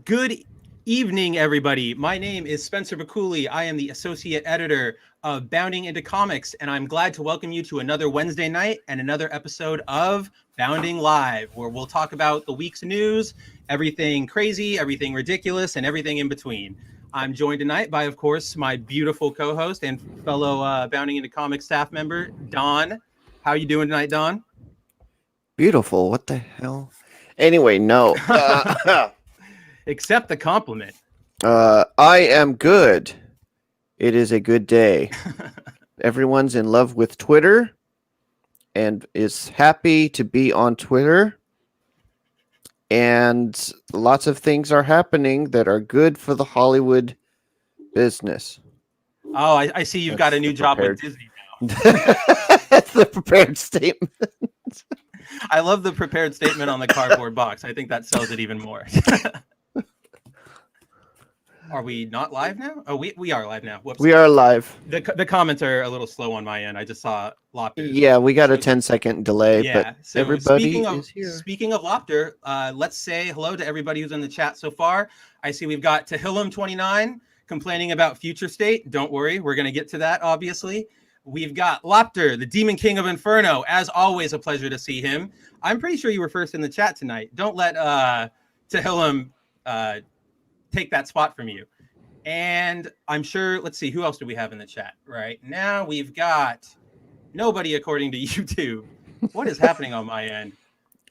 Good evening, everybody. My name is Spencer McCooley. I am the associate editor of Bounding into Comics, and I'm glad to welcome you to another Wednesday night and another episode of Bounding Live, where we'll talk about the week's news, everything crazy, everything ridiculous, and everything in between. I'm joined tonight by, of course, my beautiful co-host and fellow Bounding into Comics staff member, Don. How are you doing tonight, Don? Beautiful. What the hell? Anyway, no. Accept the compliment. I am good. It is a good day. Everyone's in love with Twitter and is happy to be on Twitter. And lots of things are happening that are good for the Hollywood business. Oh, I see you've got a new job with Disney now. That's the prepared statement. I love the prepared statement on the cardboard box. I think that sells it even more. Are we not live now? Oh, we are live now. Whoops. We are live. The comments are a little slow on my end. I just saw Lopter. Yeah, we got a 10-second delay, but so everybody is here. Speaking of Lopter, let's say hello to everybody who's in the chat so far. I see we've got Tahilum29 complaining about Future State. Don't worry, we're going to get to that, obviously. We've got Lopter, the Demon King of Inferno. As always, a pleasure to see him. I'm pretty sure you were first in the chat tonight. Don't let Tahilum take that spot from you. And I'm sure, let's see, who else do we have in the chat right now? We've got nobody according to YouTube. What is happening on my end?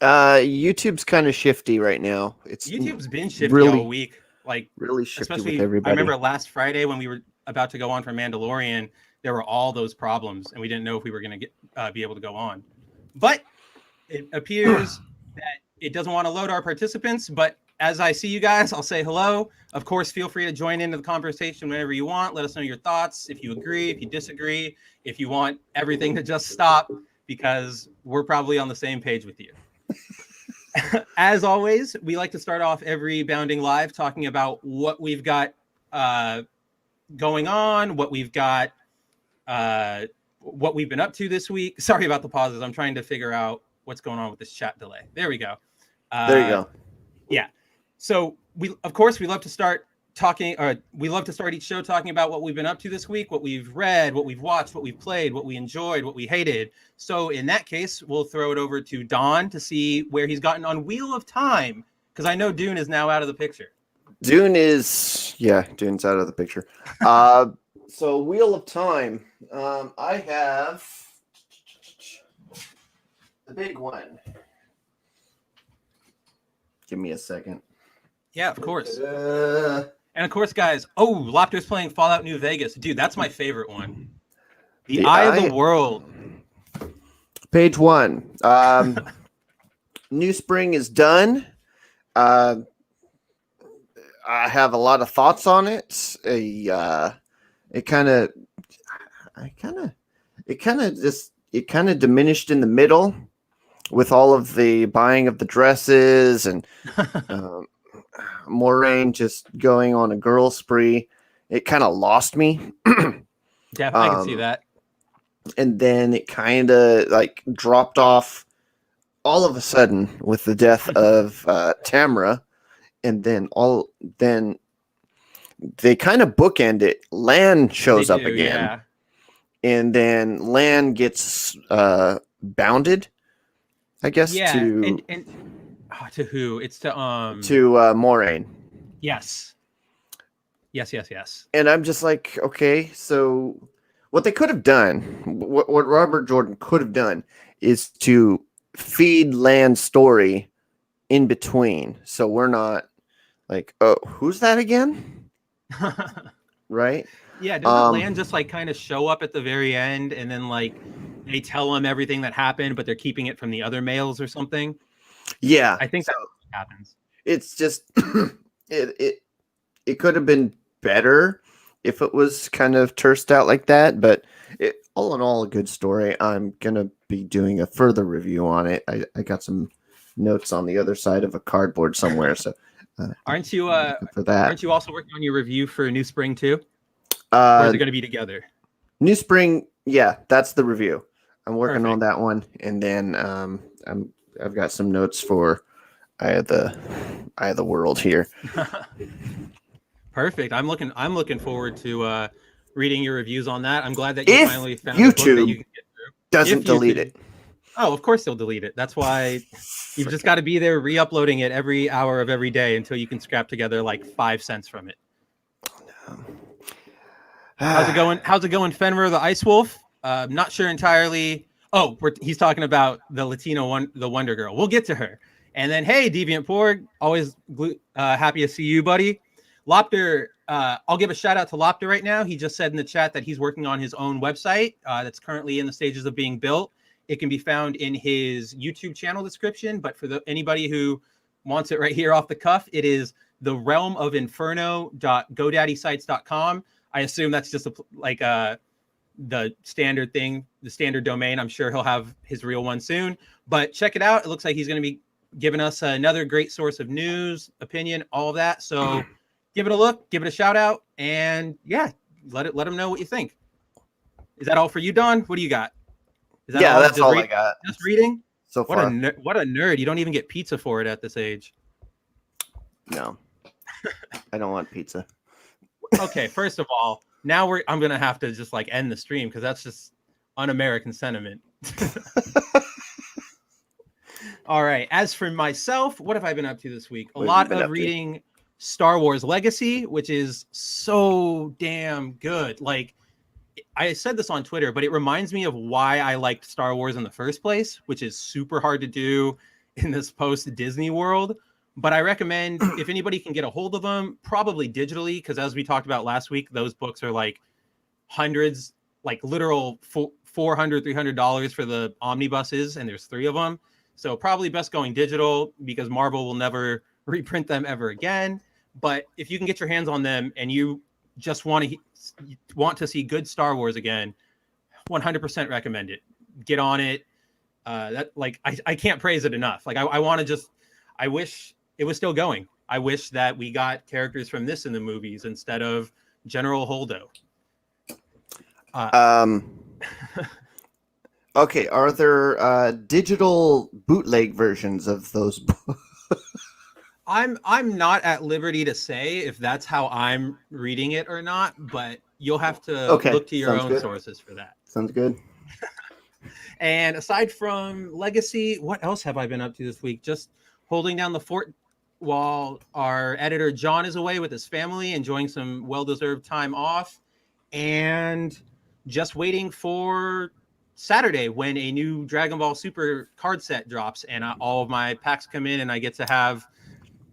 YouTube's kind of shifty right now. YouTube's been shifty all week. Like really shifty especially with everybody. I remember last Friday when we were about to go on for Mandalorian, there were all those problems and we didn't know if we were going to be able to go on. But it appears that it doesn't want to load our participants, but as I see you guys, I'll say hello. Of course, feel free to join into the conversation whenever you want. Let us know your thoughts, if you agree, if you disagree, if you want everything to just stop, because we're probably on the same page with you. As always, we like to start off every Bounding Live talking about what we've got going on, what we've got, what we've been up to this week. Sorry about the pauses. I'm trying to figure out what's going on with this chat delay. There we go. There you go. Yeah. So we love to start talking, or we love to start each show talking about what we've been up to this week, what we've read, what we've watched, what we've played, what we enjoyed, what we hated. So in that case, we'll throw it over to Don to see where he's gotten on Wheel of Time, because I know Dune is now out of the picture. Dune's out of the picture. So Wheel of Time, I have the big one. Give me a second. Yeah, of course. And of course, guys, Lopter's playing Fallout New Vegas. Dude, that's my favorite one. The Eye of the World. Page 1. New Spring is done. I have a lot of thoughts on it. It kind of diminished in the middle with all of the buying of the dresses and Moraine just going on a girl spree. It kind of lost me. Yeah, I can see that. And then it kind of like dropped off all of a sudden with the death of Tamra. And then they kind of bookend it. Lan shows up again. Yeah. And then Lan gets bounded, I guess. Yeah, to who? It's to Moraine. Yes. And I'm just like, okay, so what they could have done, what Robert Jordan could have done, is to feed Lan's story in between, so we're not like, oh, who's that again? Right? Yeah, doesn't Lan just like kind of show up at the very end, and then like they tell him everything that happened, but they're keeping it from the other males or something? Yeah, I think that's what happens. It's just it could have been better if it was kind of tersed out like that, but all in all, a good story. I'm gonna be doing a further review on it. I got some notes on the other side of a cardboard somewhere. So aren't you also working on your review for New Spring too? Or is it going to be together? New Spring, yeah, that's the review. I'm working on that one, and then I've got some notes for the eye of the world here. Perfect. I'm looking forward to reading your reviews on that. I'm glad that you If finally found a book that YouTube you can get through. doesn't If delete YouTube- it. Oh, of course they'll delete it. That's why you've just got to be there re-uploading it every hour of every day until you can scrap together like 5 cents from it. How's it going? How's it going, Fenrir the Ice Wolf? Not sure entirely. Oh, he's talking about the Latino one, the Wonder Girl. We'll get to her. And then, hey, Deviant Porg, always happy to see you, buddy. Lopter, I'll give a shout out to Lopter right now. He just said in the chat that he's working on his own website that's currently in the stages of being built. It can be found in his YouTube channel description, but for anybody who wants it right here off the cuff, it is therealmofinferno.godaddysite.com. I assume that's just the standard thing, the standard domain. I'm sure he'll have his real one soon, but check it out. It looks like he's going to be giving us another great source of news, opinion, all of that. So give it a look, give it a shout out, and yeah, let him know what you think. Is that all for you, Don? What do you got? That's all I got. Just reading? So far. What a nerd. You don't even get pizza for it at this age. No. I don't want pizza. Okay, first of all, now I'm going to have to just like end the stream because that's just un-American sentiment. All right. As for myself, what have I been up to this week? A lot of reading Star Wars Legacy, which is so damn good. Like, I said this on Twitter, but it reminds me of why I liked Star Wars in the first place, which is super hard to do in this post-Disney world. But I recommend if anybody can get a hold of them, probably digitally, because as we talked about last week, those books are like hundreds, like literal $400, $300 for the omnibuses, and there's 3 of them. So probably best going digital because Marvel will never reprint them ever again. But if you can get your hands on them and you just want to see good Star Wars again, 100% recommend it. Get on it. I can't praise it enough. Like I wish it was still going. I wish that we got characters from this in the movies instead of General Holdo. Okay, are there digital bootleg versions of those books? I'm not at liberty to say if that's how I'm reading it or not, but you'll have to look to your own sources for that. Sounds good. And aside from Legacy, what else have I been up to this week? Just holding down the fort while our editor John is away with his family, enjoying some well-deserved time off, and just waiting for Saturday when a new Dragon Ball Super card set drops and all of my packs come in and I get to have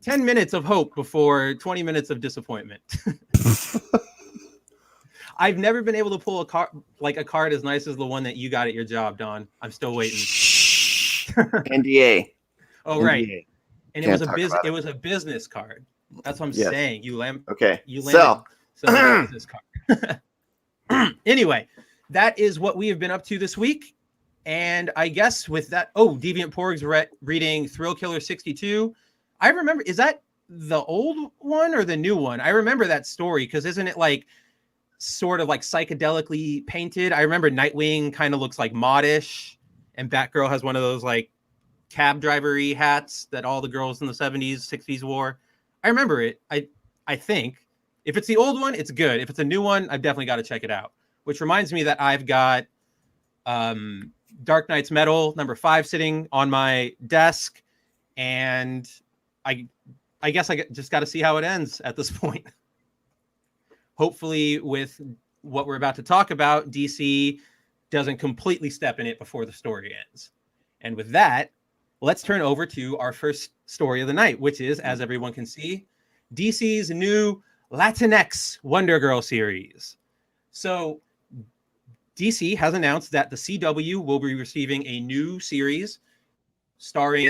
10 minutes of hope before 20 minutes of disappointment. I've never been able to pull a card as nice as the one that you got at your job, Don. I'm still waiting. NDA. Oh, NDA. Right. And it was a business card. That's what I'm saying. You landed a business card. Anyway, that is what we have been up to this week. And I guess with that, Deviant Porg's reading Thrill Killer 62. I remember, is that the old one or the new one? I remember that story because isn't it like sort of like psychedelically painted? I remember Nightwing kind of looks like modish and Batgirl has one of those like cab driver-y hats that all the girls in the 70s, 60s wore. I remember it. I think if it's the old one, it's good. If it's a new one, I've definitely got to check it out. Which reminds me that I've got Dark Knight's Metal #5 sitting on my desk, and I guess I just got to see how it ends at this point. Hopefully, with what we're about to talk about, DC doesn't completely step in it before the story ends. And with that, let's turn over to our first story of the night, which is, as everyone can see, DC's new Latinx Wonder Girl series. So DC has announced that the CW will be receiving a new series starring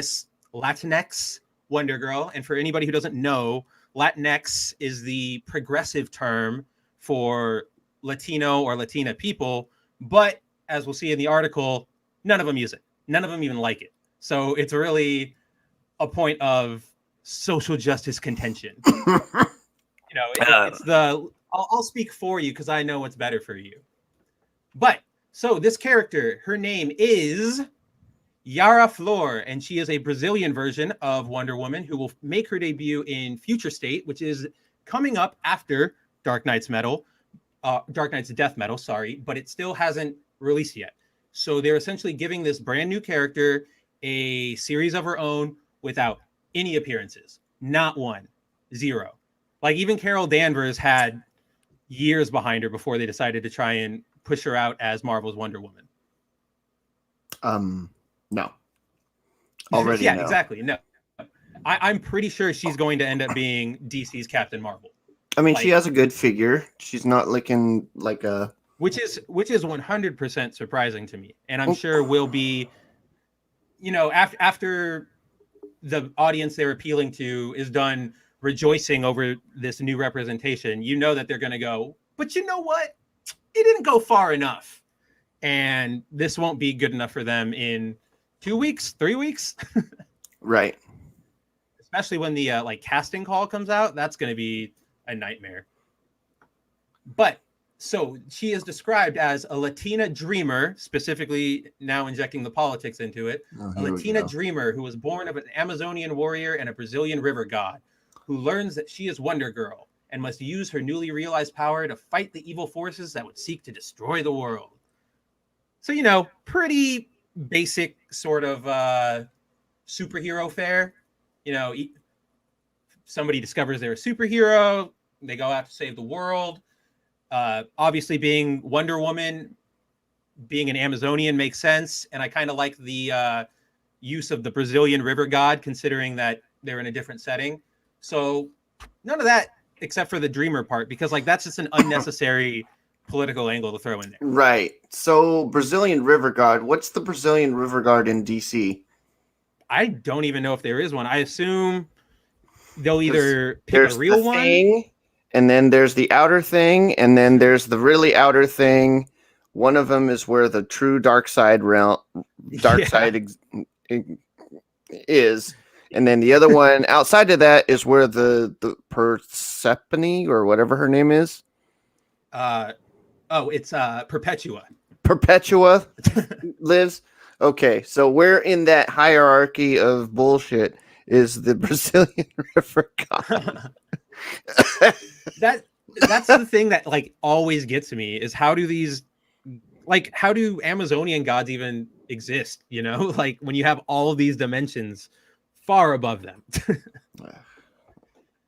Latinx Wonder Girl. And for anybody who doesn't know, Latinx is the progressive term for Latino or Latina people. But as we'll see in the article, none of them use it. None of them even like it. So it's really a point of social justice contention. I'll speak for you because I know what's better for you. But so this character, her name is Yara Flor, and she is a Brazilian version of Wonder Woman who will make her debut in Future State, which is coming up after Dark Knight's Death Metal, sorry, but it still hasn't released yet. So they're essentially giving this brand new character a series of her own without any appearances. Not one. Zero. Like even Carol Danvers had years behind her before they decided to try and push her out as Marvel's Wonder Woman. No. Already yeah, no. exactly. No. I'm pretty sure she's going to end up being DC's Captain Marvel. I mean, she has a good figure. She's not looking like a... Which is 100% surprising to me. And I'm sure will be, after the audience they're appealing to is done rejoicing over this new representation, that they're going to go, but you know what? It didn't go far enough. And this won't be good enough for them in 2 weeks, 3 weeks. Right. Especially when the casting call comes out, that's going to be a nightmare. But so she is described as a Latina dreamer, specifically now injecting the politics into it. A Latina dreamer who was born of an Amazonian warrior and a Brazilian river god, who learns that she is Wonder Girl and must use her newly realized power to fight the evil forces that would seek to destroy the world. So, pretty basic sort of superhero fare. Somebody discovers they're a superhero. They go out to save the world. Obviously, being Wonder Woman, being an Amazonian makes sense. And I kind of like the use of the Brazilian river god, considering that they're in a different setting. So none of that except for the dreamer part, because that's just an unnecessary political angle to throw in there. Right. So Brazilian river god. What's the Brazilian river god in DC? I don't even know if there is one. I assume they'll either pick a real one. Thing, and then there's the outer thing, and then there's the really outer thing. One of them is where the true dark side is. And then the other one outside of that is where the Persephone or whatever her name is. It's Perpetua. Perpetua lives. Okay, so where in that hierarchy of bullshit is the Brazilian river god? That's the thing that always gets me is how do Amazonian gods even exist? When you have all of these dimensions far above them.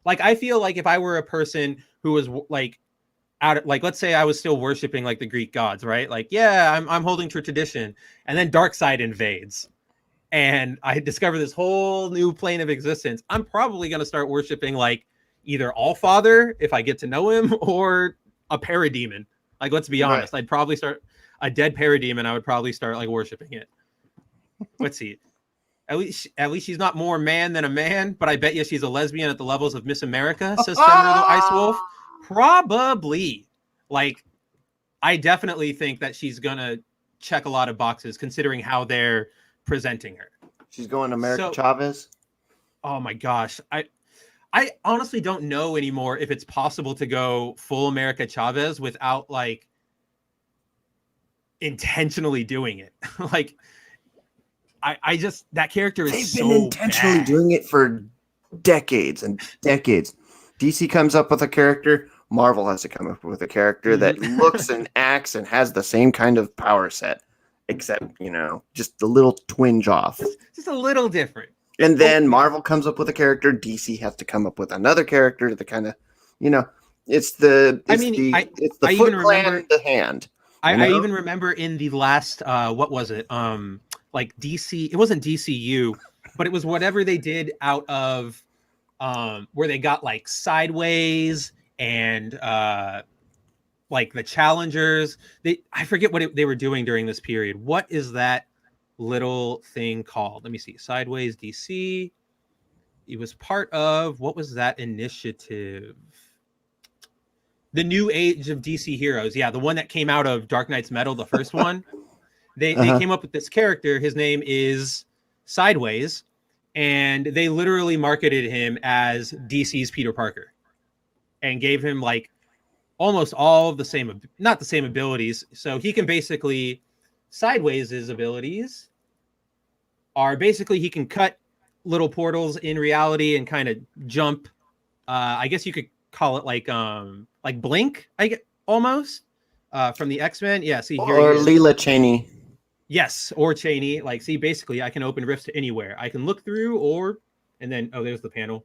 I feel like if I were a person who was let's say I was still worshiping the Greek gods, right? I'm holding to tradition, and then Darkseid invades, and I discover this whole new plane of existence. I'm probably going to start worshiping either Allfather if I get to know him, or a parademon. Let's be honest, right. I'd probably start a dead parademon. I would probably start worshiping it. Let's see. At least she's not more man than a man, but I bet you she's a lesbian at the levels of Miss America, says Fenrir the Ice Wolf. Probably. I definitely think that she's gonna check a lot of boxes considering how they're presenting her. She's going to America Chavez. Oh my gosh. I honestly don't know anymore if it's possible to go full America Chavez without intentionally doing it. I just, that character is They've been intentionally doing it for decades and decades. DC comes up with a character, Marvel has to come up with a character that looks and acts and has the same kind of power set, except, just a little twinge off. Just a little different. And then Marvel comes up with a character, DC has to come up with another character to kind of, it's the Foot Clan, the hand. I even remember in the last, what was it? DC, it wasn't DCU, but it was whatever they did out of where they got Sideways and the Challengers. I forget what they were doing during this period. What is that little thing called? Let me see. Sideways DC. It was part of, what was that initiative? The New Age of DC Heroes. Yeah, the one that came out of Dark Knight's Metal, the first one. They came up with this character. His name is Sideways, and they literally marketed him as DC's Peter Parker and gave him almost all of the same, not the same abilities. So he can basically, Sideways' abilities are basically he can cut little portals in reality and kind of jump. I guess you could call it like Blink, I get almost from the X-Men. Yeah, see here. Or Leela Cheney. Yes, or Cheney. Like, see, basically, I can open rifts to anywhere. I can look through, and then there's the panel.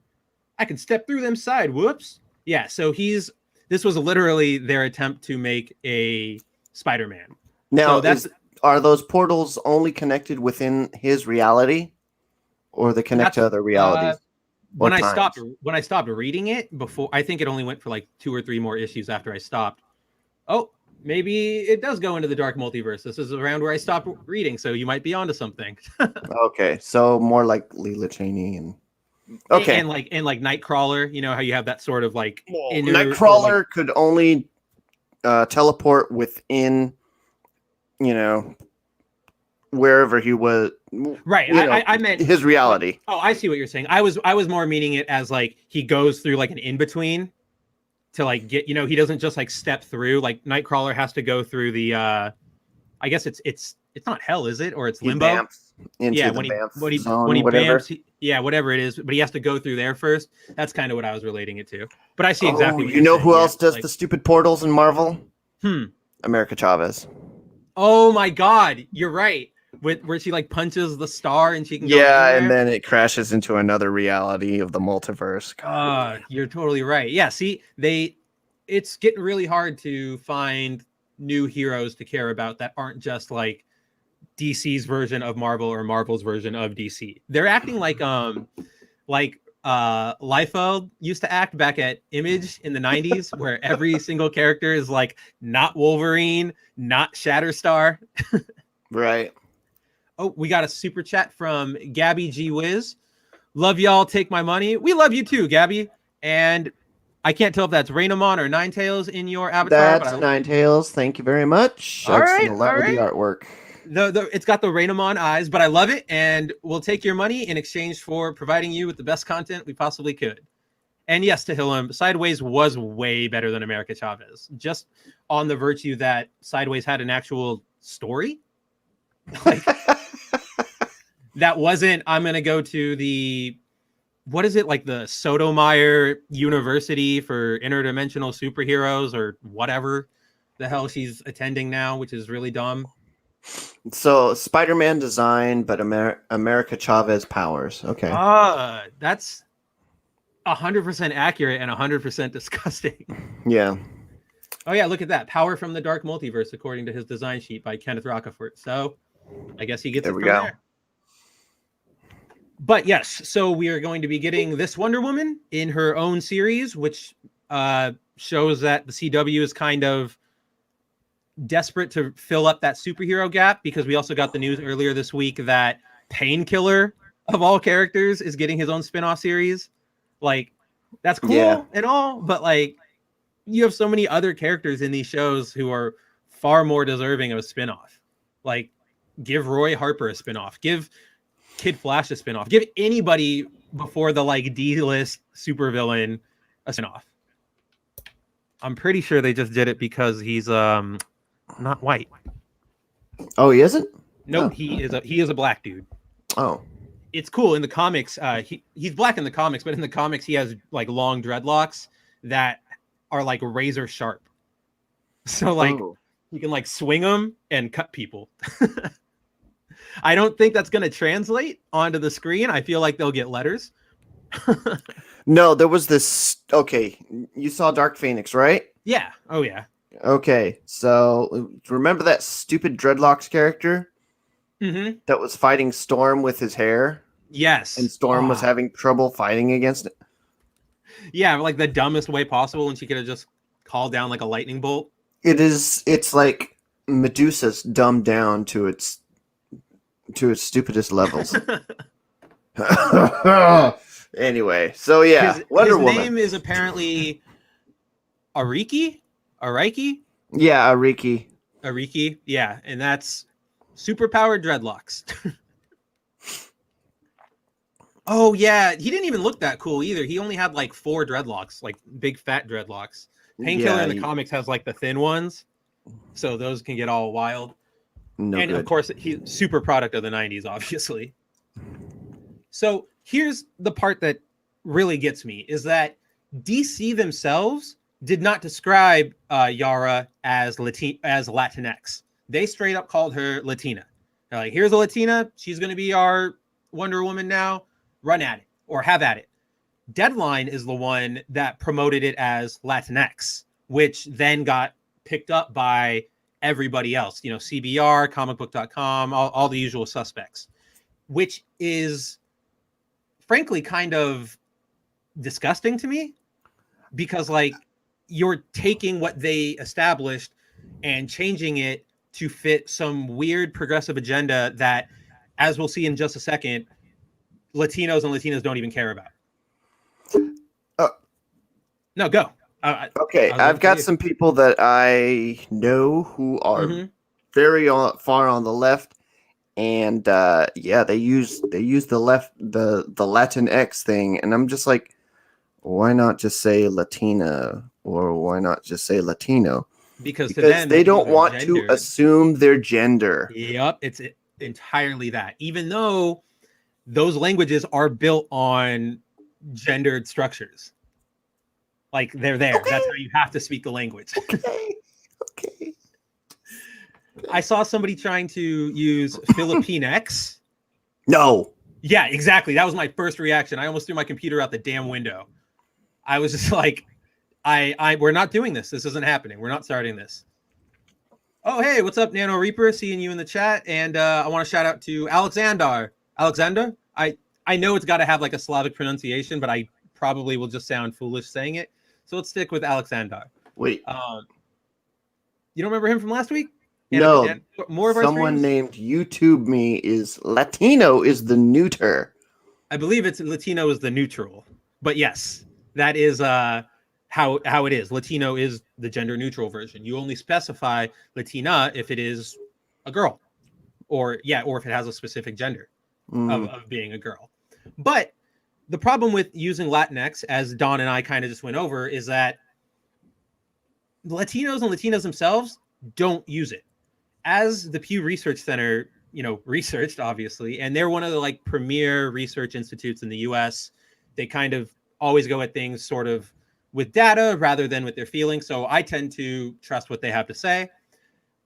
I can step through them side. Whoops. Yeah. So this was literally their attempt to make a Spider-Man. Now, so are those portals only connected within his reality, or they connect to other realities? When I stopped reading it before, I think it only went for like 2 or 3 more issues after I stopped. Oh, maybe it does go into the dark multiverse. This is around where I stopped reading, so you might be onto something. Okay, so more like Leela Cheney and okay, and like Nightcrawler. You know how you have that sort of like Nightcrawler could only teleport within, wherever he was. Right. I meant his reality. Oh, I see what you're saying. I was more meaning it as like he goes through like an in between to like get, he doesn't just like step through. Like Nightcrawler has to go through the I guess it's not hell, is it? Or it's limbo. When he bamps, whatever it is, but he has to go through there first. That's kind of what I was relating it to. But I see exactly what you know who else does the stupid portals in Marvel? America Chavez. Oh my God, you're right. Where she like punches the star and she can go and then it crashes into another reality of the multiverse. You're totally right. Yeah, see, it's getting really hard to find new heroes to care about that aren't just like DC's version of Marvel or Marvel's version of DC. They're acting like Liefeld used to act back at Image in the 90s, where every single character is like not Wolverine, not Shatterstar. Right. Oh, we got a super chat from Gabby G Wiz. Love y'all. Take my money. We love you too, Gabby. And I can't tell if that's Rainamon or Ninetales in your avatar. That's Ninetales. Thank you very much. All right. Seen a lot of the artwork. It's got the Rainamon eyes, but I love it. And we'll take your money in exchange for providing you with the best content we possibly could. And yes, to Hillam, Sideways was way better than America Chavez. Just on the virtue that Sideways had an actual story. Like, that wasn't, I'm going to go to the, what is it, like the Sotomayor University for Interdimensional Superheroes or whatever the hell she's attending now, which is really dumb. So Spider-Man design, but America Chavez powers. Okay. That's 100% accurate and 100% disgusting. Yeah. Oh yeah, look at that. Power from the Dark Multiverse, according to his design sheet by Kenneth Rocafort. So I guess he gets it from there. But yes, so we are going to be getting this Wonder Woman in her own series, which shows that the CW is kind of desperate to fill up that superhero gap, because we also got the news earlier this week that Painkiller, of all characters, is getting his own spin-off series. Like, that's cool and all, but like, you have so many other characters in these shows who are far more deserving of a spin-off. Like, give Roy Harper a spin-off. Give Kid Flash a spin-off. Give anybody before the like D-list supervillain a spin-off. I'm pretty sure they just did it because he's not white. Oh, he isn't? No, he is a black dude. Oh. It's cool in the comics. He's black in the comics, but in the comics he has like long dreadlocks that are like razor sharp. So like you can like swing them and cut people. I don't think that's going to translate onto the screen. I feel like they'll get letters. No, there was this. Okay, you saw Dark Phoenix, right? Yeah. Oh, yeah. Okay, so remember that stupid dreadlocks character that was fighting Storm with his hair? Yes. And Storm was having trouble fighting against it? Yeah, like the dumbest way possible, and she could have just called down like a lightning bolt. It's like Medusa's dumbed down to its stupidest levels. Anyway, so yeah, Wonder Woman. His name is apparently Ariki? Yeah, Ariki. Yeah, and that's superpowered dreadlocks. Oh yeah, he didn't even look that cool either. He only had like 4 dreadlocks, like big fat dreadlocks. Painkiller in the comics has like the thin ones, so those can get all wild. Of course, he's super product of the 90s, obviously. So here's the part that really gets me is that DC themselves did not describe Yara as Latinx. They straight up called her Latina. They're like, here's a Latina. She's going to be our Wonder Woman now. Run at it or have at it. Deadline is the one that promoted it as Latinx, which then got picked up by everybody else. You know, CBR, comicbook.com, all the usual suspects, which is frankly kind of disgusting to me because like you're taking what they established and changing it to fit some weird progressive agenda that, as we'll see in just a second, Latinos and Latinas don't even care about. No, go. Okay, I've got some people that I know who are very far on the left, and yeah, they use the Latinx thing, and I'm just like, why not just say Latina or why not just say Latino? Because to them, they don't want to assume their gender. Yep, it's entirely that. Even though those languages are built on gendered structures. Like they're there. Okay. That's how you have to speak the language. Okay. I saw somebody trying to use Filipinx. No. Yeah, exactly. That was my first reaction. I almost threw my computer out the damn window. I was just like, we're not doing this. This isn't happening. We're not starting this. Oh, hey, what's up, Nano Reaper? Seeing you in the chat. And I want to shout out to Alexander. Alexander? I know it's got to have like a Slavic pronunciation, but I probably will just sound foolish saying it. So let's stick with Alexander. Wait. You don't remember him from last week? No. More of someone named YouTube Me is Latino is the neuter. I believe it's Latino is the neutral. But yes, that is how it is. Latino is the gender neutral version. You only specify Latina if it is a girl. Or if it has a specific gender of being a girl. But the problem with using Latinx, as Don and I kind of just went over, is that Latinos and Latinas themselves don't use it. As the Pew Research Center, researched, obviously, and they're one of the like premier research institutes in the US. They kind of always go at things sort of with data rather than with their feelings. So I tend to trust what they have to say.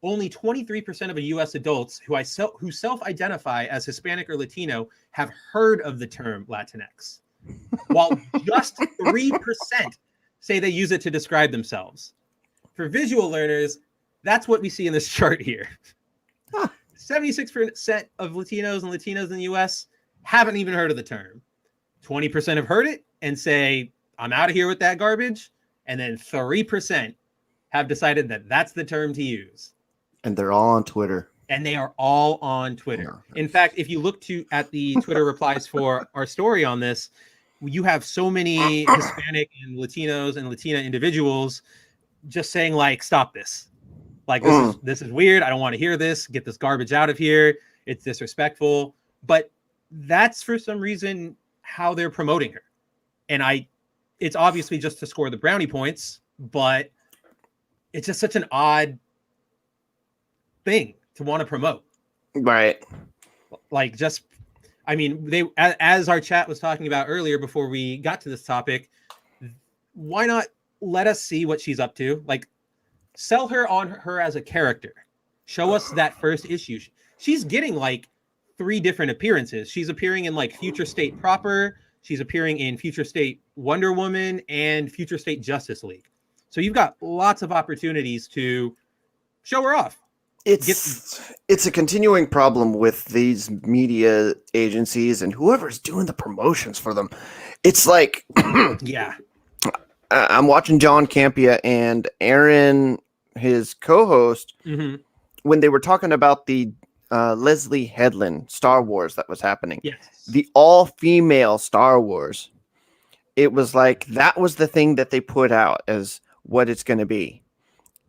Only 23% of US adults who self-identify as Hispanic or Latino have heard of the term Latinx, while just 3% say they use it to describe themselves. For visual learners, that's what we see in this chart here. 76% of Latinos and Latinas in the US haven't even heard of the term. 20% have heard it and say, I'm out of here with that garbage. And then 3% have decided that that's the term to use. And they're all on Twitter. And they are all on Twitter. In fact, if you look at the Twitter replies for our story on this, you have so many Hispanic and Latinos and Latina individuals just saying, like, stop this. Like, this is weird. I don't want to hear this. Get this garbage out of here. It's disrespectful. But that's, for some reason, how they're promoting her. And it's obviously just to score the brownie points, but it's just such an odd thing to want to promote. Right. Like, as our chat was talking about earlier before we got to this topic, why not let us see what she's up to? Like, sell her on her as a character. Show us that first issue. She's getting like 3 different appearances. She's appearing in like Future State proper. She's appearing in Future State Wonder Woman and Future State Justice League. So you've got lots of opportunities to show her off. It's a continuing problem with these media agencies and whoever's doing the promotions for them. It's like, yeah, I'm watching John Campea and Aaron, his co-host, when they were talking about the Leslie Headland Star Wars that was happening. Yes. The all-female Star Wars. It was like, that was the thing that they put out as what it's going to be.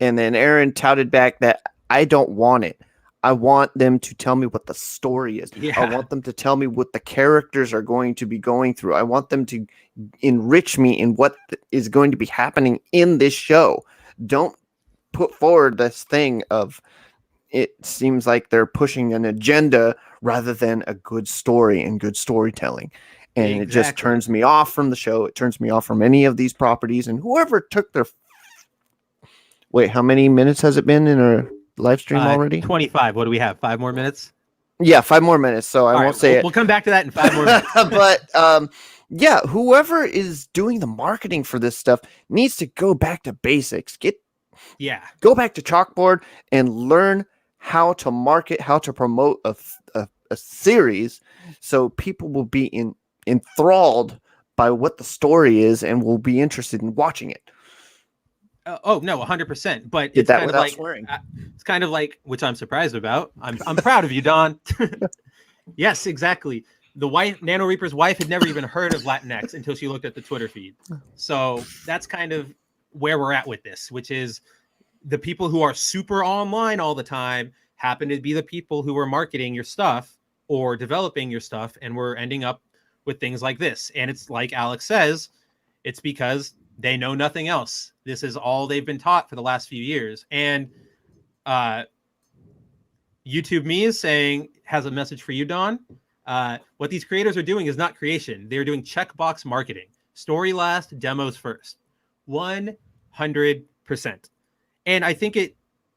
And then Aaron touted back that I don't want it. I want them to tell me what the story is. Yeah. I want them to tell me what the characters are going to be going through. I want them to enrich me in what is going to be happening in this show. Don't put forward this thing of it seems like they're pushing an agenda rather than a good story and good storytelling. And it just turns me off from the show. It turns me off from any of these properties. And whoever took their... Wait, how many minutes has it been in our live stream already? 25. What do we have? 5 more minutes? Yeah, 5 more minutes. So I won't say it. We'll come back to that in 5 more minutes. But yeah, whoever is doing the marketing for this stuff needs to go back to basics. Go back to chalkboard and learn how to market, how to promote a series, so people will be enthralled by what the story is and will be interested in watching it. Oh no, 100%. But it's kind of like swearing. It's kind of like, which I'm surprised about. I'm proud of you, Don. Yes, exactly. The wife, Nano Reaper's wife, had never even heard of Latinx until she looked at the Twitter feed. So that's kind of where we're at with this, which is the people who are super online all the time happen to be the people who are marketing your stuff or developing your stuff, and we're ending up with things like this. And it's like Alex says, it's because they know nothing else. This is all they've been taught for the last few years. And YouTube Me is saying, has a message for you, Don. What these creators are doing is not creation. They're doing checkbox marketing. Story last, demos first. 100%. And I think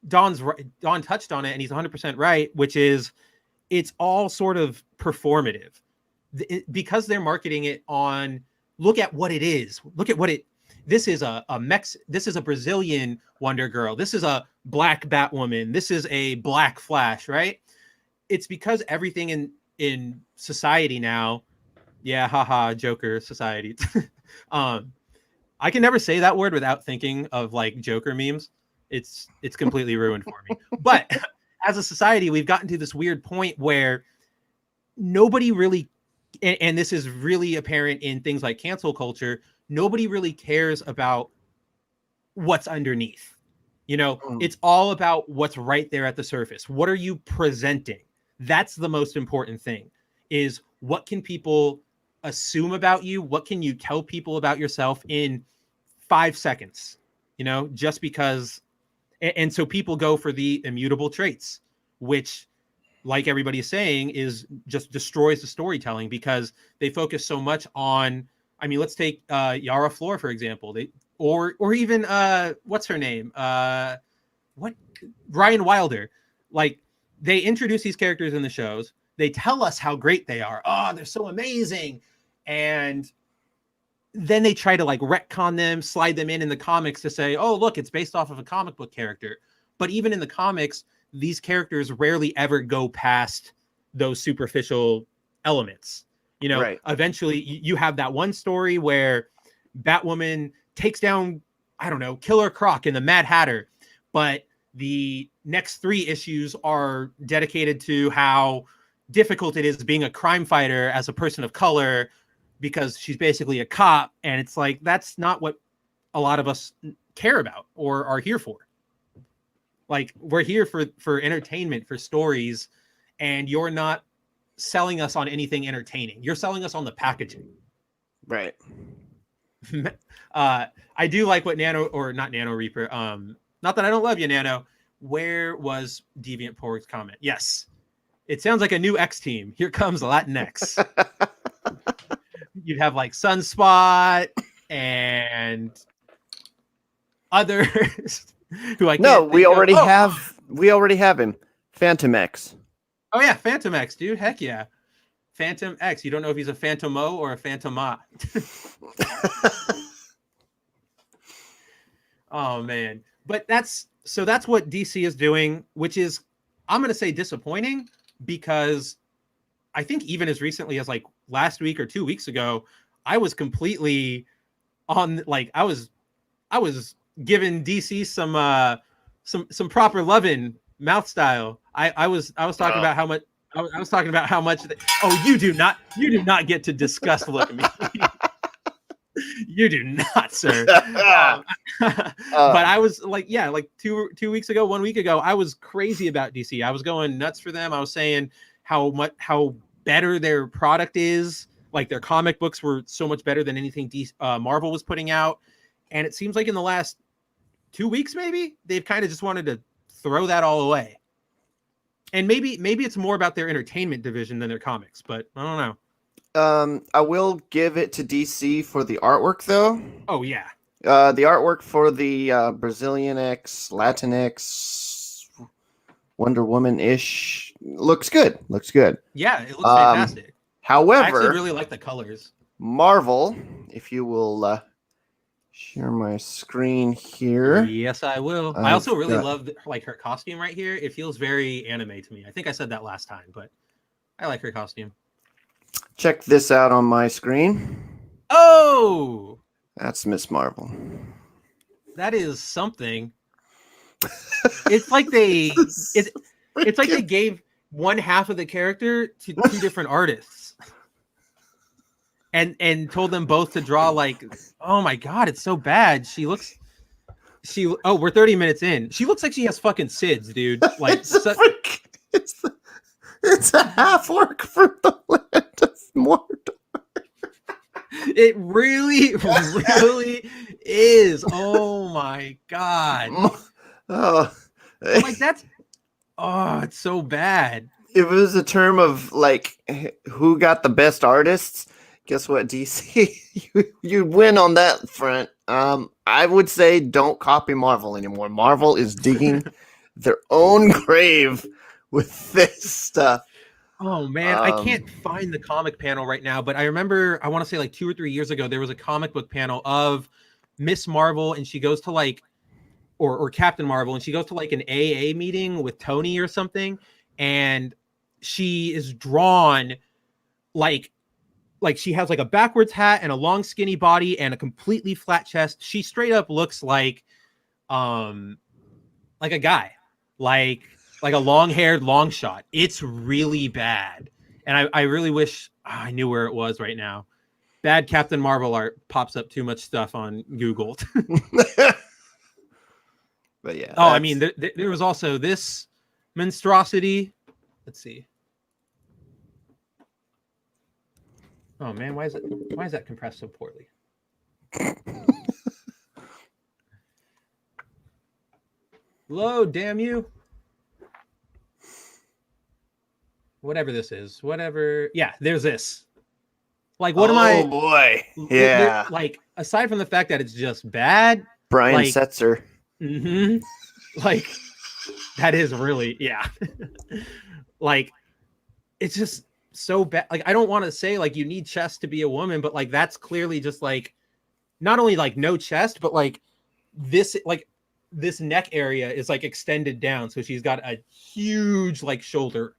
Don touched on it, and he's 100% right, which is it's all sort of performative. Because they're marketing it on, look at what it is. Look at what this is this is a Brazilian Wonder Girl. This is a black Batwoman. This is a black Flash, right? It's because everything in society now, yeah, haha, Joker society. I can never say that word without thinking of like Joker memes. It's completely ruined for me. But as a society, we've gotten to this weird point where nobody really, and this is really apparent in things like cancel culture, nobody really cares about what's underneath. It's all about what's right there at the surface. What are you presenting? That's the most important thing, is what can people assume about you? What can you tell people about yourself in 5 seconds? Just because. And so people go for the immutable traits, which, like everybody's saying, is just destroys the storytelling, because they focus so much on, I mean, let's take Yara Flor, for example. Or even what's her name? Ryan Wilder. Like, they introduce these characters in the shows. They tell us how great they are. Oh, they're so amazing. And then they try to like retcon them, slide them in the comics to say, oh, look, it's based off of a comic book character. But even in the comics, these characters rarely ever go past those superficial elements. Right. Eventually you have that one story where Batwoman takes down, I don't know, Killer Croc and the Mad Hatter. But the next 3 issues are dedicated to how difficult it is being a crime fighter as a person of color, because she's basically a cop. And it's like, that's not what a lot of us care about or are here for. Like, we're here for entertainment, for stories, and you're not selling us on anything entertaining. You're selling us on the packaging. Right. I do like what not Nano Reaper. Not that I don't love you, Nano. Where was Deviant Porg's comment? Yes. It sounds like a new X team. Here comes Latinx. You'd have like Sunspot and others who I can't. No, we already have him. Phantom X. Oh yeah, Phantom X, dude. Heck yeah. Phantom X. You don't know if he's a Phantom-O or a Phantoma. Oh man. But that's what DC is doing, which is, I'm going to say, disappointing, because I think even as recently as like last week or 2 weeks ago, I was completely on, like, I was giving DC some proper loving mouth style. I was talking about how much I was talking about how much you do not get to disgust look at me. You do not, sir. But I was like 2 weeks ago, 1 week ago, I was crazy about DC. I was going nuts for them. I was saying how better their product is. Like, their comic books were so much better than anything Marvel was putting out. And it seems like in the last 2 weeks, maybe, they've kind of just wanted to throw that all away. And maybe it's more about their entertainment division than their comics, but I don't know. I will give it to DC for the artwork, though. Oh yeah, The artwork for the Brazilian X, Latinx, Wonder Woman-ish looks good. Looks good. yeah, it looks fantastic. I actually However, really like the colors. Marvel, if you will share my screen here. Yes, I will. I also really love like her costume right here. It feels very anime to me. I think I said that last time, but I like her costume. Check this out on my screen. Oh, That's Miss Marvel. that is something. It's like it's like they gave one half of the character to two different artists. And told them both to draw like, oh my god, it's so bad. We're 30 minutes in. She looks like she has fucking SIDS, dude. Like it's a half orc for the land of Mordor. it really is. Oh my god. Oh, Like it's so bad. if it was a term of like who got the best artists, guess what, DC? you win on that front. I would say don't copy Marvel anymore. Marvel is digging their own grave with this stuff. Oh man, I can't find the comic panel right now, but I remember I want to say like 2 or 3 years ago there was a comic book panel of Miss Marvel, and she goes to like or Captain Marvel, and she goes to like an AA meeting with Tony or something, and she is drawn like she has like a backwards hat and a long skinny body and a completely flat chest. She straight up looks like a guy, like a long-haired long shot. It's really bad. And I really wish I knew where it was right now. Bad Captain Marvel art pops up too much stuff on Google. But yeah. Oh, I mean, there was also this monstrosity. Let's see. Oh man, why is that compressed so poorly? Load, damn you. Whatever this is. Whatever. Yeah, there's this. Like, what am I? Oh boy. Yeah. Like, aside from the fact that it's just bad. Brian like, Setzer. Mm-hmm. Like, that is really, yeah. Like, it's just so bad. Like, I don't want to say like you need chest to be a woman, but like that's clearly just like not only like no chest, but like this neck area is like extended down, so she's got a huge like shoulder.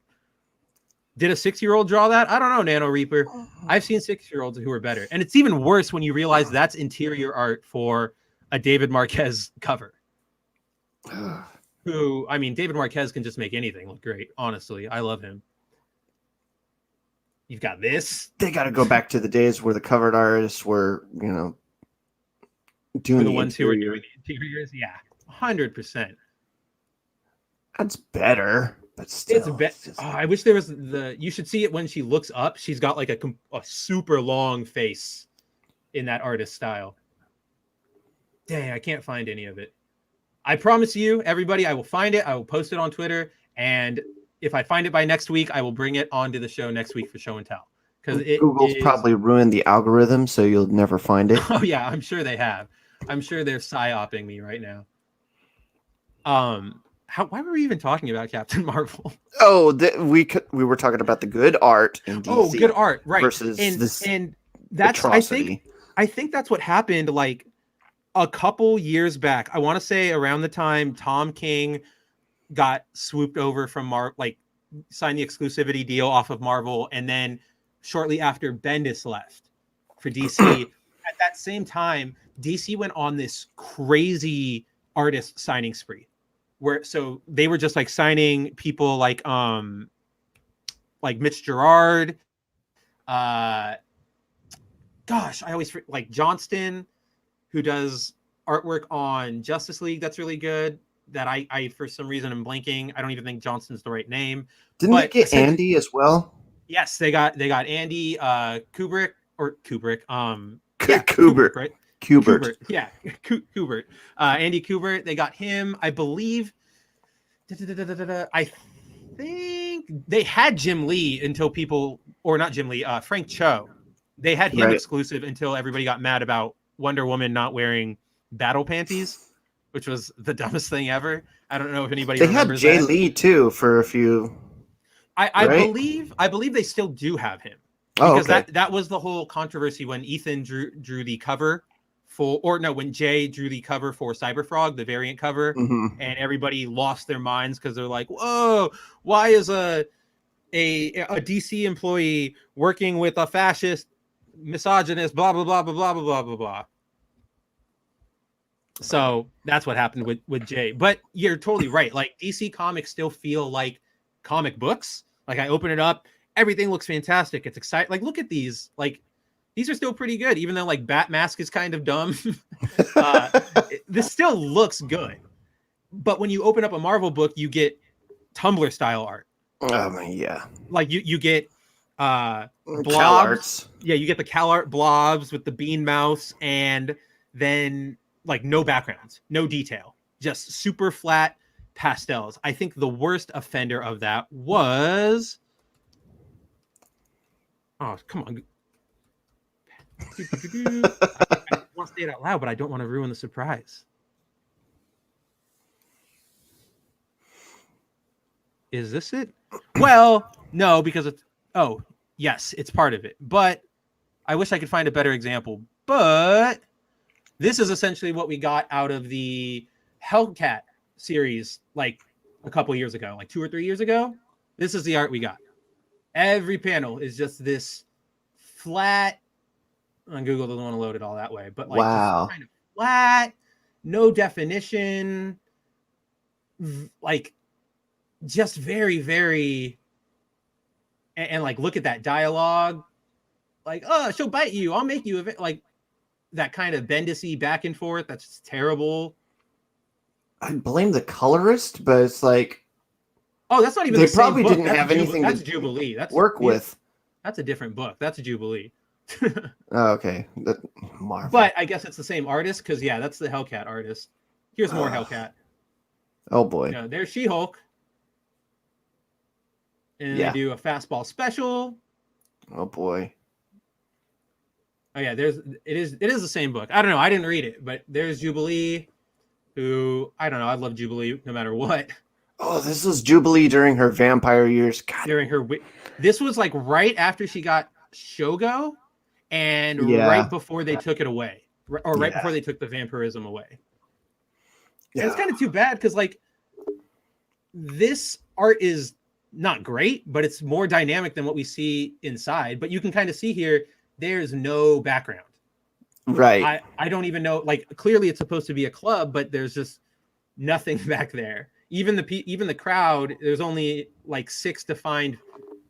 Did a 6-year-old draw that? I don't know, Nano Reaper. I've seen 6-year-olds who are better, and it's even worse when you realize that's interior art for a David Marquez cover. Who, I mean, David Marquez can just make anything look great. Honestly, I love him. You've got this. They got to go back to the days where the covered artists were, doing the ones who were doing the interiors. Yeah, 100%. That's better, but still. I wish there was you should see it when she looks up. She's got like a super long face in that artist style. Dang, I can't find any of it. I promise you, everybody, I will find it. I will post it on Twitter, and if I find it by next week, I will bring it onto the show next week for show and tell. Because Google's probably ruined the algorithm, so you'll never find it. Oh yeah, I'm sure they have. I'm sure they're psyoping me right now. Why were we even talking about Captain Marvel? Oh, we were talking about the good art in DC. Oh, good art, right? Versus this and that's atrocity. I think that's what happened. Like a couple years back, I want to say around the time Tom King got swooped over from signed the exclusivity deal off of Marvel, and then shortly after Bendis left for DC. At that same time, DC went on this crazy artist signing spree, where so they were just like signing people like Mitch Gerard, gosh, I always like Johnston, who does artwork on Justice League that's really good. That I for some reason am blanking. I don't even think Johnston's the right name. Didn't they get Andy as well? Yes, they got Andy Kubrick. Yeah, Kubert, right? Kubert. Yeah, Kubert. Andy Kubert. They got him, I believe. think they had Jim Lee until people, or not Jim Lee, Frank Cho. They had him exclusive until everybody got mad about Wonder Woman not wearing battle panties, which was the dumbest thing ever. I don't know if anybody remembers Jay that. Lee too for a few. I believe they still do have him, because that was the whole controversy when Ethan drew the cover when Jay drew the cover for Cyberfrog, the variant cover, and everybody lost their minds because they're like, "Whoa, why is a DC employee working with a fascist, misogynist, blah blah blah blah blah blah blah blah." So that's what happened with Jay. But you're totally right. Like, DC comics still feel like comic books. Like, I open it up, everything looks fantastic. It's exciting. Like, look at these. Like, these are still pretty good, even though like Batmask is kind of dumb. This still looks good. But when you open up a Marvel book, you get Tumblr style art. Yeah. Like you get blobs. Cal arts. Yeah, you get the Cal art blobs with the bean mouths, and then like no backgrounds, no detail, just super flat pastels. I think the worst offender of that was, oh, come on. I want to say it out loud, but I don't want to ruin the surprise. Is this it? Well, no, because it's, oh, yes, it's part of it. But I wish I could find a better example. But this is essentially what we got out of the Hellcat series like a couple years ago, like 2 or 3 years ago. This is the art we got. Every panel is just this flat, on Google doesn't want to load it all that way, but like just kind of flat, no definition, like just very, very, and like look at that dialogue, like, oh, she'll bite you, I'll make you, like that kind of Bendis-y back and forth. That's just terrible. I blame the colorist, but it's like, oh, that's not even. They the probably same book. didn't have anything That's to Jubilee. That's work with. That's a different book. That's a Jubilee. Oh, okay. Marvel. But I guess it's the same artist, because yeah, that's the Hellcat artist. Here's more Hellcat. Oh boy. You know, there's She-Hulk. And they do a fastball special. Oh boy. Oh yeah, it is the same book. I don't know. I didn't read it, but there's Jubilee, who, I don't know, I love Jubilee no matter what. Oh, this was Jubilee during her vampire years. God. During her, this was like right after she got Shogo, and right before they took it away, or right before they took the vampirism away. Yeah. And it's kind of too bad, because like this art is not great, but it's more dynamic than what we see inside. But you can kind of see here, there's no background. Right. I don't even know, like, clearly it's supposed to be a club, but there's just nothing back there. Even the crowd, there's only like 6 defined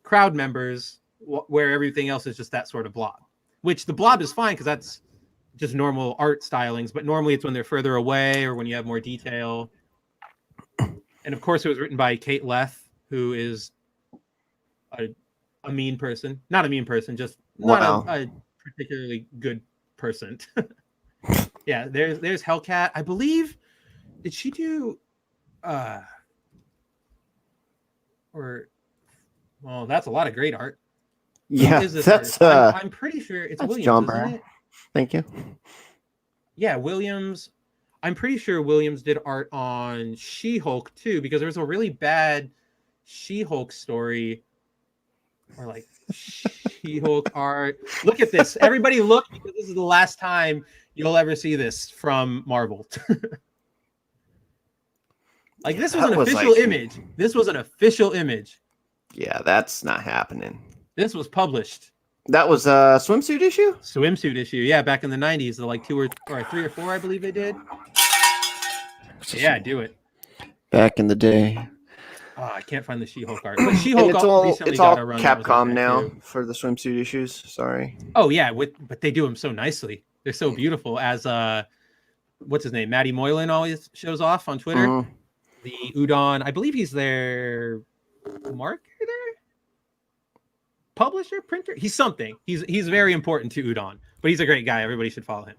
crowd members, where everything else is just that sort of blob. Which the blob is fine, because that's just normal art stylings, but normally it's when they're further away or when you have more detail. And of course, it was written by Kate Leth, who is a mean person. Not a mean person, just not a particularly good person. Yeah, there's Hellcat. I believe, did she do well, that's a lot of great art. Yeah, that's I'm pretty sure it's Williams, John isn't Byrne. it? Thank you. Yeah, Williams. I'm pretty sure Williams did art on She-Hulk too, because there was a really bad She-Hulk story, or like She-Hulk art. Look at this. Everybody look, because this is the last time you'll ever see this from Marvel. Like, this was an official image. This was an official image. Yeah, that's not happening. This was published. That was a swimsuit issue? Swimsuit issue, yeah, back in the 90s. The like 2 or 3 or 4, I believe they did. Yeah, do it. Back in the day. Oh, I can't find the She-Hulk art. But She-Hulk recently it's all got a run. Capcom now for the swimsuit issues. Sorry. Oh yeah, but they do them so nicely. They're so beautiful. As what's his name? Matty Moylan always shows off on Twitter. Mm-hmm. The Udon, I believe he's their marketer, publisher, printer. He's something. He's very important to Udon, but he's a great guy. Everybody should follow him.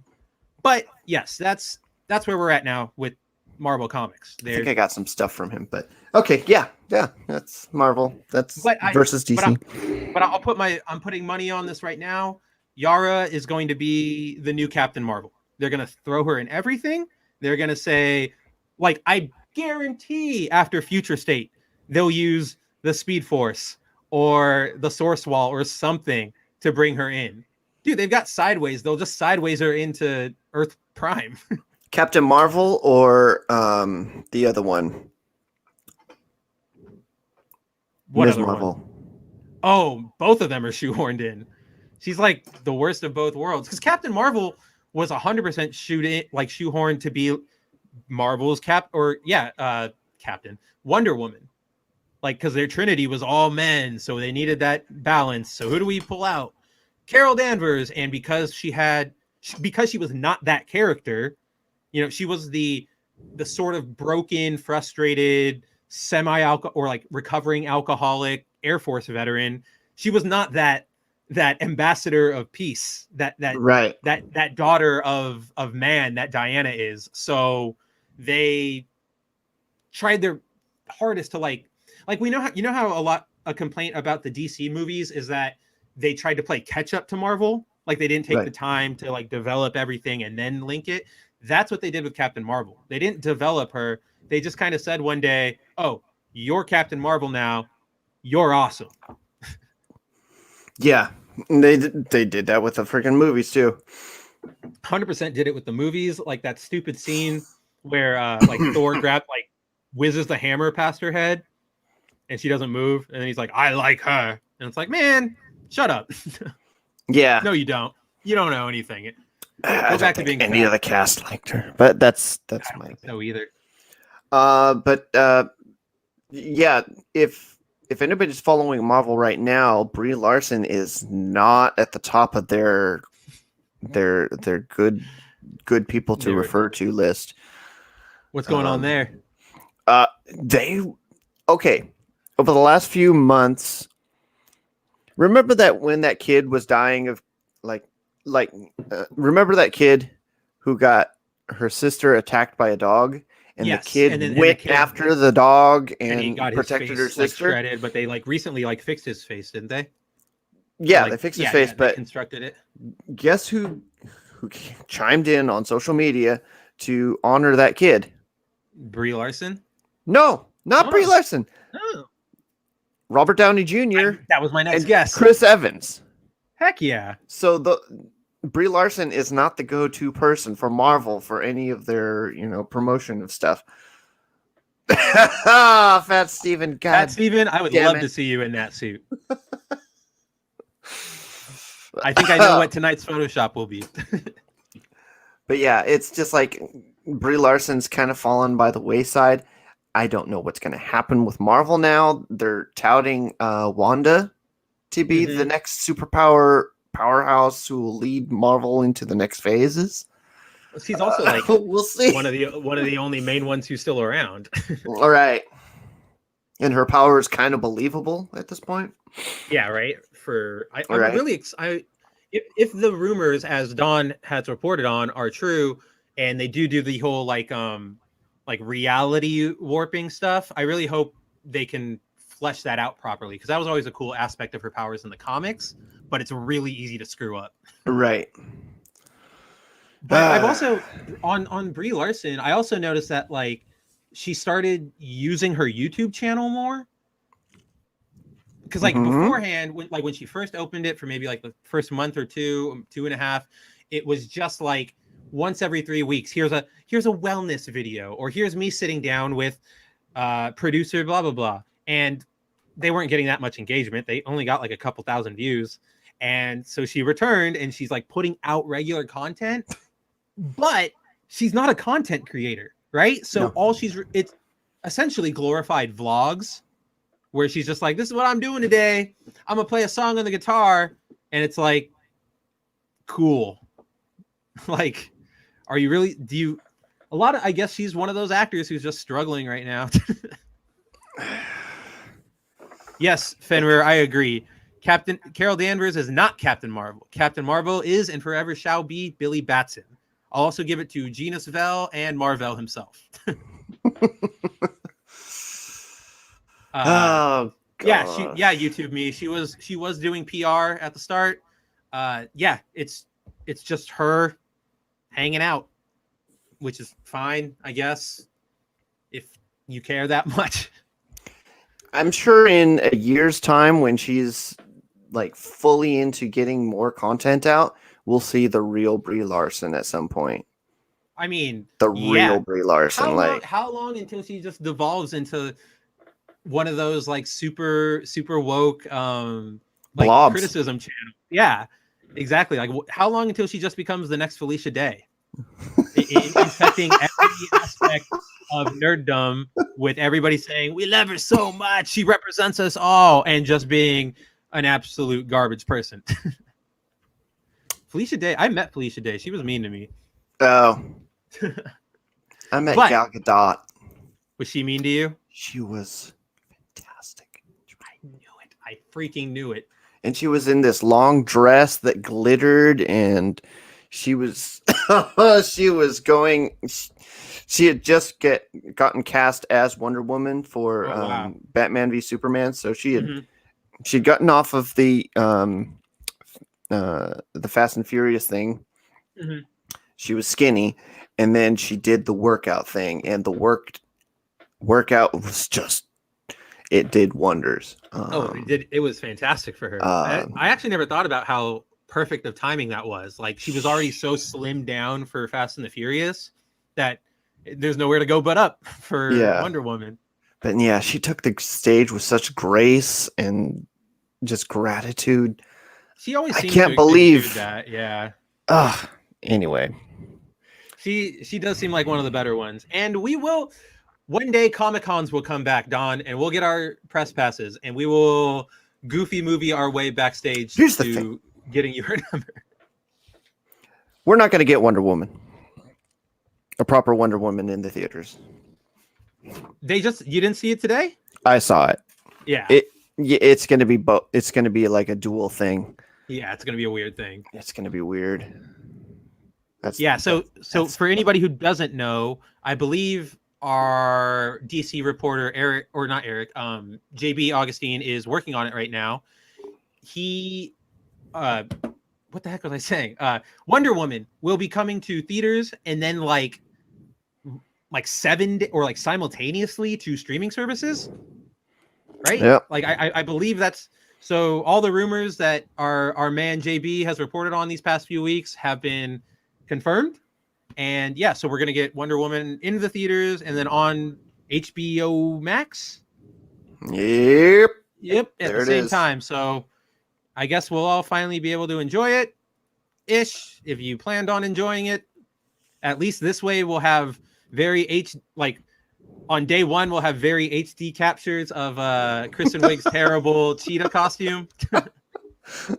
But yes, that's where we're at now with Marvel Comics. I think I got some stuff from him, but okay, yeah, that's Marvel. That's versus DC. I'm putting money on this right now. Yara is going to be the new Captain Marvel. They're going to throw her in everything. They're going to say, like, I guarantee after Future State, they'll use the Speed Force or the Source Wall or something to bring her in. Dude, they've got Sideways. They'll just Sideways her into Earth Prime. Captain Marvel or the other one? What Ms. other Marvel? one? Oh, both of them are shoehorned in. She's like the worst of both worlds. Because Captain Marvel was 100% shoehorned to be Marvel's Captain Wonder Woman. Like, because their Trinity was all men, so they needed that balance. So who do we pull out? Carol Danvers. And because she was not that character, you know, she was the sort of broken, frustrated, semi-alcohol or like recovering alcoholic Air Force veteran. She was not that ambassador of peace, that daughter of man that Diana is. So they tried their hardest to like we know how a complaint about the DC movies is that they tried to play catch up to Marvel. Like they didn't take the time to like develop everything and then link it. That's what they did with Captain Marvel. They didn't develop her. They just kind of said one day, "Oh, you're Captain Marvel now. You're awesome." Yeah, they did that with the freaking movies too. 100% did it with the movies, like that stupid scene where like Thor whizzes the hammer past her head, and she doesn't move, and then he's like, "I like her," and it's like, man, shut up. Yeah. No, you don't. You don't know anything. I don't think any of the cast liked her, but that's my opinion. No either. Yeah, if anybody's following Marvel right now, Brie Larson is not at the top of their good people to refer to list. What's going on there? Over the last few months, remember that when that kid was dying of remember that kid who got her sister attacked by a dog, and the kid went after the dog and he got protected her sister. Shredded, but they recently fixed his face, didn't they? Yeah, they fixed his face, but constructed it. Guess who chimed in on social media to honor that kid? Brie Larson? No, not Brie Larson. No. Robert Downey Jr. That was my next guess. Chris Evans. Heck yeah. So Brie Larson is not the go-to person for Marvel for any of their, promotion of stuff. Fat Steven. God. Fat Steven, I would love to see you in that suit. I think I know what tonight's Photoshop will be. But yeah, it's just like Brie Larson's kind of fallen by the wayside. I don't know what's going to happen with Marvel now. They're touting Wanda to be the next powerhouse who will lead Marvel into the next phases. She's also we'll see, one of the only main ones who's still around. All right, and her power is kind of believable at this point. Yeah, right. If the rumors, as Dawn has reported on, are true, and they do the whole like reality warping stuff, I really hope they can flesh that out properly, because that was always a cool aspect of her powers in the comics, but it's really easy to screw up. Right. But I've also on Brie Larson, I also noticed that she started using her YouTube channel more. Because beforehand, when she first opened it for maybe the first month or two and a half, it was just once every 3 weeks. Here's a wellness video, or here's me sitting down with producer blah blah blah, and they weren't getting that much engagement. They only got a couple thousand views, and so she returned and she's putting out regular content, but she's not a content creator, right? So it's essentially glorified vlogs, where she's just this is what I'm doing today. I'm gonna play a song on the guitar, and it's cool. Are you really? I guess she's one of those actors who's just struggling right now. Yes, Fenrir, I agree. Carol Danvers is not Captain Marvel. Captain Marvel is and forever shall be Billy Batson. I'll also give it to Gina Savell and Marvel himself. Oh Yeah, god. YouTube me. She was doing PR at the start. Yeah, it's just her hanging out, which is fine, I guess, if you care that much. I'm sure in a year's time, when she's like fully into getting more content out, we'll see the real Brie Larson at some point. I mean, The yeah. real Brie Larson, How long until she just devolves into one of those like super woke like blobs. criticism channel? Yeah, exactly. Like how long until she just becomes the next Felicia Day, infecting every aspect of nerddom with everybody saying we love her so much, she represents us all, and just being an absolute garbage person. Felicia Day, I met Felicia Day. She was mean to me. Oh, I met But- Gal Gadot. Was she mean to you? She was fantastic. I knew it. I freaking knew it. And she was in this long dress that glittered, and she was she was going. She had just gotten cast as Wonder Woman for wow. Batman v Superman, so she had Mhm. she'd gotten off of the Fast and Furious thing. Mhm. She was skinny, and then she did the workout thing, and the workout was just, it did wonders. It was fantastic for her. I actually never thought about how perfect of timing that was. Like she was already so slimmed down for Fast and the Furious that there's nowhere to go but up for Wonder Woman. But yeah, she took the stage with such grace and just gratitude. She always seems can't to believe exude that. Yeah. Anyway, she does seem like one of the better ones, and we will one day. Comic-Cons will come back, Don, and we'll get our press passes, and we will goofy movie our way backstage to getting you her number. We're not going to get Wonder Woman, a proper Wonder Woman in the theaters. You didn't see it today? I saw it. Yeah. It's going to be it's going to be like a dual thing. Yeah, it's going to be a weird thing. It's going to be weird. So for anybody who doesn't know, I believe our DC reporter JB Augustine is working on it right now. He what the heck was I saying? Wonder Woman will be coming to theaters, and then like 7 or like simultaneously to streaming services, right? Yep. Like I believe that's so. All the rumors that our man JB has reported on these past few weeks have been confirmed, and yeah, so we're gonna get Wonder Woman into the theaters and then on HBO Max. Yep. At the same time. So I guess we'll all finally be able to enjoy it ish. If you planned on enjoying it, at least this way we'll have on day one we'll have very HD captures of Kristen Wiig's terrible cheetah costume.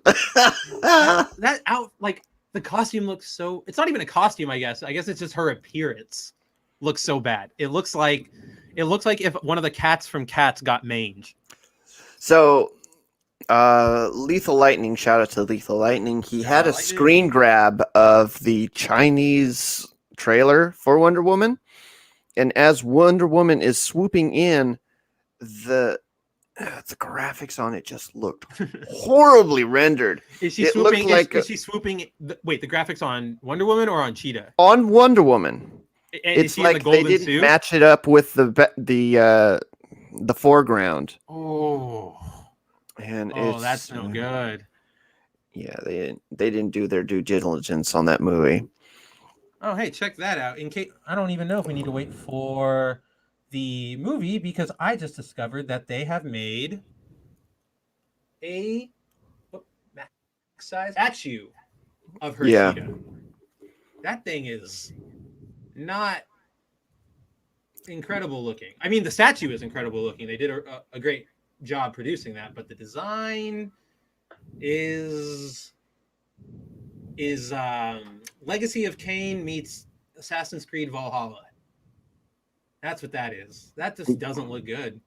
that out like the costume looks so, it's not even a costume, I guess it's just her appearance looks so bad. It looks like if one of the cats from Cats got mange. So Lethal Lightning, shout out to Lethal Lightning. He had a screen grab of the Chinese trailer for Wonder Woman, and as Wonder Woman is swooping in, the graphics on it just looked horribly rendered. Is she swooping? Is she swooping? Wait, the graphics on Wonder Woman or on Cheetah? On Wonder Woman. It's like they didn't match it up with the foreground. Oh, and that's no good. Yeah, they didn't do their due diligence on that movie. Oh, hey, check that out. In case I don't even know if we need to wait for the movie, because I just discovered that they have made a max size statue of her cheetah. That thing is not incredible looking. I mean, the statue is incredible looking. They did a great job producing that, but the design is Legacy of Kain meets Assassin's Creed Valhalla. That's what that is. That just doesn't look good.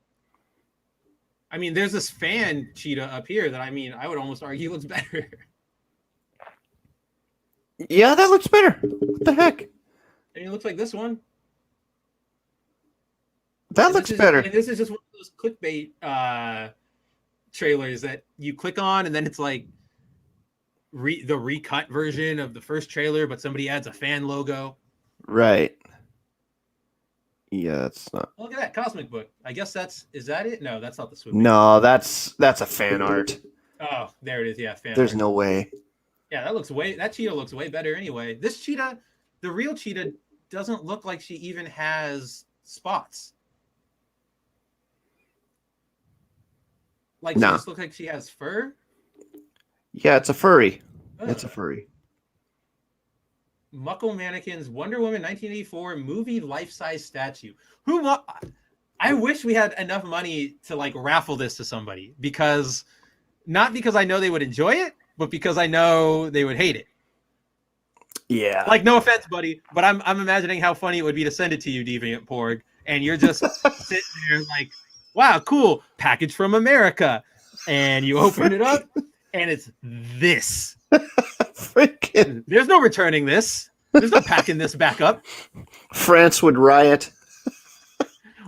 I mean, there's this fan cheetah up here that I would almost argue looks better. Yeah, that looks better. What the heck? I mean, it looks like this one. That looks better. And this is just one of those clickbait trailers that you click on, and then it's like the recut version of the first trailer, but somebody adds a fan logo. Right. Yeah, it's not. Look at that cosmic book. I guess is that it? No, that's not the swoop. No, that's a fan art. Oh, there it is. Yeah, fan There's art. no way. Yeah, that cheetah looks way better anyway. This cheetah, the real cheetah, doesn't look like she even has spots. Like, she just looks like she has fur. Yeah, it's a furry. Ugh. It's a furry. Muckle Mannequins, Wonder Woman 1984 movie life-size statue. I wish we had enough money to like raffle this to somebody, because not because I know they would enjoy it, but because I know they would hate it. Yeah. Like, no offense, buddy, but I'm imagining how funny it would be to send it to you, Deviant Porg, and you're just sitting there like, wow, cool, package from America, and you open it up, and it's this. Freaking. There's no returning this. There's no packing this back up. France would riot.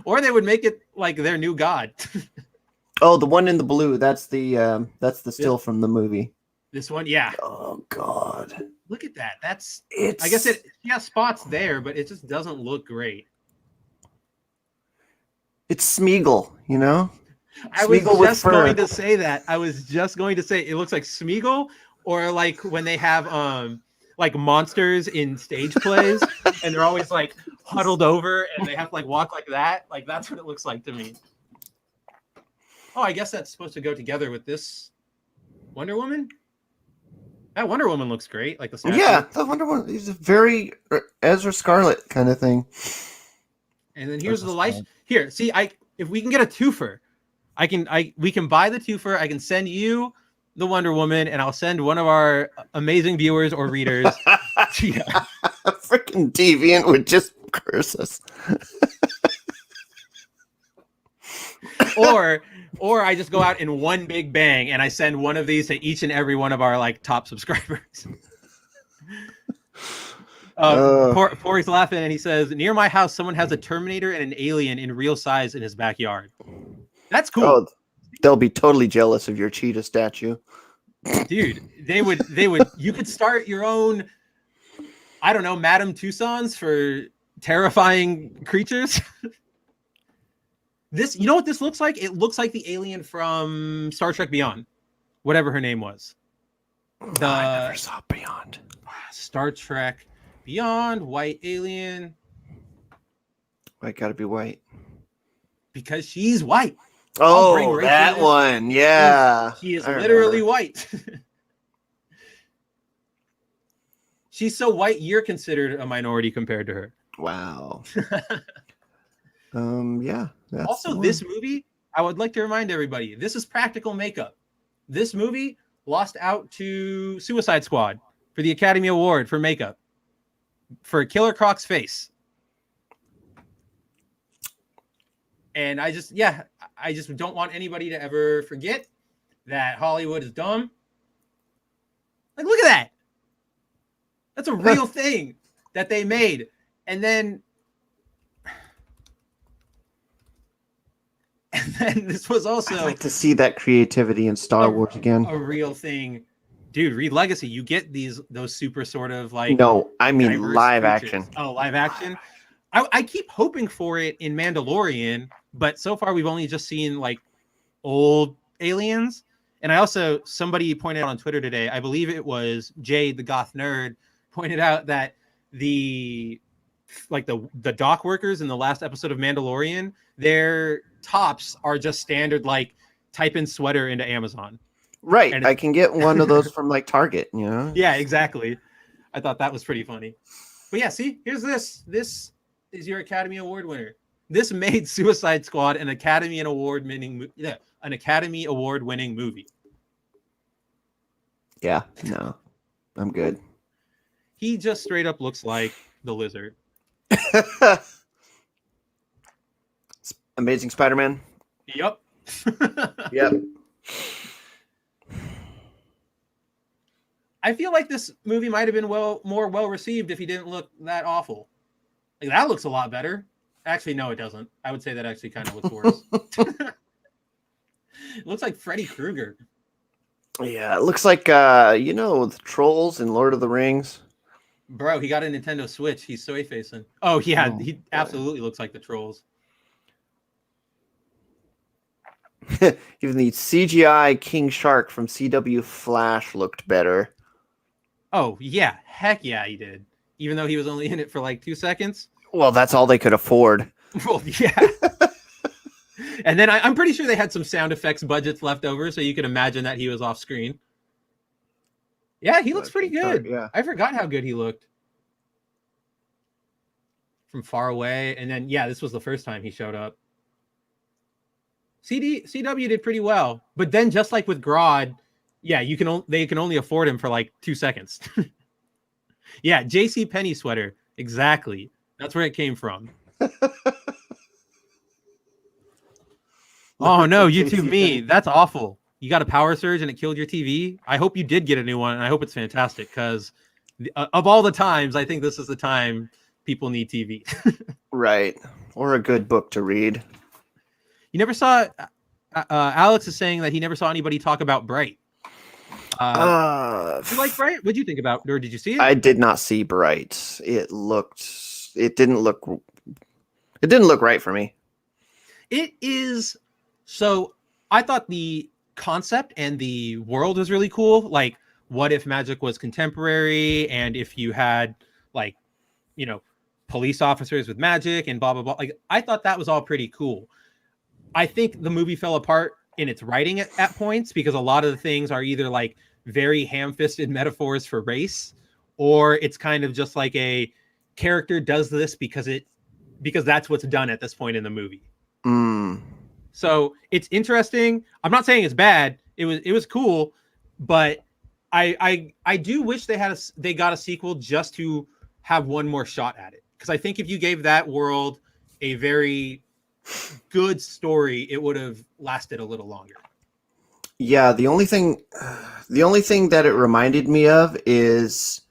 Or they would make it like their new god. Oh, the one in the blue. That's the still from the movie. This one, yeah. Oh God. Look at that. It's. I guess it has spots there, but it just doesn't look great. It's Smeagol, you know? I was Smeagol with just fur. going to say that. I was just going to say it looks like Smeagol, or like when they have like monsters in stage plays and they're always like huddled over and they have to like walk like that. Like, that's what it looks like to me. Oh, I guess that's supposed to go together with this Wonder Woman. That Wonder Woman looks great. Like the statue. Yeah, the Wonder Woman is a very Ezra Scarlet kind of thing. And then here's the life. Here, see, if we can get a twofer, we can buy the twofer. I can send you the Wonder Woman, and I'll send one of our amazing viewers or readers. Yeah. A freaking deviant would just curse us. Or I just go out in one big bang and I send one of these to each and every one of our like top subscribers. Porky's laughing and he says, near my house, someone has a Terminator and an alien in real size in his backyard. That's cool. Oh, they'll be totally jealous of your cheetah statue. Dude, they would, you could start your own, I don't know, Madame Tussauds for terrifying creatures. This, you know what this looks like? It looks like the alien from Star Trek Beyond, whatever her name was. I never saw Beyond. Star Trek Beyond, white alien. I gotta be white. Because she's white. Oh, that one. Yeah. She is literally white. She's so white, you're considered a minority compared to her. Wow. Yeah. Also, this movie, I would like to remind everybody, this is practical makeup. This movie lost out to Suicide Squad for the Academy Award for makeup for Killer Croc's face. And I just don't want anybody to ever forget that Hollywood is dumb. Like, look at that. That's a real thing that they made. And then this was also... I'd like to see that creativity in Star Wars again. A real thing. Dude, read Legacy. You get those super sort of like... No, I mean live action. Oh, live action? I keep hoping for it in Mandalorian, but so far we've only just seen like old aliens. And I also, somebody pointed out on Twitter today, I believe it was Jade, the goth nerd, pointed out that the dock workers in the last episode of Mandalorian, their tops are just standard, like type in sweater into Amazon. Right. And I can get one of those from like Target, you know? Yeah, exactly. I thought that was pretty funny. But yeah, see, here's this. This is your Academy Award winner. This made Suicide Squad an Academy Award winning movie. Yeah, no, I'm good. He just straight up looks like the Lizard. Amazing Spider-Man. Yep. Yep. I feel like this movie might have been more well received if he didn't look that awful. Like, that looks a lot better. Actually, no, it doesn't. I would say that actually kind of looks worse. It looks like Freddy Krueger. Yeah, it looks like the trolls in Lord of the Rings. Bro, he got a Nintendo Switch. He's soy facing. Oh, yeah, Oh, he boy. absolutely looks like the trolls. Even the CGI King Shark from CW Flash looked better. Oh, yeah. Heck yeah, he did. Even though he was only in it for like 2 seconds. Well, that's all they could afford. Well, yeah. And then I'm pretty sure they had some sound effects budgets left over, so you can imagine that he was off screen. Yeah, he looks pretty good. Yeah. I forgot how good he looked from far away. And then, yeah, this was the first time he showed up. CW did pretty well, but then just like with Grodd, yeah, they can only afford him for like 2 seconds. Yeah, JC Penney sweater, exactly. That's where it came from. Oh no, YouTube me. That's awful. You got a power surge and it killed your TV. I hope you did get a new one, and I hope it's fantastic because of all the times, I think this is the time people need TV. Right. Or a good book to read. You never saw. Alex is saying that he never saw anybody talk about Bright. You like Bright? What did you think about, or did you see it? I did not see Bright. It didn't look right for me. It is. So I thought the concept and the world was really cool. Like, what if magic was contemporary, and if you had like, police officers with magic and blah blah blah. Like, I thought that was all pretty cool. I think the movie fell apart in its writing at points because a lot of the things are either like very ham-fisted metaphors for race, or it's kind of just like a character does this because that's what's done at this point in the movie. So it's interesting. I'm not saying it's bad. It was cool, but I do wish they got a sequel just to have one more shot at it. Because I think if you gave that world a very good story, it would have lasted a little longer. Yeah, the only thing that it reminded me of is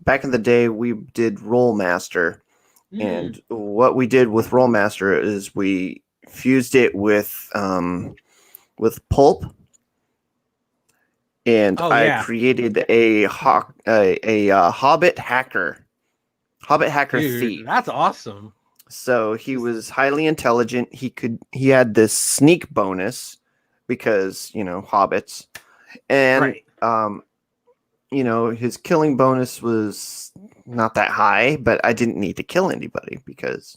back in the day we did Rollmaster, and what we did with Rollmaster is we fused it with pulp, and I created a Hobbit hacker Dude, thief. That's awesome. So he was highly intelligent. He had this sneak bonus because hobbits, and his killing bonus was not that high, but I didn't need to kill anybody because,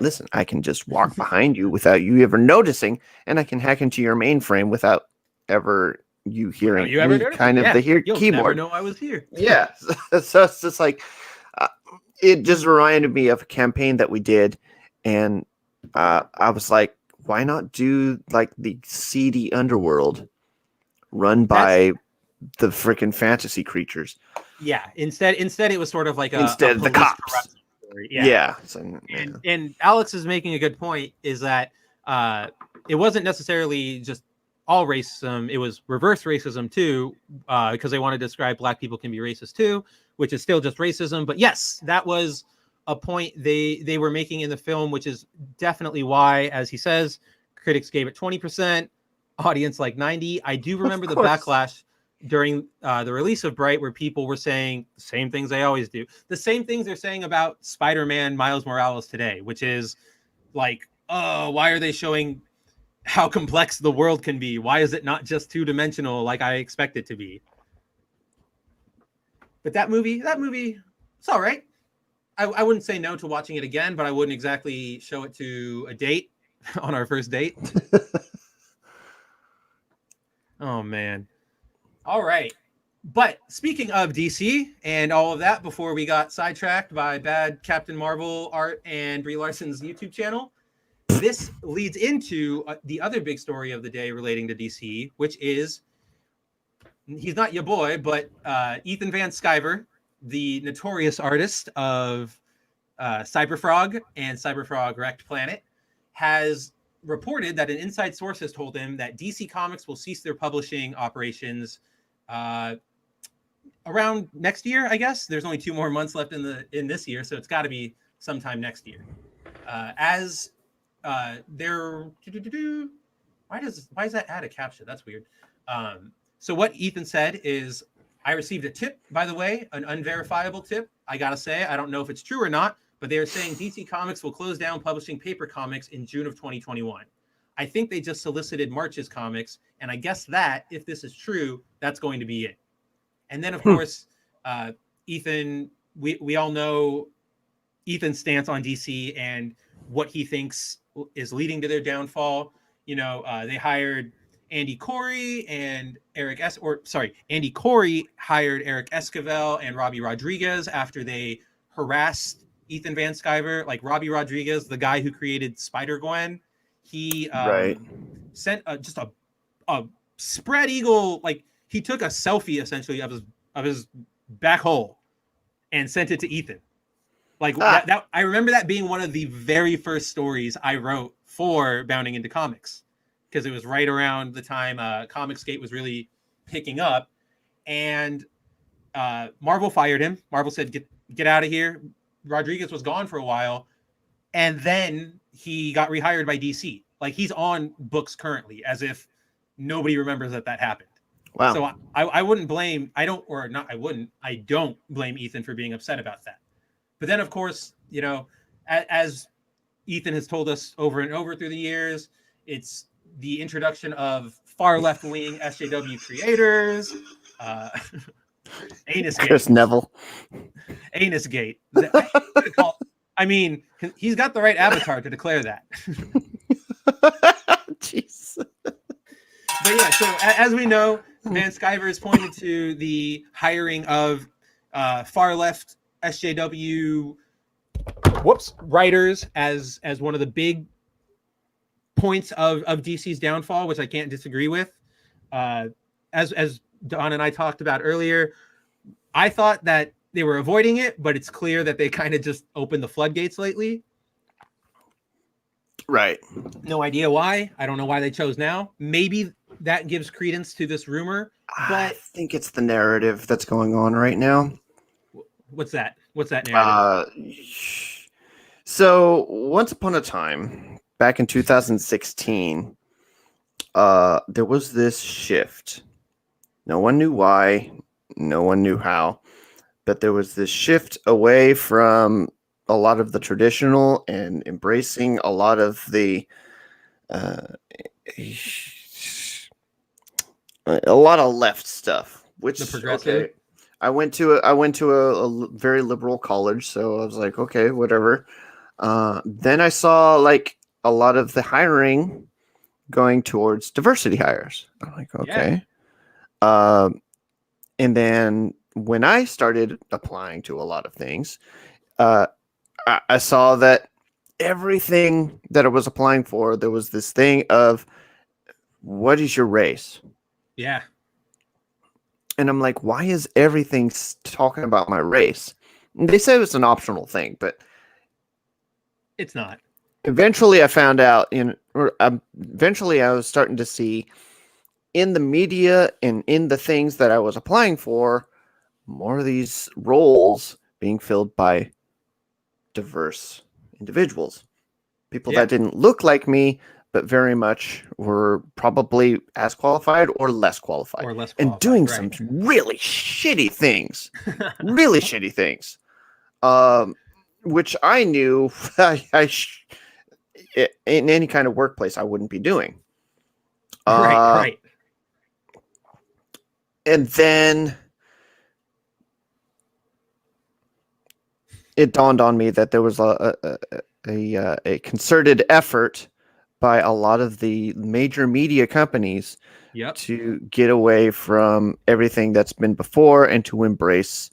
listen, I can just walk behind you without you ever noticing, and I can hack into your mainframe without ever you hearing the You'll keyboard. Never know I was here. Yeah, so it's just like it just reminded me of a campaign that we did, and I was like, why not do like the seedy underworld run by the freaking fantasy creatures? Yeah. Instead, it was sort of like instead of the cops. Yeah. And Alex is making a good point. Is that it wasn't necessarily just all racism; it was reverse racism too, because they want to describe Black people can be racist too, which is still just racism. But yes, that was a point they were making in the film, which is definitely why, as he says, critics gave it 20%, audience like 90%. I do remember the backlash during the release of Bright, where people were saying the same things they always do, the same things they're saying about Spider-Man Miles Morales today, which is like, oh, why are they showing how complex the world can be? Why is it not just two-dimensional like I expect it to be? But that movie, it's all right. I wouldn't say no to watching it again, but I wouldn't exactly show it to a date on our first date. Oh, man. All right. But speaking of DC and all of that, before we got sidetracked by bad Captain Marvel art and Brie Larson's YouTube channel, this leads into the other big story of the day relating to DC, which is, he's not your boy, but Ethan Van Sciver, the notorious artist of Cyberfrog and Cyberfrog Wrecked Planet, has reported that an inside source has told him that DC Comics will cease their publishing operations around next year. I guess there's only 2 more months left in this year, so it's got to be sometime next year. As they're why is that add a caption? That's weird. So what Ethan said is, I received a tip, by the way, an unverifiable tip. I gotta say, I don't know if it's true or not, but they're saying DC Comics will close down publishing paper comics in June of 2021. I think they just solicited March's comics, and I guess that, if this is true, that's going to be it. And then, of course, Ethan, we all know Ethan's stance on DC and what he thinks is leading to their downfall. They hired Andy Corey and Andy Corey hired Eric Esquivel and Robbie Rodriguez after they harassed Ethan Van Sciver. Like Robbie Rodriguez, the guy who created Spider-Gwen, he sent just a spread eagle, like he took a selfie essentially of his back hole and sent it to Ethan. Like that I remember that being one of the very first stories I wrote for Bounding Into Comics, because it was right around the time Comicsgate was really picking up, and Marvel fired him. Marvel said, get out of here. Rodriguez was gone for a while, and then he got rehired by DC. Like, he's on books currently, as if nobody remembers that happened. Wow. So I wouldn't blame, I don't blame Ethan for being upset about that. But then, of course, as Ethan has told us over and over through the years, it's the introduction of far left-wing SJW creators, Anusgate. Chris Neville. Anusgate. I mean, he's got the right avatar to declare that. Jeez. But yeah, so as we know, Van Sciver has pointed to the hiring of far left SJW writers as one of the big points of DC's downfall, which I can't disagree with. As Don and I talked about earlier, I thought that they were avoiding it, but it's clear that they kind of just opened the floodgates lately. Right. No idea why. I don't know why they chose now. Maybe that gives credence to this rumor, but I think it's the narrative that's going on right now. What's that? What's that narrative? So once upon a time, back in 2016, there was this shift. No one knew why. No one knew how. But there was this shift away from a lot of the traditional and embracing a lot of the a lot of left stuff, which The progressive. Okay, I went to a very liberal college, so I was like, okay, whatever. Then I saw like a lot of the hiring going towards diversity hires. I'm like, okay. Yeah. And then when I started applying to a lot of things, I saw that everything that I was applying for, there was this thing of, what is your race? Yeah. And I'm like, why is everything talking about my race? And they said it's an optional thing, but it's not. Eventually I found out eventually I was starting to see in the media and in the things that I was applying for, more of these roles being filled by diverse individuals, people that didn't look like me, but very much were probably as qualified or less qualified, and doing some really shitty things, which I knew in any kind of workplace I wouldn't be doing. Right. And then it dawned on me that there was a concerted effort by a lot of the major media companies to get away from everything that's been before and to embrace.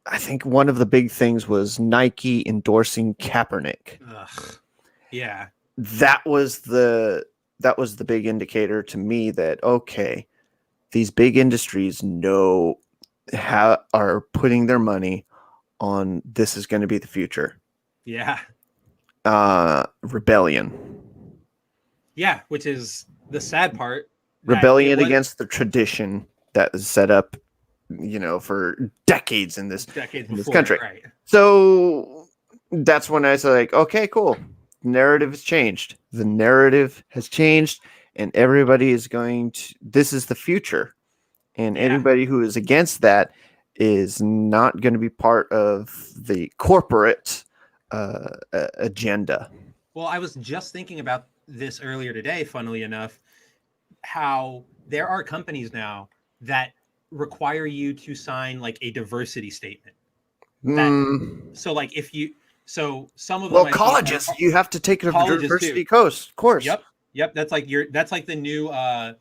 I think one of the big things was Nike endorsing Kaepernick. Ugh. Yeah. That was the big indicator to me that, okay, these big industries know how are putting their money on this is going to be the future. Yeah. Rebellion. Yeah, which is the sad part. Rebellion against the tradition that is set up, for decades in this country. Right. So that's when I was like, okay, cool. Narrative has changed. The narrative has changed, and everybody is going to. This is the future, and Yeah. anybody who is against that is not going to be part of the corporate agenda. Well, I was just thinking about this earlier today, funnily enough, how there are companies now that require you to sign like a diversity statement. That so like if you so some of them Well, I've seen colleges, you have to take a colleges diversity too. course. Yep. That's like the new I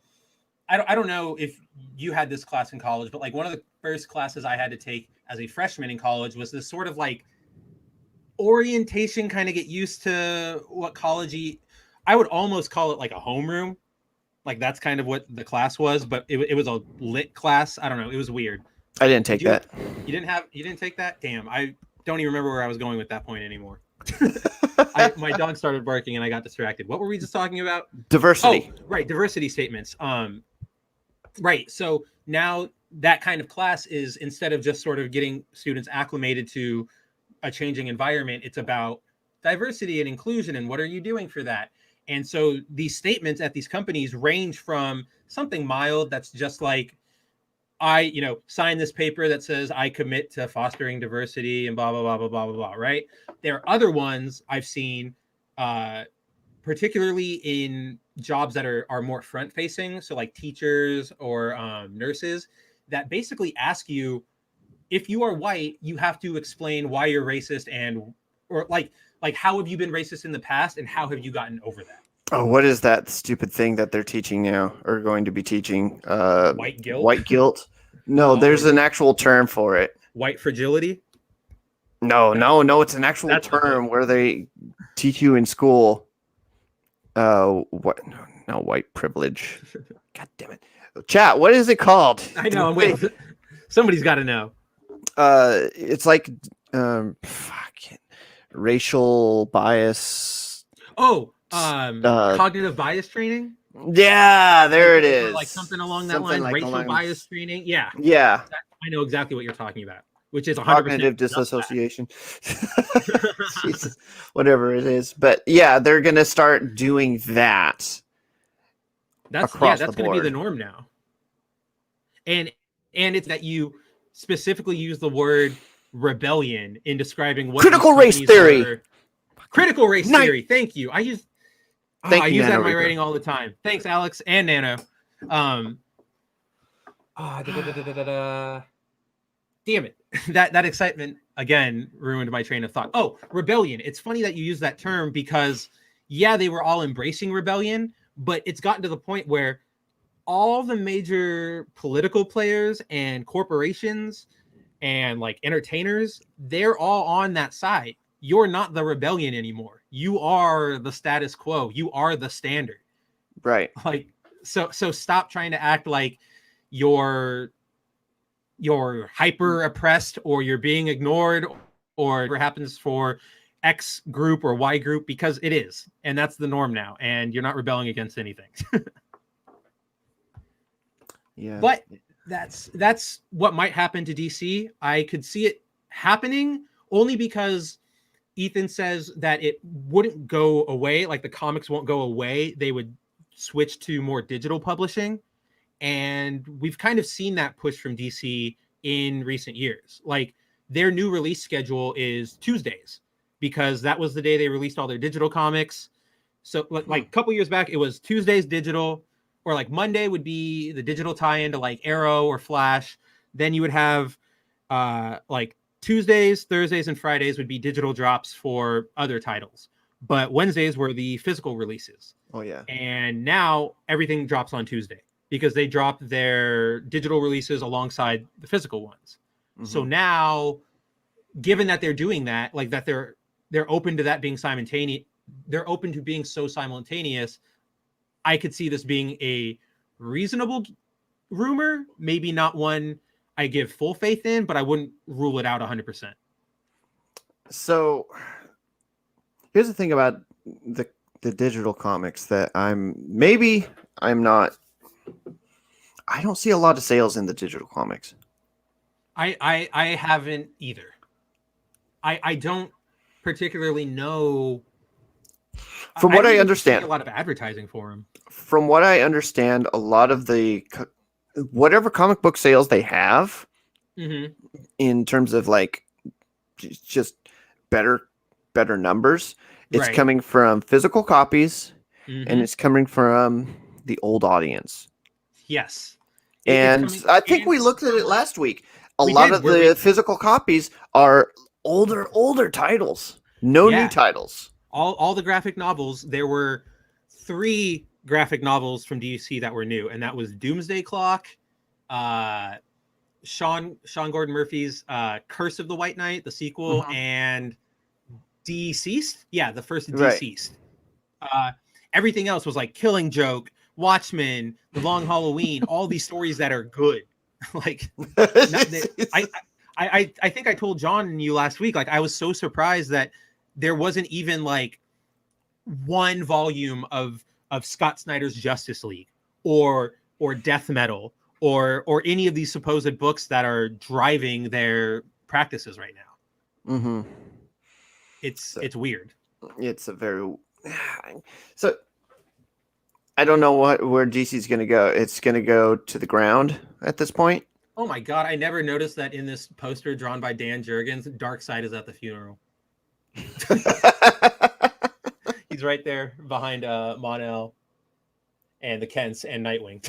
don't know if you had this class in college, but like one of the first classes I had to take as a freshman in college was this sort of like orientation, kind of get used to what college I would almost call it like a homeroom. Like that's kind of what the class was, but it was a lit class. I don't know. It was weird. I didn't take that. You didn't take that? Damn. I don't even remember where I was going with that point anymore. My dog started barking and I got distracted. What were we just talking about? Diversity. Oh, right. Diversity statements. Right. So now that kind of class is, instead of just sort of getting students acclimated to a changing environment, it's about diversity and inclusion and what are you doing for that. And so these statements at these companies range from something mild that's just like, I sign this paper that says I commit to fostering diversity and blah blah blah blah blah blah blah, right? There are other ones I've seen, particularly in jobs that are more front facing, so like teachers or nurses, that basically ask you, if you are white, you have to explain why you're racist, and or like how have you been racist in the past and how have you gotten over that? Oh, what is that stupid thing that they're teaching now, or going to be teaching? White guilt. White guilt. No, there's an actual term for it. White fragility. No, it's an actual term where they teach you in school. What? No, white privilege. God damn it, chat. What is it called? I know. I'm waiting. Somebody's got to know. It's like fucking racial bias. Oh, cognitive bias training. Yeah, there it is. Like something along that line. Like racial bias training. Yeah. I know exactly what you're talking about, which is 100% cognitive disassociation. Jesus, whatever it is, but yeah, they're gonna start doing that. That's going to be the norm now. And it's that you specifically use the word rebellion in describing what critical race theory. Critical race theory. Thank you. I use that in my writing all the time. Thanks, Alex and Nano. Damn it. That excitement again ruined my train of thought. Oh, rebellion. It's funny that you use that term because they were all embracing rebellion, but it's gotten to the point where all the major political players and corporations and like entertainers, they're all on that side. You're not the rebellion anymore. You are the status quo. You are the standard. Right. Like, so stop trying to act like you're hyper oppressed or you're being ignored or whatever happens for X group or Y group, because it is. And that's the norm now. And you're not rebelling against anything. Yeah. But that's what might happen to DC. I could see it happening only because Ethan says that it wouldn't go away. Like the comics won't go away. They would switch to more digital publishing. And we've kind of seen that push from DC in recent years. Like their new release schedule is Tuesdays because that was the day they released all their digital comics. So like a couple years back, it was Tuesdays digital, or like Monday would be the digital tie-in to like Arrow or Flash. Then you would have like Tuesdays, Thursdays, and Fridays would be digital drops for other titles. But Wednesdays were the physical releases. Oh, yeah. And now everything drops on Tuesday because they drop their digital releases alongside the physical ones. Mm-hmm. So now, given that they're doing that, like that they're open to that being simultaneous, they're open to being so simultaneous, I could see this being a reasonable rumor, maybe not one I give full faith in, but I wouldn't rule it out 100%. So here's the thing about the digital comics that I don't see a lot of sales in the digital comics. I haven't either. I don't particularly know. From what I don't even see understand, a lot of advertising for him. from what I understand, a lot of the whatever comic book sales they have Mm-hmm. in terms of like just better numbers, it's Right. coming from physical copies and Mm-hmm. it's coming from the old audience. Yes. It's And coming, I think and we looked at it last week. A we lot did. of Where the we, physical copies are older titles. No new yeah, titles. all the graphic novels. There were 3 graphic novels from DC that were new, and that was Doomsday Clock, uh, Sean Gordon Murphy's Curse of the White Knight, the sequel, Mhm. and Deceased. Yeah, the first Right. Deceased. Uh, Everything else was like Killing Joke, Watchmen, The Long Halloween, all these stories that are good. Like, not, I think I told John and you last week, like I was so surprised that there wasn't even like one volume of Scott Snyder's Justice League or Death Metal or any of these supposed books that are driving their practices right now. Mm-hmm. It's So it's weird. it's a very so I don't know where DC's going to go. It's going to go to the ground at this point. Oh my god, I never noticed that in this poster drawn by Dan Jurgens, Darkseid is at the funeral. He's right there behind Mon-El and the Kents and Nightwing.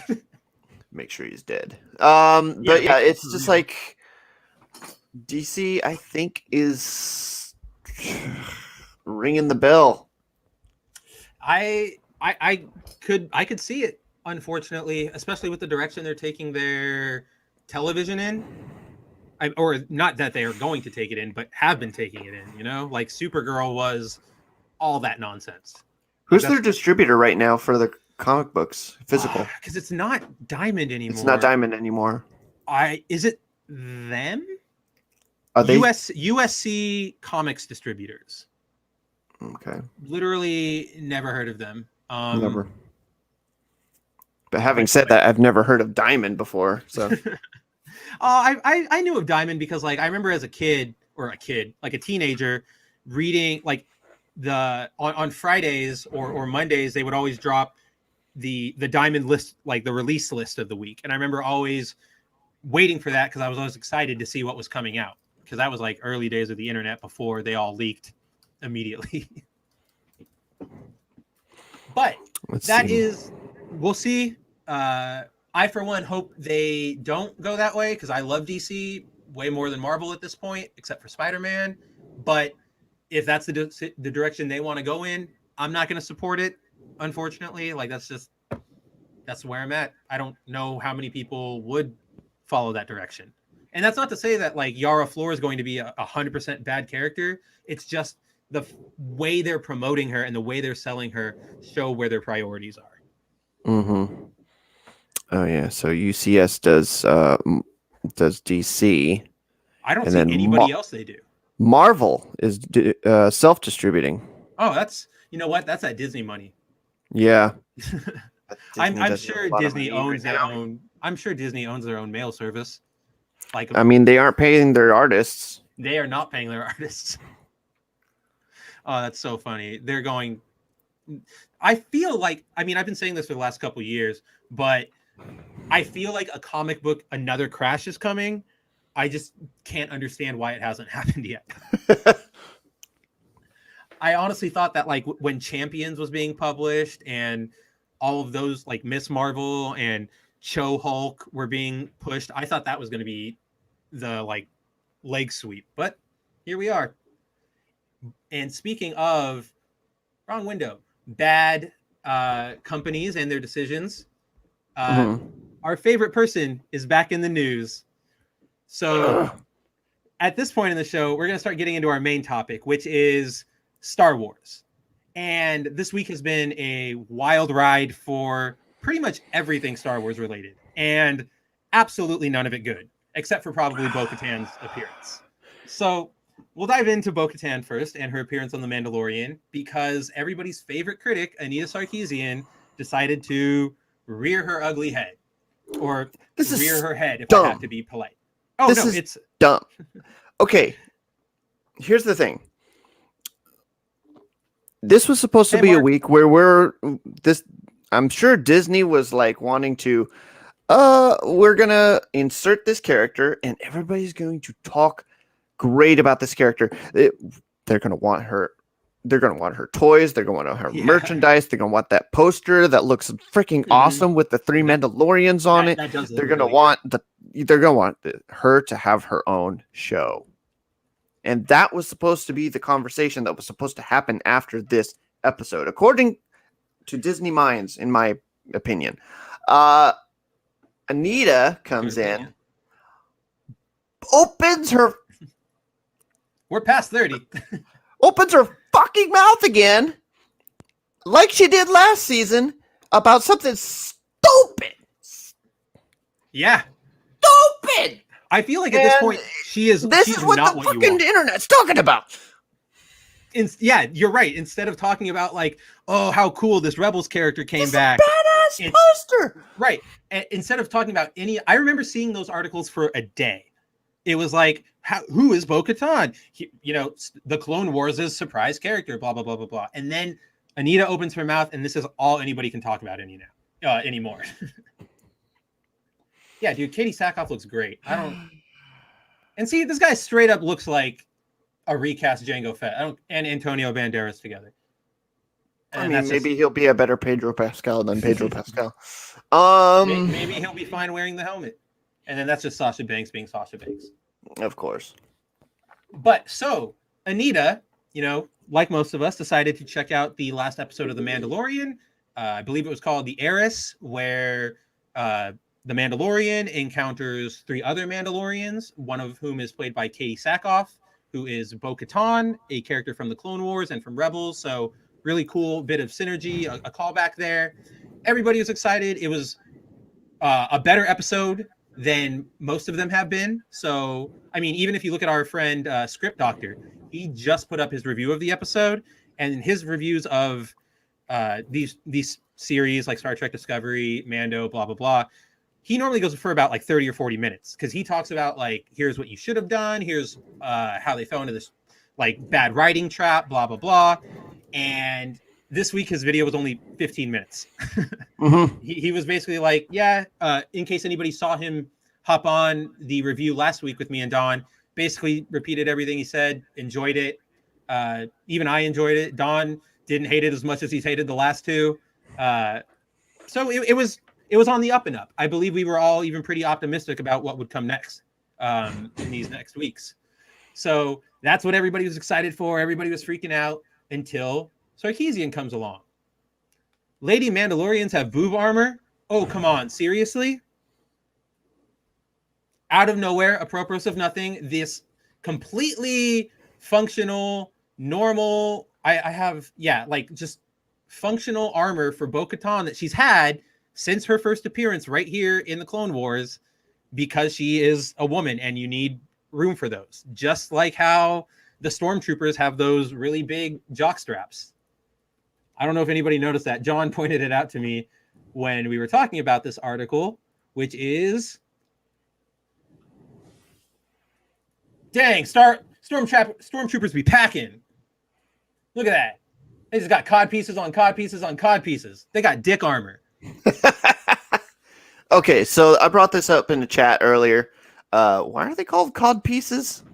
Make sure he's dead. Yeah, But yeah, make it's sure just for real. like DC, I think, is ringing the bell. I could see it, unfortunately, especially with the direction they're taking their television in. Or not that they are going to take it in, but have been taking it in, you know? Like Supergirl was all that nonsense. Like Who's that's their distributor right now for the comic books physical? because it's not Diamond It's not anymore. Diamond anymore. Is it them? Are they USC Comics Distributors. okay? Literally never heard of them. Never. But having said that, I've never heard of Diamond before. So I knew of Diamond because like I remember as a kid, like a teenager, reading like on Fridays or Mondays they would always drop the Diamond list, like the release list of the week, and I remember always waiting for that because I was always excited to see what was coming out, because that was like early days of the internet before they all leaked immediately. But we'll see. I, for one, hope they don't go that way because I love DC way more than Marvel at this point, except for Spider-Man. But if that's the direction they want to go in, I'm not going to support it, unfortunately. Like, that's where I'm at. I don't know how many people would follow that direction. And that's not to say that, like, Yara Flor is going to be a 100% bad character. It's just the way they're promoting her and the way they're selling her show where their priorities are. Mm-hmm. Oh yeah, so UCS does DC. I don't see anybody else they do. Marvel is self-distributing. Oh, you know what? That's that Disney money. Yeah. I'm sure Disney owns their own. I'm sure Disney owns their own mail service. Like, I mean, they aren't paying their artists. They are not paying their artists. Oh, that's so funny. They're going. I feel like, I mean, I've been saying this for the last couple of years, but I feel like a comic book, another crash is coming. I just can't understand why it hasn't happened yet. I honestly thought that, like, when Champions was being published and all of those, like Miss Marvel and Cho Hulk were being pushed, I thought that was going to be the, like, leg sweep. But here we are. And speaking of wrong window, bad companies and their decisions, our favorite person is back in the news. So at this point in the show, we're going to start getting into our main topic, which is Star Wars. And this week has been a wild ride for pretty much everything Star Wars related, and absolutely none of it good, except for probably Bo-Katan's appearance. So we'll dive into Bo-Katan first and her appearance on The Mandalorian, because everybody's favorite critic, Anita Sarkeesian, decided to rear her ugly head. Or rear her head, if I have to be polite. Oh, it's dumb. Okay, here's the thing. this was supposed to Hey, be a Mark. week where I'm sure Disney was like wanting to, we're gonna insert this character and everybody's going to talk great about this character. They're gonna want her. They're gonna want her toys. They're gonna want her merchandise. They're gonna want that poster that looks freaking awesome with the 3 Mandalorians on it. That does look They're gonna really want They're gonna want her to have her own show. And that was supposed to be the conversation that was supposed to happen after this episode, according to Disney Minds, in my opinion. Anita comes in, opens her We're past 30. opens her fucking mouth again, like she did last season, about something stupid. Yeah. Stupid! I feel like at this point, she's what not the what you fucking want. internet's talking about. Yeah, you're right. Instead of talking about like, oh, how cool this Rebels character came back. Badass poster. Right. Instead of talking about I remember seeing those articles for a day. It was like, who is Bo-Katan? The Clone Wars' surprise character, blah, blah, blah, blah, blah. And then Anita opens her mouth, and this is all anybody can talk about anymore. Yeah, dude, Katie Sackhoff looks great. And see, this guy straight up looks like a recast Jango Fett and Antonio Banderas together. And maybe he'll be a better Pedro Pascal than Pedro Pascal. Maybe he'll be fine wearing the helmet. And then that's just Sasha Banks being Sasha Banks. Of course. But so Anita, like most of us, decided to check out the last episode of The Mandalorian. I believe it was called The Heiress, where the Mandalorian encounters 3 other Mandalorians, one of whom is played by Katie Sackhoff, who is Bo-Katan, a character from the Clone Wars and from Rebels. So really cool bit of synergy, a callback there. Everybody was excited. It was a better episode than most of them have been. So, I mean, even if you look at our friend Script Doctor, he just put up his review of the episode, and his reviews of these series like Star Trek Discovery, Mando, blah, blah, blah, he normally goes for about like 30 or 40 minutes because he talks about like, here's what you should have done. Here's how they fell into this like bad writing trap, blah, blah, blah. And this week, his video was only 15 minutes. Mm-hmm. He was basically like, in case anybody saw him hop on the review last week with me and Don, basically repeated everything he said, enjoyed it. Even I enjoyed it. Don didn't hate it as much as he's hated the last 2. So it was on the up and up. I believe we were all even pretty optimistic about what would come next in these next weeks. So that's what everybody was excited for. Everybody was freaking out until Sarkeesian comes along. Lady Mandalorians have boob armor? Oh, come on. Seriously? Out of nowhere, apropos of nothing, this completely functional, normal, just functional armor for Bo-Katan that she's had since her first appearance right here in the Clone Wars, because she is a woman and you need room for those. Just like how the stormtroopers have those really big jock straps. I don't know if anybody noticed that. John pointed it out to me when we were talking about this article, which is, dang, stormtroopers be packing. Look at that. They just got cod pieces on cod pieces on cod pieces. They got dick armor. Okay, so I brought this up in the chat earlier. Why are they called cod pieces?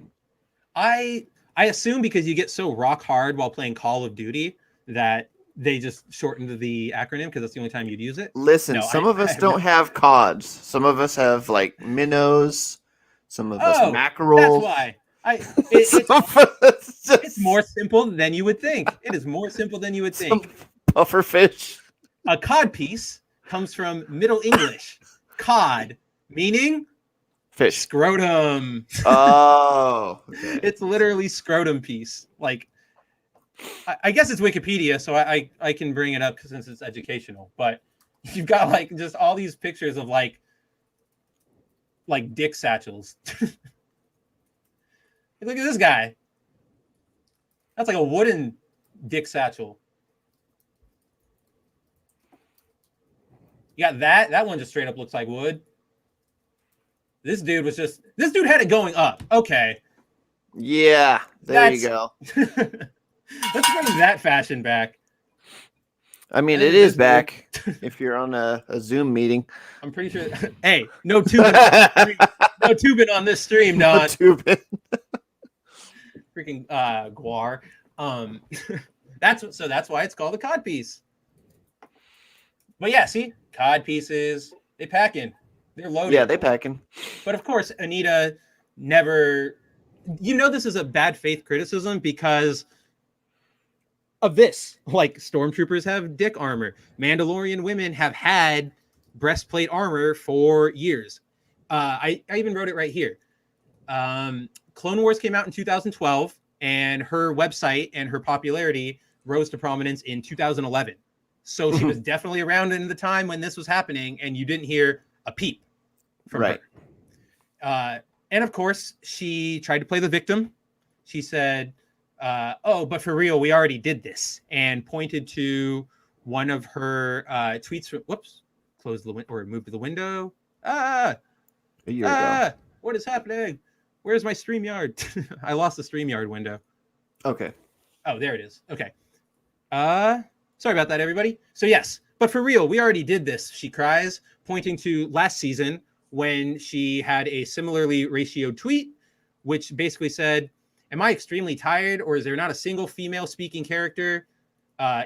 I assume because you get so rock hard while playing Call of Duty that they just shortened the acronym because that's the only time you'd use it. Listen, some of us don't have cods. Some of us have like minnows. Some of us mackerel. That's why. It's more simple than you would think. It is more simple than you would think. Some puffer fish. A cod piece comes from Middle English. Cod, meaning fish. Scrotum. Oh. Okay. It's literally scrotum piece. Like, I guess it's Wikipedia, so I can bring it up since it's educational. But you've got like just all these pictures of like dick satchels. Look at this guy. That's like a wooden dick satchel. You got that. That one just straight up looks like wood. This dude had it going up. Okay. Yeah, there you go. Let's bring that fashion back. I mean, it is back if you're on a Zoom meeting. I'm pretty sure. Hey, no tubing, no tubing on this stream, Don. No tubing. Freaking guar. That's why it's called a cod piece. But yeah, see, cod pieces, they pack in. They're loaded. Yeah, they packing. But of course, Anita never. This is a bad faith criticism because of this. Like, stormtroopers have dick armor. Mandalorian women have had breastplate armor for years. I even wrote it right here. Clone Wars came out in 2012, and her website and her popularity rose to prominence in 2011. So she was definitely around in the time when this was happening, and you didn't hear a peep from her. And of course, she tried to play the victim. She said, oh, but for real, we already did this, and pointed to one of her tweets. Whoops, close the window or move to the window. A year ago. What is happening? Where's my StreamYard? I lost the StreamYard window. Okay. Oh, there it is. Okay. Sorry about that, everybody. So yes, but for real, we already did this, she cries, pointing to last season when she had a similarly ratioed tweet, which basically said, am I extremely tired, or is there not a single female speaking character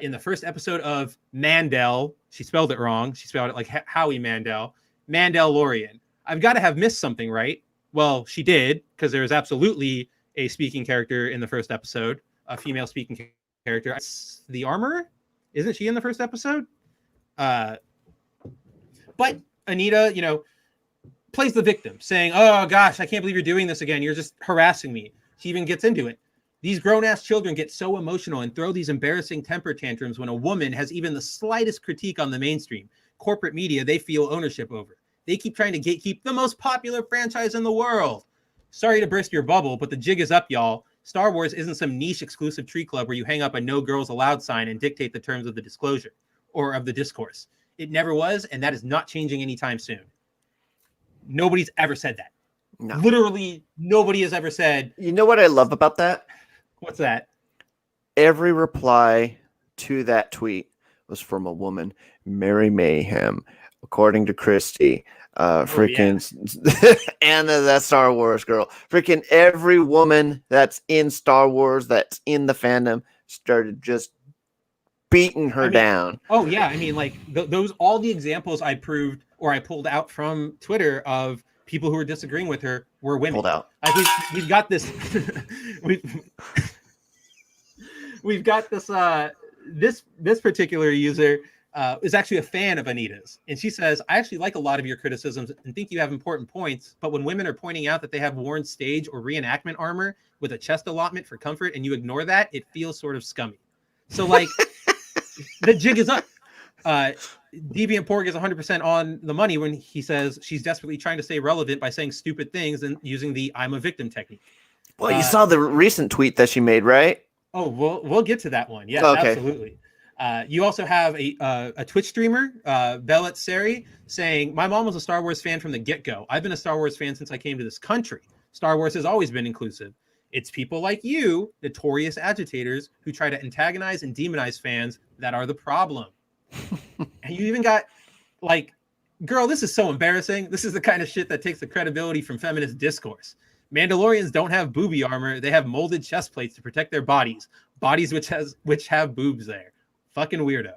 in the first episode of Mandel? She spelled it wrong. She spelled it like Howie Mandel. Mandalorian. I've got to have missed something, right? Well, she did, because there was absolutely a speaking character in the first episode, a female speaking character. It's the Armorer? Isn't she in the first episode? But Anita, plays the victim, saying, oh gosh, I can't believe you're doing this again. You're just harassing me. She even gets into it. These grown-ass children get so emotional and throw these embarrassing temper tantrums when a woman has even the slightest critique on the mainstream. Corporate media, they feel ownership over. They keep trying to gatekeep the most popular franchise in the world. Sorry to burst your bubble, but the jig is up, y'all. Star Wars isn't some niche exclusive tree club where you hang up a no girls allowed sign and dictate the terms of the disclosure or of the discourse. It never was, and that is not changing anytime soon. Nobody's ever said that. No. Literally, nobody has ever said. You know what I love about that? What's that? Every reply to that tweet was from a woman, Mary Mayhem, according to Christy. Anna, that Star Wars girl. Freaking every woman that's in Star Wars, that's in the fandom, started just beating her down. Oh yeah, I mean, like those all the examples I proved or I pulled out from Twitter of people who were disagreeing with her were women. Pulled out. Like we've got this. We've got this. This particular user is actually a fan of Anita's, and she says, I actually like a lot of your criticisms and think you have important points, but when women are pointing out that they have worn stage or reenactment armor with a chest allotment for comfort and you ignore that, it feels sort of scummy. So like the jig is up. Deviant Porg is 100% on the money when he says she's desperately trying to stay relevant by saying stupid things and using the I'm a victim technique. Well, you saw the recent tweet that she made, right? Oh, we'll get to that one. Yes, okay. Absolutely. You also have a Twitch streamer, Bellet Seri, saying, my mom was a Star Wars fan from the get-go. I've been a Star Wars fan since I came to this country. Star Wars has always been inclusive. It's people like you, notorious agitators, who try to antagonize and demonize fans that are the problem. And you even got, like, girl, this is so embarrassing. This is the kind of shit that takes the credibility from feminist discourse. Mandalorians don't have booby armor. They have molded chest plates to protect their bodies which have boobs there. Fucking weirdo.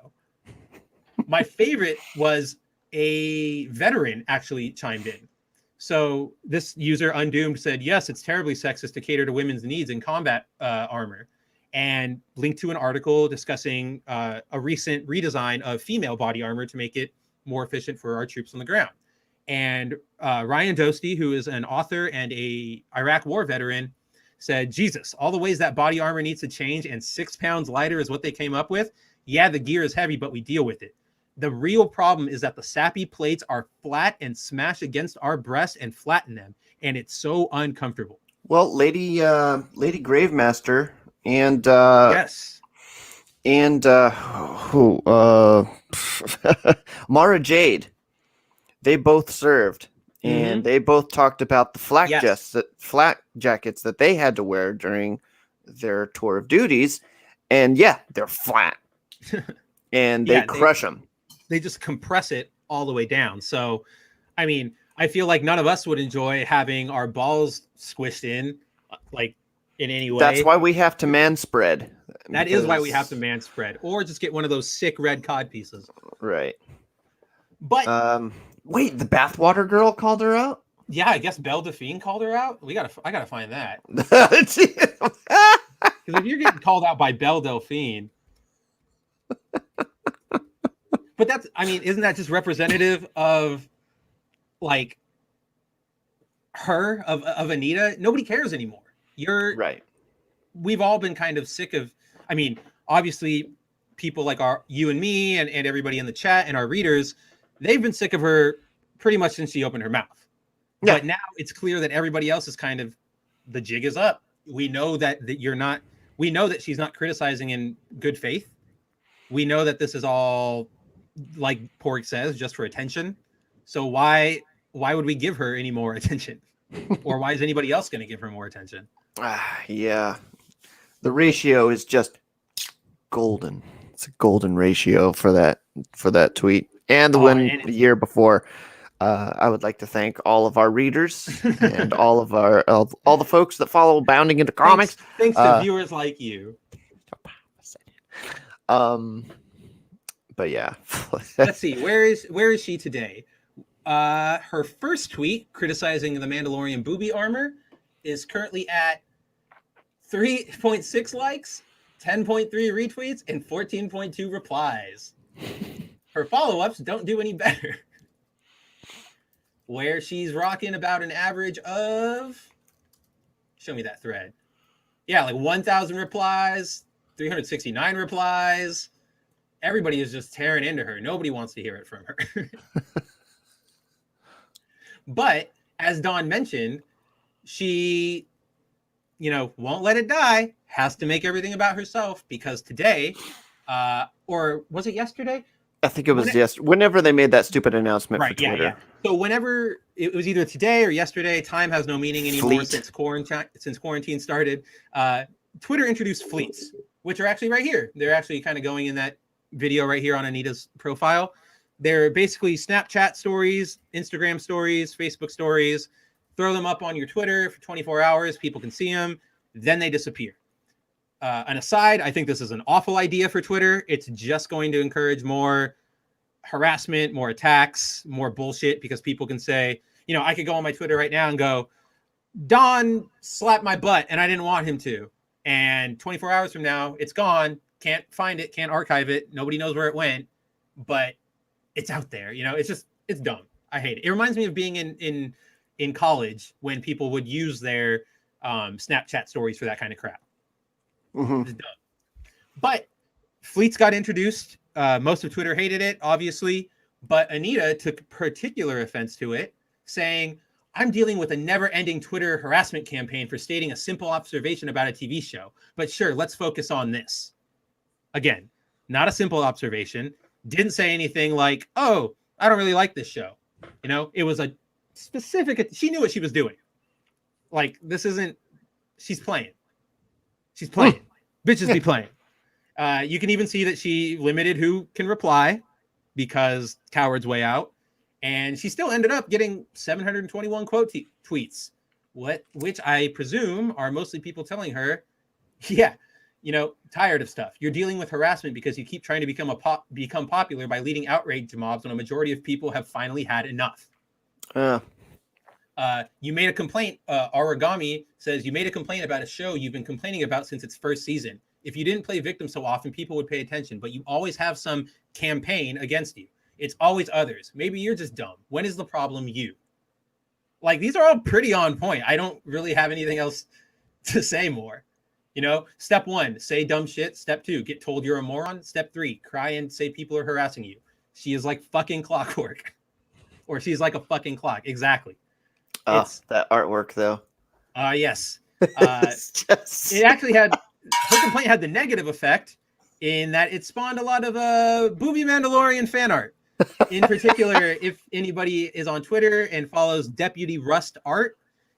My favorite was a veteran actually chimed in. So this user, Undoomed, said, yes, it's terribly sexist to cater to women's needs in combat armor, and linked to an article discussing a recent redesign of female body armor to make it more efficient for our troops on the ground. And Ryan Dostey, who is an author and a Iraq war veteran, said, Jesus, all the ways that body armor needs to change and 6 pounds lighter is what they came up with. Yeah, the gear is heavy, but we deal with it. The real problem is that the sappy plates are flat and smash against our breasts and flatten them, and it's so uncomfortable. Well, Lady Gravemaster and yes, and Mara Jade, they both served, and they both talked about the flak jackets that they had to wear during their tour of duties. And yeah, they're flat. And they Yeah, crush them. They just compress it all the way down. So, I mean, I feel like none of us would enjoy having our balls squished in, like in any way. That's why we have to man spread. That is why we have to man spread, or just get one of those sick red cod pieces. Right. But wait, the bathwater girl called her out? Yeah, I guess Belle Delphine called her out. I gotta find that. Because if you're getting called out by Belle Delphine, but isn't that just representative of like her of Anita? Nobody cares anymore. You're right. We've all been kind of sick of. Obviously, people like you and me and everybody in the chat and our readers, they've been sick of her pretty much since she opened her mouth. Yeah. But now it's clear that everybody else is kind of, the jig is up. We know that we know that she's not criticizing in good faith. We know that this is all, like Pork says, just for attention. So why would we give her any more attention? Or why is anybody else going to give her more attention? Yeah. The ratio is just golden. It's a golden ratio for that tweet. And the one the year before. I would like to thank all of our readers and all the folks that follow Bounding into Comics. Thanks to viewers like you. But yeah. Let's see. Where is she today? Her first tweet criticizing the Mandalorian booby armor is currently at 3.6 likes, 10.3 retweets, and 14.2 replies. Her follow-ups don't do any better. Where she's rocking about an average of, show me that thread. Yeah, like 1,000 replies, 369 replies. Everybody is just tearing into her. Nobody wants to hear it from her. But as Dawn mentioned, she, won't let it die, has to make everything about herself, because today, or was it yesterday? I think it was whenever they made that stupid announcement for Twitter. Yeah. So whenever it was either today or yesterday, time has no meaning anymore since quarantine started. Twitter introduced fleets, which are actually right here. They're actually kind of going in that video right here on Anita's profile. They're basically Snapchat stories, Instagram stories, Facebook stories. Throw them up on your Twitter for 24 hours. People can see them. Then they disappear. An aside, I think this is an awful idea for Twitter. It's just going to encourage more harassment, more attacks, more bullshit, because people can say, I could go on my Twitter right now and go, Don slapped my butt and I didn't want him to. And 24 hours from now, it's gone. Can't find it, can't archive it. Nobody knows where it went, but it's out there. It's dumb. I hate it. It reminds me of being in college when people would use their Snapchat stories for that kind of crap. Mm-hmm. But fleets got introduced. Most of Twitter hated it, obviously, but Anita took particular offense to it, saying, I'm dealing with a never-ending Twitter harassment campaign for stating a simple observation about a TV show. But sure, let's focus on this. Again, not a simple observation. Didn't say anything like, oh, I don't really like this show. It was a specific, she knew what she was doing. Like, she's playing. She's playing. Bitches be playing. You can even see that she limited who can reply because coward's way out. And she still ended up getting 721 quote tweets, which I presume are mostly people telling her, yeah, tired of stuff. You're dealing with harassment because you keep trying to become popular by leading outrage mobs when a majority of people have finally had enough. You made a complaint. Origami says you made a complaint about a show you've been complaining about since its first season. If you didn't play victim so often, people would pay attention, but you always have some campaign against you. It's always others. Maybe you're just dumb. When is the problem you? Like, these are all pretty on point. I don't really have anything else to say more. Step 1, say dumb shit. Step 2, get told you're a moron. Step 3, cry and say people are harassing you. She is like fucking clockwork. Or she's like a fucking clock. Exactly. That artwork, though. Yes. It actually her complaint had the negative effect in that it spawned a lot of booby Mandalorian fan art. In particular, if anybody is on Twitter and follows Deputy Rust Art,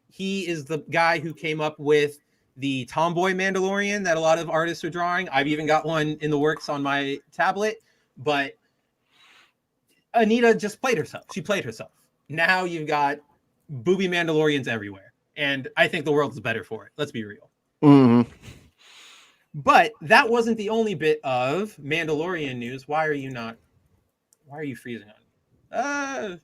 he is the guy who came up with the tomboy Mandalorian that a lot of artists are drawing. I've even got one in the works on my tablet, but Anita just played herself. She played herself. Now you've got booby Mandalorians everywhere. And I think the world is better for it. Let's be real. Mm-hmm. But that wasn't the only bit of Mandalorian news. Why are you freezing on me?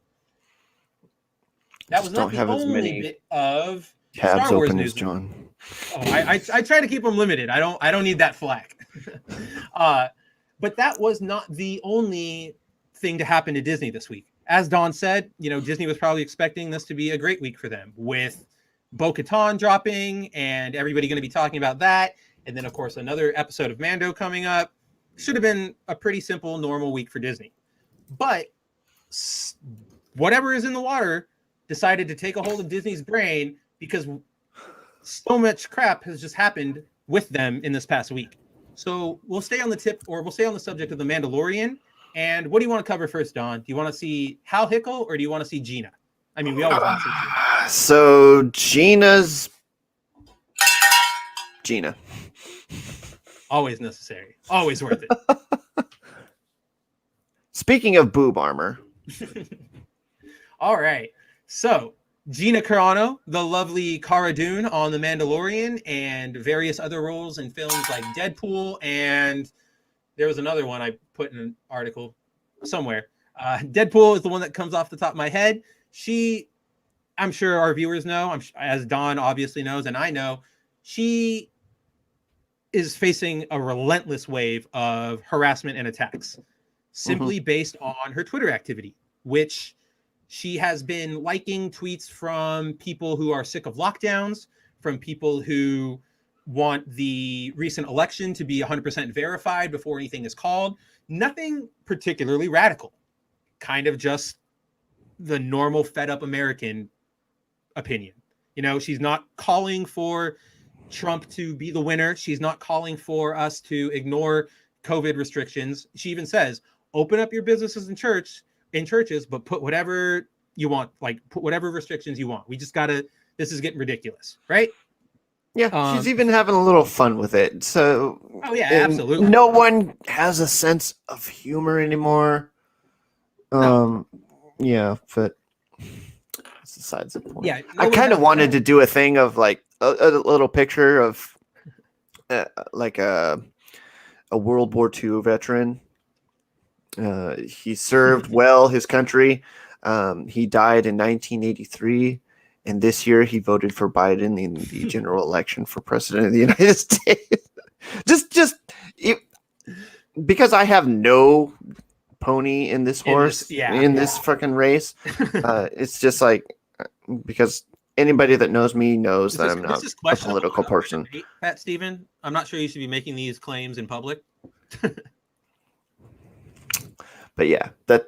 That was not the only bit of tabs Star Wars open news. as John. Oh, I try to keep them limited. I don't need that flack. But that was not the only thing to happen to Disney this week. As Don said, Disney was probably expecting this to be a great week for them, with Bo-Katan dropping and everybody going to be talking about that. And then, of course, another episode of Mando coming up. Should have been a pretty simple, normal week for Disney. But whatever is in the water decided to take a hold of Disney's brain, because so much crap has just happened with them in this past week. So we'll stay on the subject of the Mandalorian. And what do you want to cover first, Don? Do you want to see Hal Hickle or do you want to see Gina? I mean, we always want to see Gina. So Gina. Always necessary. Always worth it. Speaking of boob armor. All right. So Gina Carano, the lovely Cara Dune on The Mandalorian, and various other roles in films like Deadpool, and there was another one I put in an article somewhere. Deadpool is the one that comes off the top of my head. I'm sure our viewers know, as Don obviously knows, and I know, she is facing a relentless wave of harassment and attacks, simply based on her Twitter activity, which she has been liking tweets from people who are sick of lockdowns, from people who want the recent election to be 100% verified before anything is called. Nothing particularly radical, kind of just the normal fed up American opinion. She's not calling for Trump to be the winner. She's not calling for us to ignore COVID restrictions. She even says, open up your businesses and churches, but put whatever you want, put whatever restrictions you want. We just this is getting ridiculous, right? Yeah, she's even having a little fun with it. So, oh yeah, absolutely. No one has a sense of humor anymore. No. Yeah, but it's besides the point. Yeah, I kind of wanted to do a thing of a little picture of a World War II veteran. He served well his country. He died in 1983. And this year he voted for Biden in the general election for president of the United States. Because I have no pony in this horse, this fucking race. It's just because anybody that knows me knows that I'm not a political person. Right, Pat Steven, I'm not sure you should be making these claims in public. But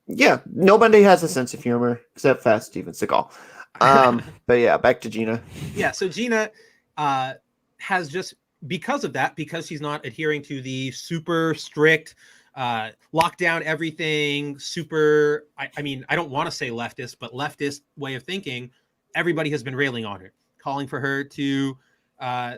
nobody has a sense of humor except Fat Steven Seagal. But back to Gina. Yeah, so Gina has just, because of that, because she's not adhering to the super strict lockdown everything, super, I mean, I don't want to say leftist, but leftist way of thinking, everybody has been railing on her, calling for her to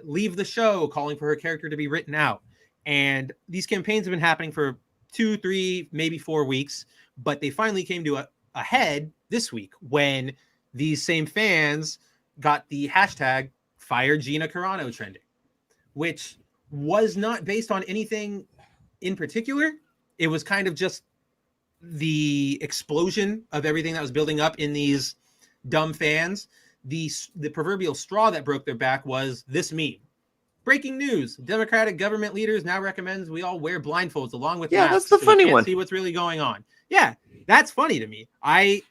leave the show, calling for her character to be written out. And these campaigns have been happening for 2, 3, maybe 4 weeks, but they finally came to a head this week when these same fans got the hashtag Fire Gina Carano trending, which was not based on anything in particular. It was kind of just the explosion of everything that was building up in these dumb fans. The proverbial straw that broke their back was this meme. Breaking news: Democratic government leaders now recommends we all wear blindfolds along with masks. That's the funny one. See what's really going on. Yeah, that's funny to me. I'm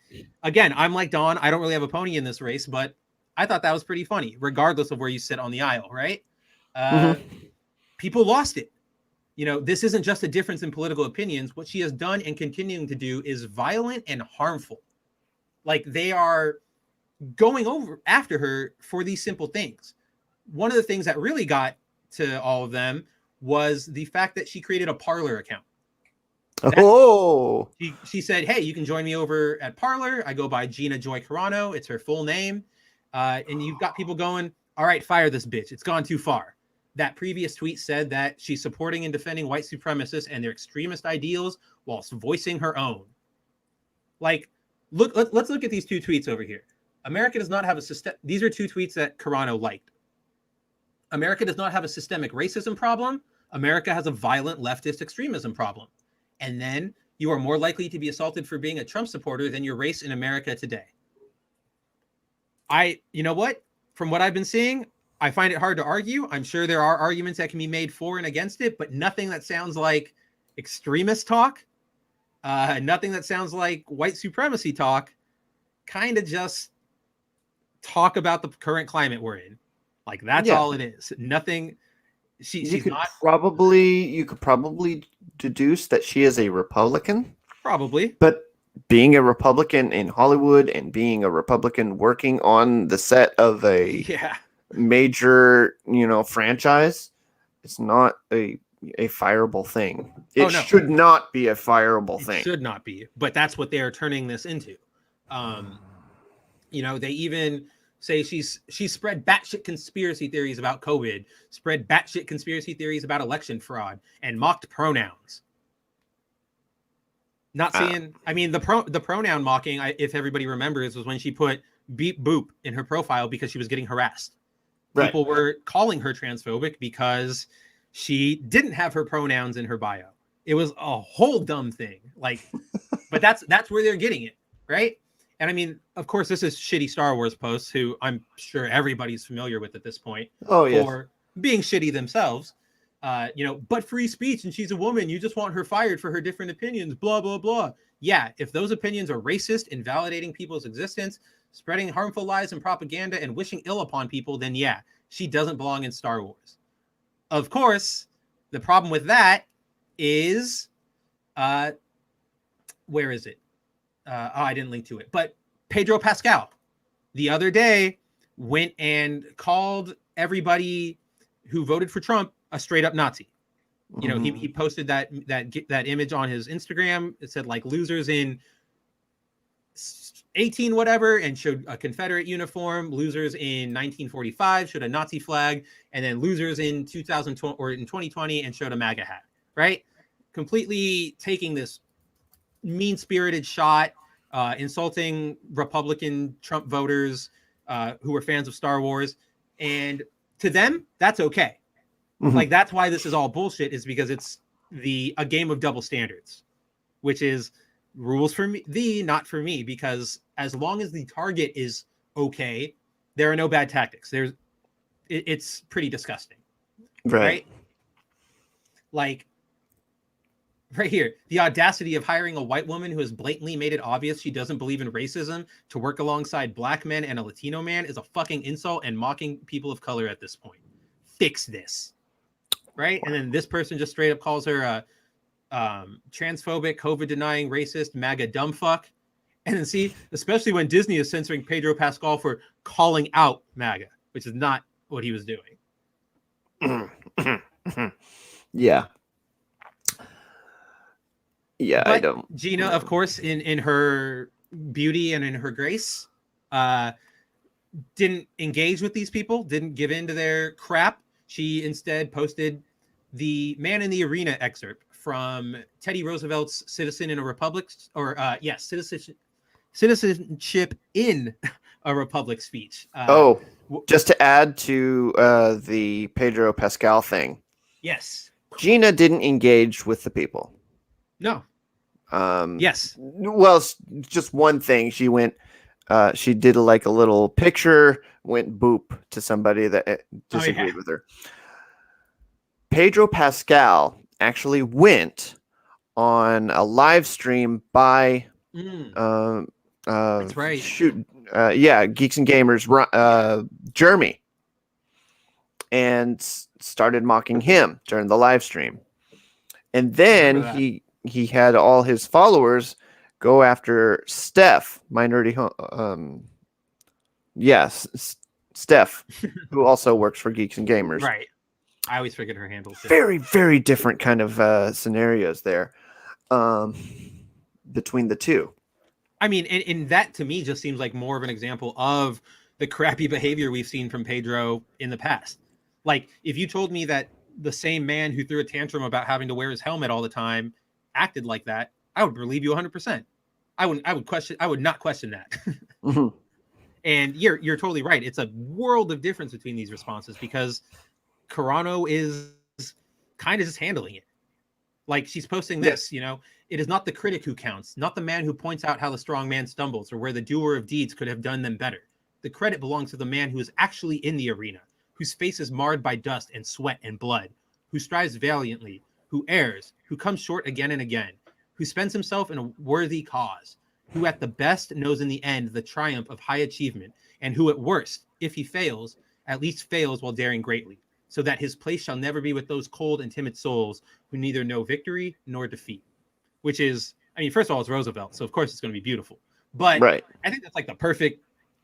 like Don. I don't really have a pony in this race, but I thought that was pretty funny, regardless of where you sit on the aisle, right? People lost it. This isn't just a difference in political opinions. What she has done and continuing to do is violent and harmful. They are going over after her for these simple things. One of the things that really got to all of them was the fact that she created a Parler account. She said, hey, you can join me over at Parler. I go by Gina Joy Carano. It's her full name. And you've got people going, all right, fire this bitch. It's gone too far. That previous tweet said that she's supporting and defending white supremacists and their extremist ideals whilst voicing her own. Like, let's look at these two tweets over here. America does not have a system. These are two tweets that Carano liked. America does not have a systemic racism problem. America has a violent leftist extremism problem. And then you are more likely to be assaulted for being a Trump supporter than your race in America today. You know what? From what I've been seeing, I find it hard to argue. I'm sure there are arguments that can be made for and against it, but nothing that sounds like extremist talk, nothing that sounds like white supremacy talk, kind of just talk about the current climate we're in. Like, that's all it is. Nothing. You could probably deduce that she is a Republican. Probably. But being a Republican in Hollywood and being a Republican working on the set of a major, franchise, it's not a fireable thing. It should not be a fireable thing. It should not be. But that's what they're turning this into. They even say she's spread batshit conspiracy theories about COVID, spread batshit conspiracy theories about election fraud, and mocked pronouns. Not saying, the pronoun mocking, if everybody remembers, was when she put beep boop in her profile because she was getting harassed. Right. People were calling her transphobic because she didn't have her pronouns in her bio. It was a whole dumb thing. But that's where they're getting it, right? And of course, this is shitty Star Wars posts, who I'm sure everybody's familiar with at this point. Oh, yes. For being shitty themselves. But free speech, and she's a woman. You just want her fired for her different opinions, blah, blah, blah. Yeah, if those opinions are racist, invalidating people's existence, spreading harmful lies and propaganda, and wishing ill upon people, then yeah, she doesn't belong in Star Wars. Of course, the problem with that is, where is it? I didn't link to it. But Pedro Pascal, the other day, went and called everybody who voted for Trump a straight up Nazi. He posted that image on his Instagram. It said losers in 18 whatever, and showed a Confederate uniform. Losers in 1945 showed a Nazi flag, and then losers in 2020 or in 2020 and showed a MAGA hat. Right? Completely taking this mean-spirited shot, insulting Republican Trump voters who were fans of Star Wars, and to them, that's okay. Mm-hmm. That's why this is all bullshit, is because it's a game of double standards, which is rules for me, not for me, because as long as the target is okay, there are no bad tactics. It's pretty disgusting. Right? Right here, the audacity of hiring a white woman who has blatantly made it obvious she doesn't believe in racism to work alongside black men and a Latino man is a fucking insult and mocking people of color at this point. Fix this. Right? And then this person just straight up calls her a transphobic, COVID-denying, racist, MAGA dumb fuck. And then see, especially when Disney is censoring Pedro Pascal for calling out MAGA, which is not what he was doing. Yeah. Yeah, but I don't. Gina, of course, in her beauty and in her grace, didn't engage with these people, didn't give in to their crap. She instead posted the Man in the Arena excerpt from Teddy Roosevelt's Citizen in a Republic, Citizenship in a Republic speech. Just to add to the Pedro Pascal thing. Yes. Gina didn't engage with the people. No. Yes. Well, just one thing. She went. She did a little picture. Went boop to somebody that disagreed with her. Pedro Pascal actually went on a live stream by. That's right. Geeks and Gamers. Jeremy. And started mocking him during the live stream, and then he had all his followers go after Steph, Steph, who also works for Geeks and Gamers. Right. I always forget her handle too. Very, very different kind of scenarios there between the two. And that to me just seems like more of an example of the crappy behavior we've seen from Pedro in the past. Like, if you told me that the same man who threw a tantrum about having to wear his helmet all the time acted like that, I would believe you 100%. I would not question that. Mhm. And you're totally right. It's a world of difference between these responses because Carano is kind of just handling it. Like, she's posting this, it is not the critic who counts, not the man who points out how the strong man stumbles or where the doer of deeds could have done them better. The credit belongs to the man who is actually in the arena, whose face is marred by dust and sweat and blood, who strives valiantly, who errs, who comes short again and again, who spends himself in a worthy cause, who at the best knows in the end the triumph of high achievement, and who at worst, if he fails, at least fails while daring greatly, so that his place shall never be with those cold and timid souls who neither know victory nor defeat. Which is, I mean, first of all, it's Roosevelt, so of course it's going to be beautiful. But Right. I think that's like the perfect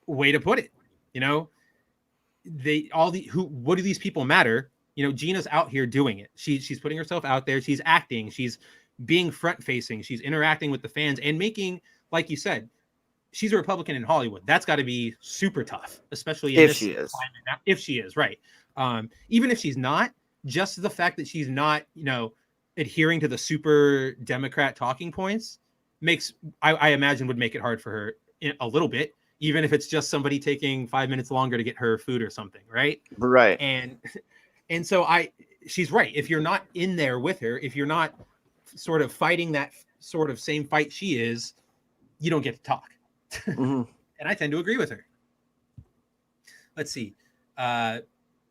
way to put it. What do these people matter? Gina's out here doing it. She's putting herself out there. She's acting. She's being front facing. She's interacting with the fans and making, like you said, she's a Republican in Hollywood. That's got to be super tough, especially in If this she is. climate now. If she is, right. Even if she's not, just the fact that she's not, adhering to the super Democrat talking points makes, I imagine, would make it hard for her a little bit, even if it's just somebody taking 5 minutes longer to get her food or something, right? Right. And so she's right. If you're not in there with her, if you're not sort of fighting that sort of same fight she is, you don't get to talk. Mhm. And I tend to agree with her. Let's see.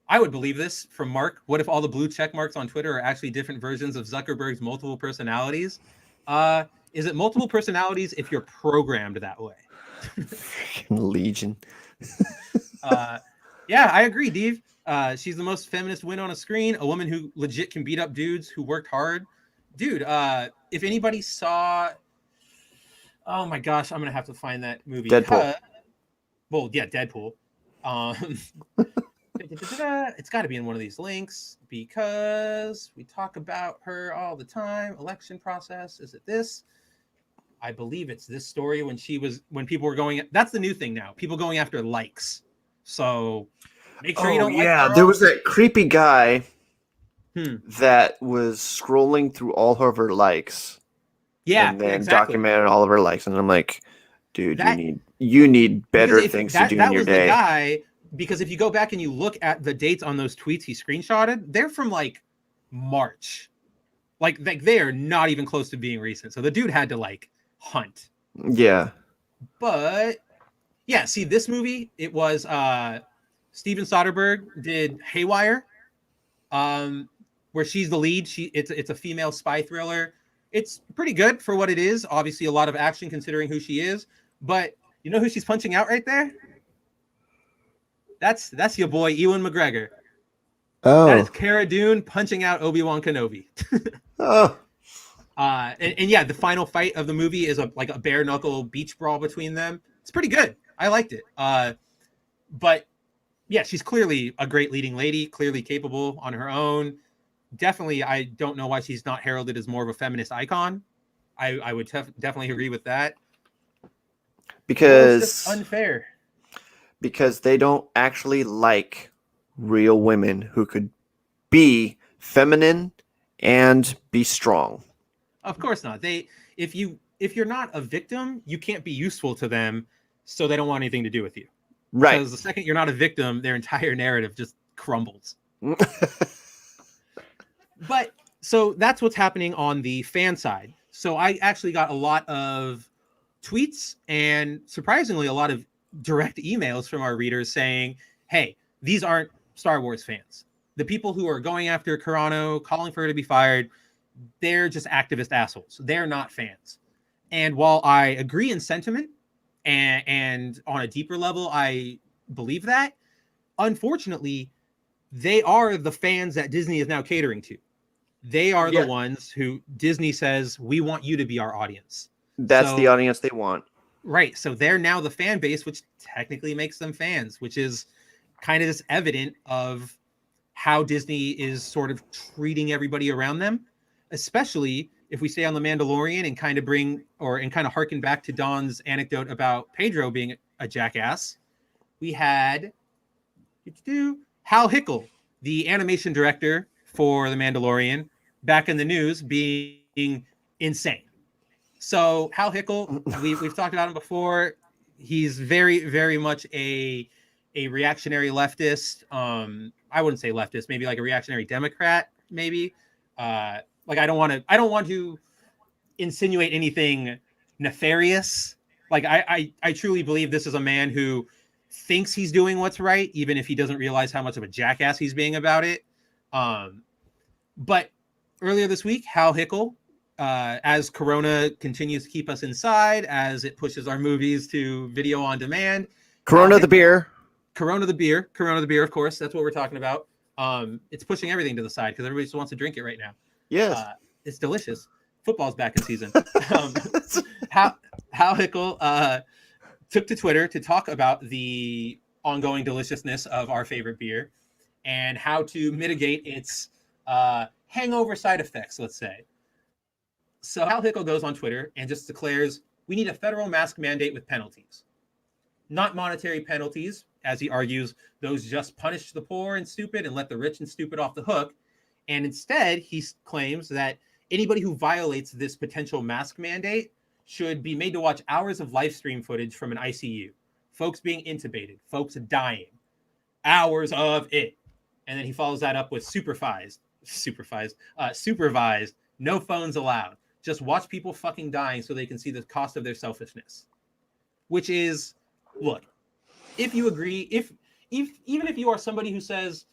I would believe this from Mark. What if all the blue check marks on Twitter are actually different versions of Zuckerberg's multiple personalities? Is it multiple personalities if you're programmed that way? Freaking Legion. Yeah, I agree, Dave. She's the most feminist win on a screen. A woman who legit can beat up dudes who worked hard. Dude, if anybody saw... Oh my gosh, I'm going to have to find that movie. Deadpool. Well, yeah, Deadpool. It's got to be in one of these links because we talk about her all the time. Election process. Is it this? I believe it's this story when people were going. That's the new thing now. People going after likes. So make sure you don't like her. There was that creepy guy that was scrolling through all of her likes. Yeah, and then exactly. documented all of her likes, and I'm like, dude, you need better things to do in your day. The guy, because if you go back and you look at the dates on those tweets he screenshotted, they're from like March. Like they are not even close to being recent. So the dude had to like hunt. Yeah. But yeah, see this movie, it was Steven Soderbergh did Haywire, where she's the lead. It's a female spy thriller. It's pretty good for what it is. Obviously a lot of action considering who she is, but you know who she's punching out right there? That's your boy Ewan McGregor. Oh. That is Cara Dune punching out Obi-Wan Kenobi. Oh. And yeah, the final fight of the movie is like a bare knuckle beach brawl between them. It's pretty good. I liked it. But yeah, she's clearly a great leading lady, clearly capable on her own. Definitely, I don't know why she's not heralded as more of a feminist icon. I would definitely agree with that. Because it's just unfair. Because they don't actually like real women who could be feminine and be strong. Of course not. If you're not a victim, you can't be useful to them, so they don't want anything to do with you. Right. Because the second you're not a victim, their entire narrative just crumbles. But so that's what's happening on the fan side. So I actually got a lot of tweets and surprisingly a lot of direct emails from our readers saying, hey, these aren't Star Wars fans. The people who are going after Carano, calling for her to be fired, they're just activist assholes. They're not fans. And while I agree in sentiment and on a deeper level, I believe that, unfortunately, they are the fans that Disney is now catering to. They are the ones who Disney says, we want you to be our audience. That's the audience they want. Right. So they're now the fan base, which technically makes them fans, which is kind of just evident of how Disney is sort of treating everybody around them, especially if we stay on the Mandalorian and kind of harken back to Don's anecdote about Pedro being a jackass. we had Hal Hickel, the animation director for The Mandalorian, back in the news being insane. So Hal Hickel, we've talked about him before. He's very, very much a reactionary leftist. I wouldn't say leftist, maybe like a reactionary Democrat, maybe. Like I don't want to insinuate anything nefarious. Like I truly believe this is a man who thinks he's doing what's right, even if he doesn't realize how much of a jackass he's being about it. But earlier this week, Hal Hickel, as Corona continues to keep us inside, as it pushes our movies to video on demand. Corona the beer, of course. That's what we're talking about. It's pushing everything to the side because everybody just wants to drink it right now. Yes. It's delicious. Football's back in season. Hal Hickel took to Twitter to talk about the ongoing deliciousness of our favorite beer and how to mitigate its hangover side effects, let's say. So Hal Hickel goes on Twitter and just declares, we need a federal mask mandate with penalties. Not monetary penalties, as he argues, those just punish the poor and stupid and let the rich and stupid off the hook. And instead, he claims that anybody who violates this potential mask mandate should be made to watch hours of live stream footage from an ICU. Folks being intubated, folks dying, hours of it. And then he follows that up with supervised, no phones allowed. Just watch people fucking dying so they can see the cost of their selfishness. Which is, look, if you agree, even if you are somebody who says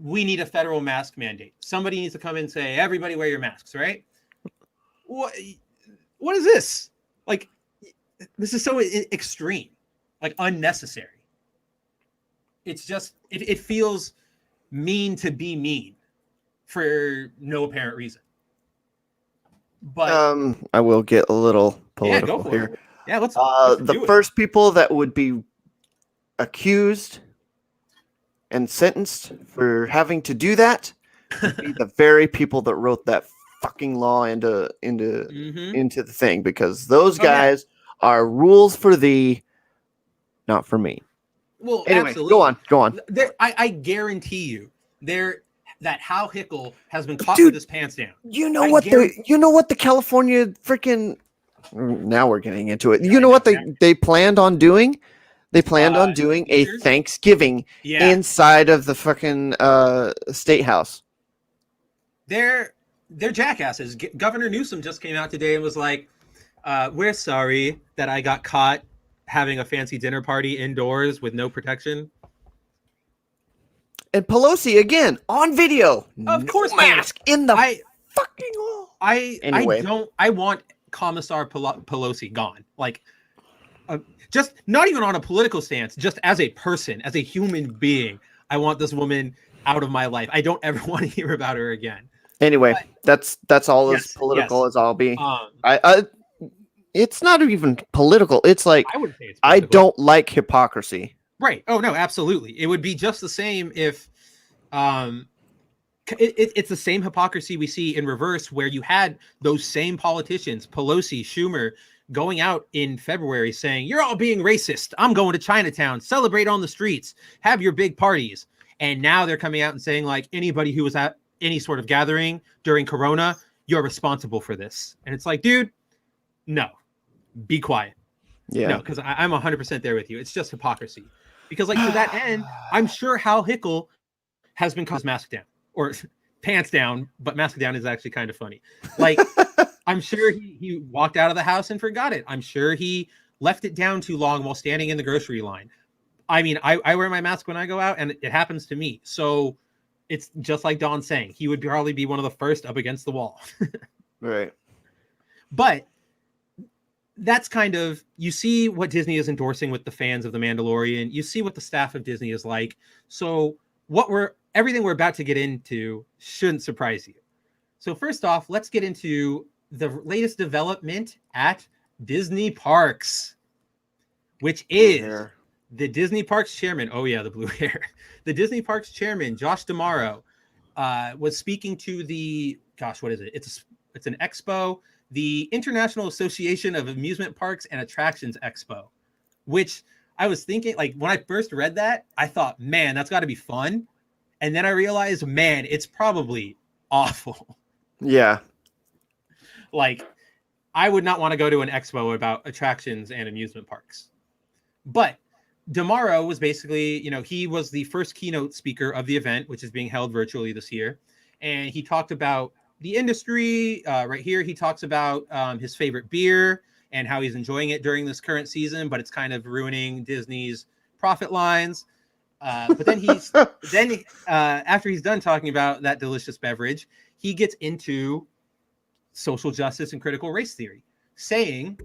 we need a federal mask mandate, somebody needs to come in and say, everybody wear your masks, right? What is this? Like, this is so extreme, like unnecessary. It's just, it feels mean to be mean for no apparent reason. But I will get a little political here. It. Yeah, let's the first people that would be accused and sentenced for having to do that would be the very people that wrote that fucking law into the thing, because those guys are rules for thee, not for me. Well, anyway, absolutely. go on. I guarantee you, that Hal Hickel has been caught with his pants down. You know what the California freaking, now we're getting into it. You know what they planned on doing? They planned on doing a Thanksgiving inside of the fucking state house. They're jackasses. Governor Newsom just came out today and was like, we're sorry that I got caught having a fancy dinner party indoors with no protection. And Pelosi again on video. Of course, mask in the fucking wall. I want Commissar Pelosi gone. Like, just not even on a political stance, just as a person, as a human being. I want this woman out of my life. I don't ever want to hear about her again. Anyway, that's all as political as I'll be. It's not even political. It's like, I wouldn't say it's political. I don't like hypocrisy. Right. Oh, no, absolutely. It would be just the same if it's the same hypocrisy we see in reverse, where you had those same politicians, Pelosi, Schumer, going out in February saying, you're all being racist. I'm going to Chinatown, celebrate on the streets, have your big parties. And now they're coming out and saying, like, anybody who was at any sort of gathering during Corona, you're responsible for this. And it's like, dude, no, be quiet. Yeah. No, because I'm 100% there with you. It's just hypocrisy. Because, like, to that end, I'm sure Hal Hickel has been caught his mask down, or pants down, but mask down is actually kind of funny. Like, I'm sure he walked out of the house and forgot it. I'm sure he left it down too long while standing in the grocery line. I mean, I wear my mask when I go out, and it happens to me. So it's just like Don's saying, he would probably be one of the first up against the wall. Right. But that's kind of, you see what Disney is endorsing with the fans of The Mandalorian. You see what the staff of Disney is like. So everything we're about to get into shouldn't surprise you. So first off, let's get into the latest development at Disney Parks, which is the Disney Parks chairman. Oh yeah, the blue hair. The Disney Parks chairman, Josh D'Amaro, was speaking to the, what is it? It's an expo, the International Association of Amusement Parks and Attractions Expo, which I was thinking, like, when I first read that, I thought, man, that's got to be fun. And then I realized, man, it's probably awful. Yeah. Like, I would not want to go to an expo about attractions and amusement parks. But DeMauro was basically, he was the first keynote speaker of the event, which is being held virtually this year. And he talked about the industry. Right here, he talks about his favorite beer and how he's enjoying it during this current season, but it's kind of ruining Disney's profit lines. But then after he's done talking about that delicious beverage, he gets into social justice and critical race theory, saying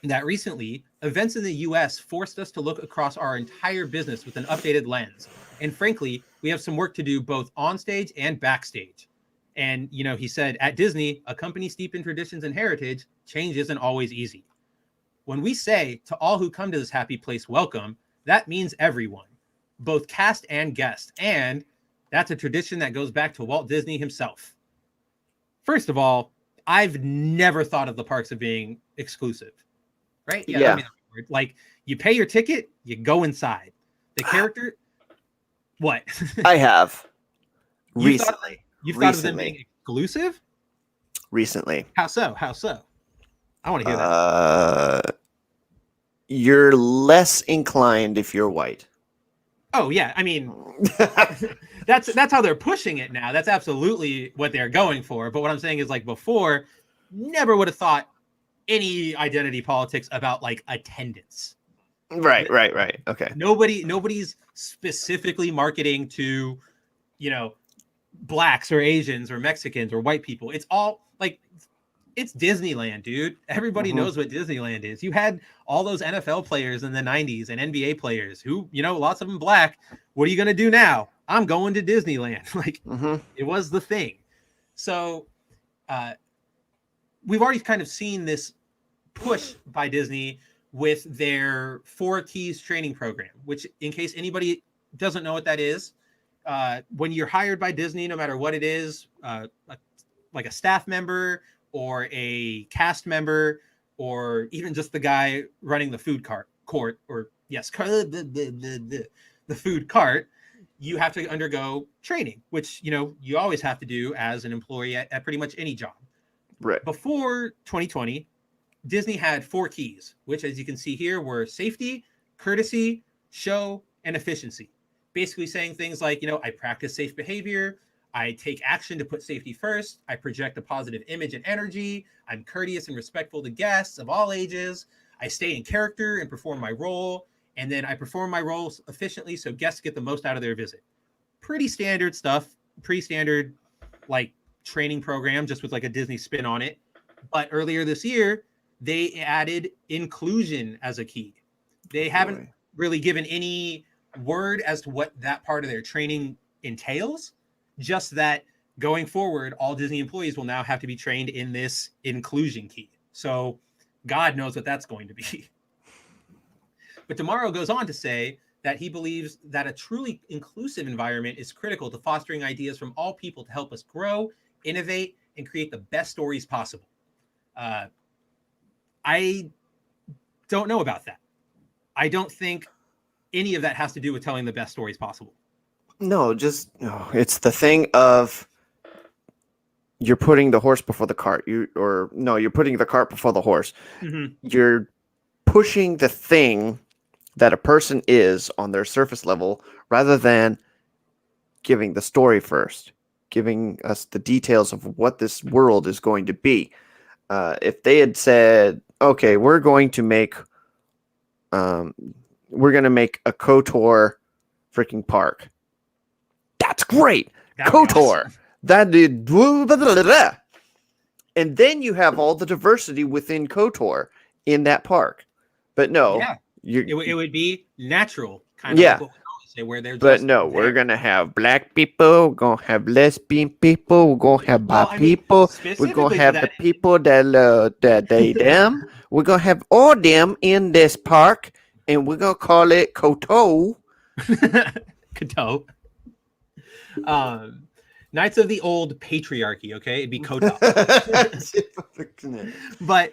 that recently events in the US forced us to look across our entire business with an updated lens. And frankly, we have some work to do both on stage and backstage. And, he said, at Disney, a company steeped in traditions and heritage, change isn't always easy. When we say to all who come to this happy place, welcome, that means everyone, both cast and guest. And that's a tradition that goes back to Walt Disney himself. First of all, I've never thought of the parks as being exclusive, right? Yeah. Like, you pay your ticket, you go inside. The character, what? I have. Recently. You've thought of them being exclusive? Recently. How so? I want to hear that. You're less inclined if you're white. Oh, yeah. I mean, that's how they're pushing it now. That's absolutely what they're going for. But what I'm saying is, like, before, never would have thought any identity politics about, like, attendance. Right. Okay. Nobody's specifically marketing to, blacks or Asians or Mexicans or white people. It's all like, it's Disneyland, dude. Everybody knows what Disneyland is. You had all those NFL players in the 90s and NBA players who, lots of them black. What are you going to do now? I'm going to Disneyland. Like, It was the thing. So we've already kind of seen this push by Disney with their 4 Keys training program, which, in case anybody doesn't know what that is, when you're hired by Disney, no matter what it is, like a staff member or a cast member, or even just the guy running the food court, the food cart, you have to undergo training, which, you always have to do as an employee at pretty much any job. Right. Before 2020, Disney had 4 keys, which, as you can see here, were safety, courtesy, show, and efficiency. Basically saying things like, I practice safe behavior, I take action to put safety first, I project a positive image and energy, I'm courteous and respectful to guests of all ages, I stay in character and perform my role, and then I perform my roles efficiently so guests get the most out of their visit. Pretty standard stuff, pretty standard, like, training program, just with like a Disney spin on it. But earlier this year, they added inclusion as a key. They haven't really given any word as to what that part of their training entails, just that going forward, all Disney employees will now have to be trained in this inclusion key. So God knows what that's going to be. But DeMauro goes on to say that he believes that a truly inclusive environment is critical to fostering ideas from all people to help us grow, innovate, and create the best stories possible. I don't know about that. I don't think any of that has to do with telling the best stories possible. No, it's the thing of you're putting the horse before the cart. You're putting the cart before the horse. You're pushing the thing that a person is on their surface level rather than giving the story first, giving us the details of what this world is going to be. If they had said, okay, we're going to make a KOTOR freaking park. That's great. KOTOR. Awesome. That did. And then you have all the diversity within KOTOR in that park. But no. Yeah. It would be natural. Kind of like what we always say, where they're but no, there. We're going to have black people. We're going to have lesbian people. We're going to have bi people. We're going to have the people that they them. We're going to have all them in this park. And we're going to call it KOTO. KOTO. Knights of the Old Patriarchy, okay? It'd be Kotok. But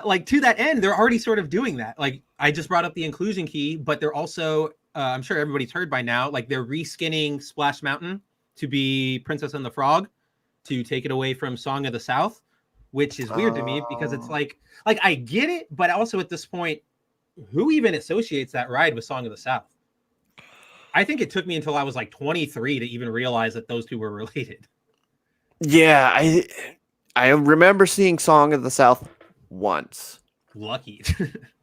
like to that end, they're already sort of doing that. Like I just brought up the inclusion key, but they're also, I'm sure everybody's heard by now, like they're reskinning Splash Mountain to be Princess and the Frog to take it away from Song of the South, which is weird to me because it's like I get it, but also at this point, who even associates that ride with Song of the South? I think it took me until I was like 23 to even realize that those two were related. Yeah, I remember seeing Song of the South once. Lucky.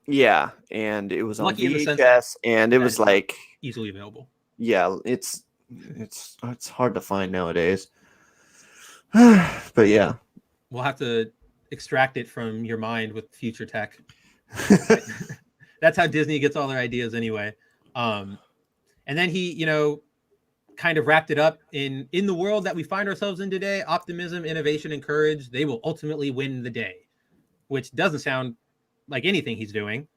Yeah, and it was on Lucky in the sense VHS, and it was like easily available. Yeah, it's hard to find nowadays. But yeah, we'll have to extract it from your mind with future tech. That's how Disney gets all their ideas anyway. And then he, kind of wrapped it up in the world that we find ourselves in today. Optimism, innovation, and courage, they will ultimately win the day, which doesn't sound like anything he's doing.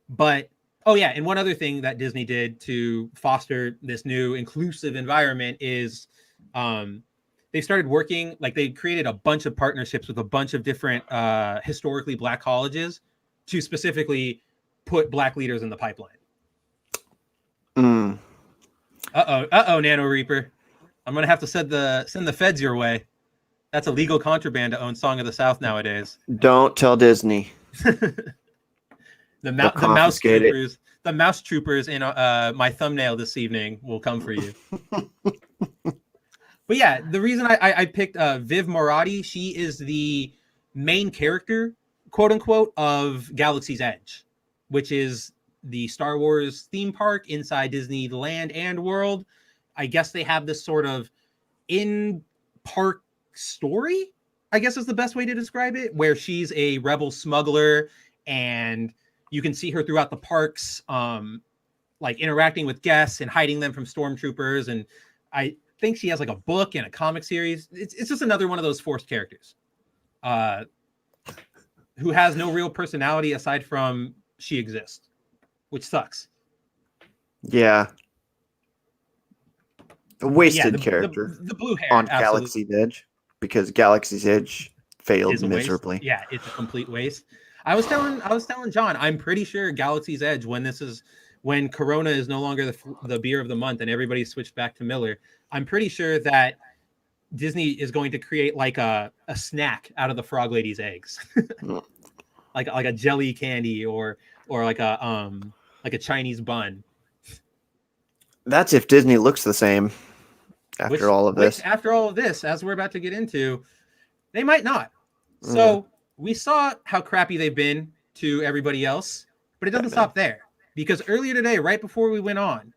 But, oh yeah, and one other thing that Disney did to foster this new inclusive environment is they started working, like they created a bunch of partnerships with a bunch of different historically Black colleges to specifically put Black leaders in the pipeline. Uh-oh, Nano Reaper. I'm going to have to send the feds your way. That's illegal contraband to own Song of the South nowadays. Don't tell Disney. The mouse troopers in my thumbnail this evening will come for you. But yeah, the reason I picked Viv Moradi, she is the main character, quote unquote, of Galaxy's Edge, which is the Star Wars theme park inside Disneyland and World. I guess they have this sort of in-park story, I guess is the best way to describe it, where she's a rebel smuggler and you can see her throughout the parks, like interacting with guests and hiding them from stormtroopers. And I think she has like a book and a comic series. It's just another one of those forced characters who has no real personality aside from she exists, which sucks. Yeah. A wasted character. The blue hair on Galaxy's Edge, because Galaxy's Edge failed miserably. Waste. Yeah, it's a complete waste. I was telling John, I'm pretty sure Galaxy's Edge, when Corona is no longer the beer of the month and everybody switched back to Miller, I'm pretty sure that Disney is going to create like a snack out of the Frog Lady's eggs, like a jelly candy or like a Chinese bun. That's if Disney looks the same after all of this. After all of this, as we're about to get into, they might not. So we saw how crappy they've been to everybody else, but it doesn't stop there. Because earlier today, right before we went on,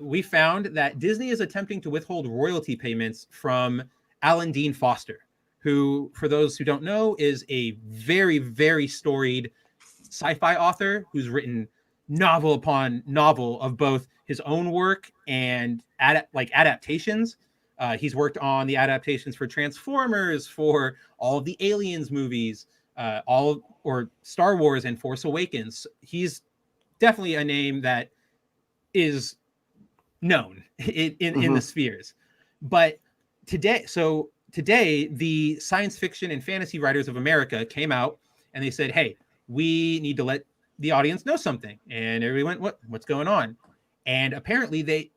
we found that Disney is attempting to withhold royalty payments from Alan Dean Foster, who, for those who don't know, is a very, very storied sci-fi author who's written novel upon novel of both his own work and adaptations. He's worked on the adaptations for Transformers, for all of the Aliens movies, or Star Wars and Force Awakens. He's definitely a name that is known in the spheres. But today, the Science Fiction and Fantasy Writers of America came out and they said, hey, we need to let the audience know something. And everybody went, what's going on? And apparently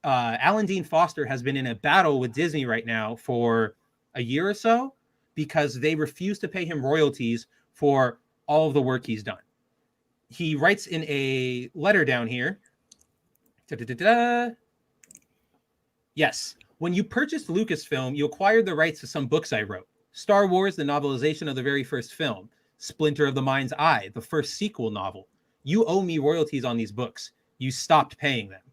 Alan Dean Foster has been in a battle with Disney right now for a year or so because they refuse to pay him royalties for all of the work he's done. He writes in a letter down here. Yes. When you purchased Lucasfilm, you acquired the rights to some books I wrote. Star Wars, the novelization of the very first film. Splinter of the Mind's Eye, the first sequel novel. You owe me royalties on these books. You stopped paying them.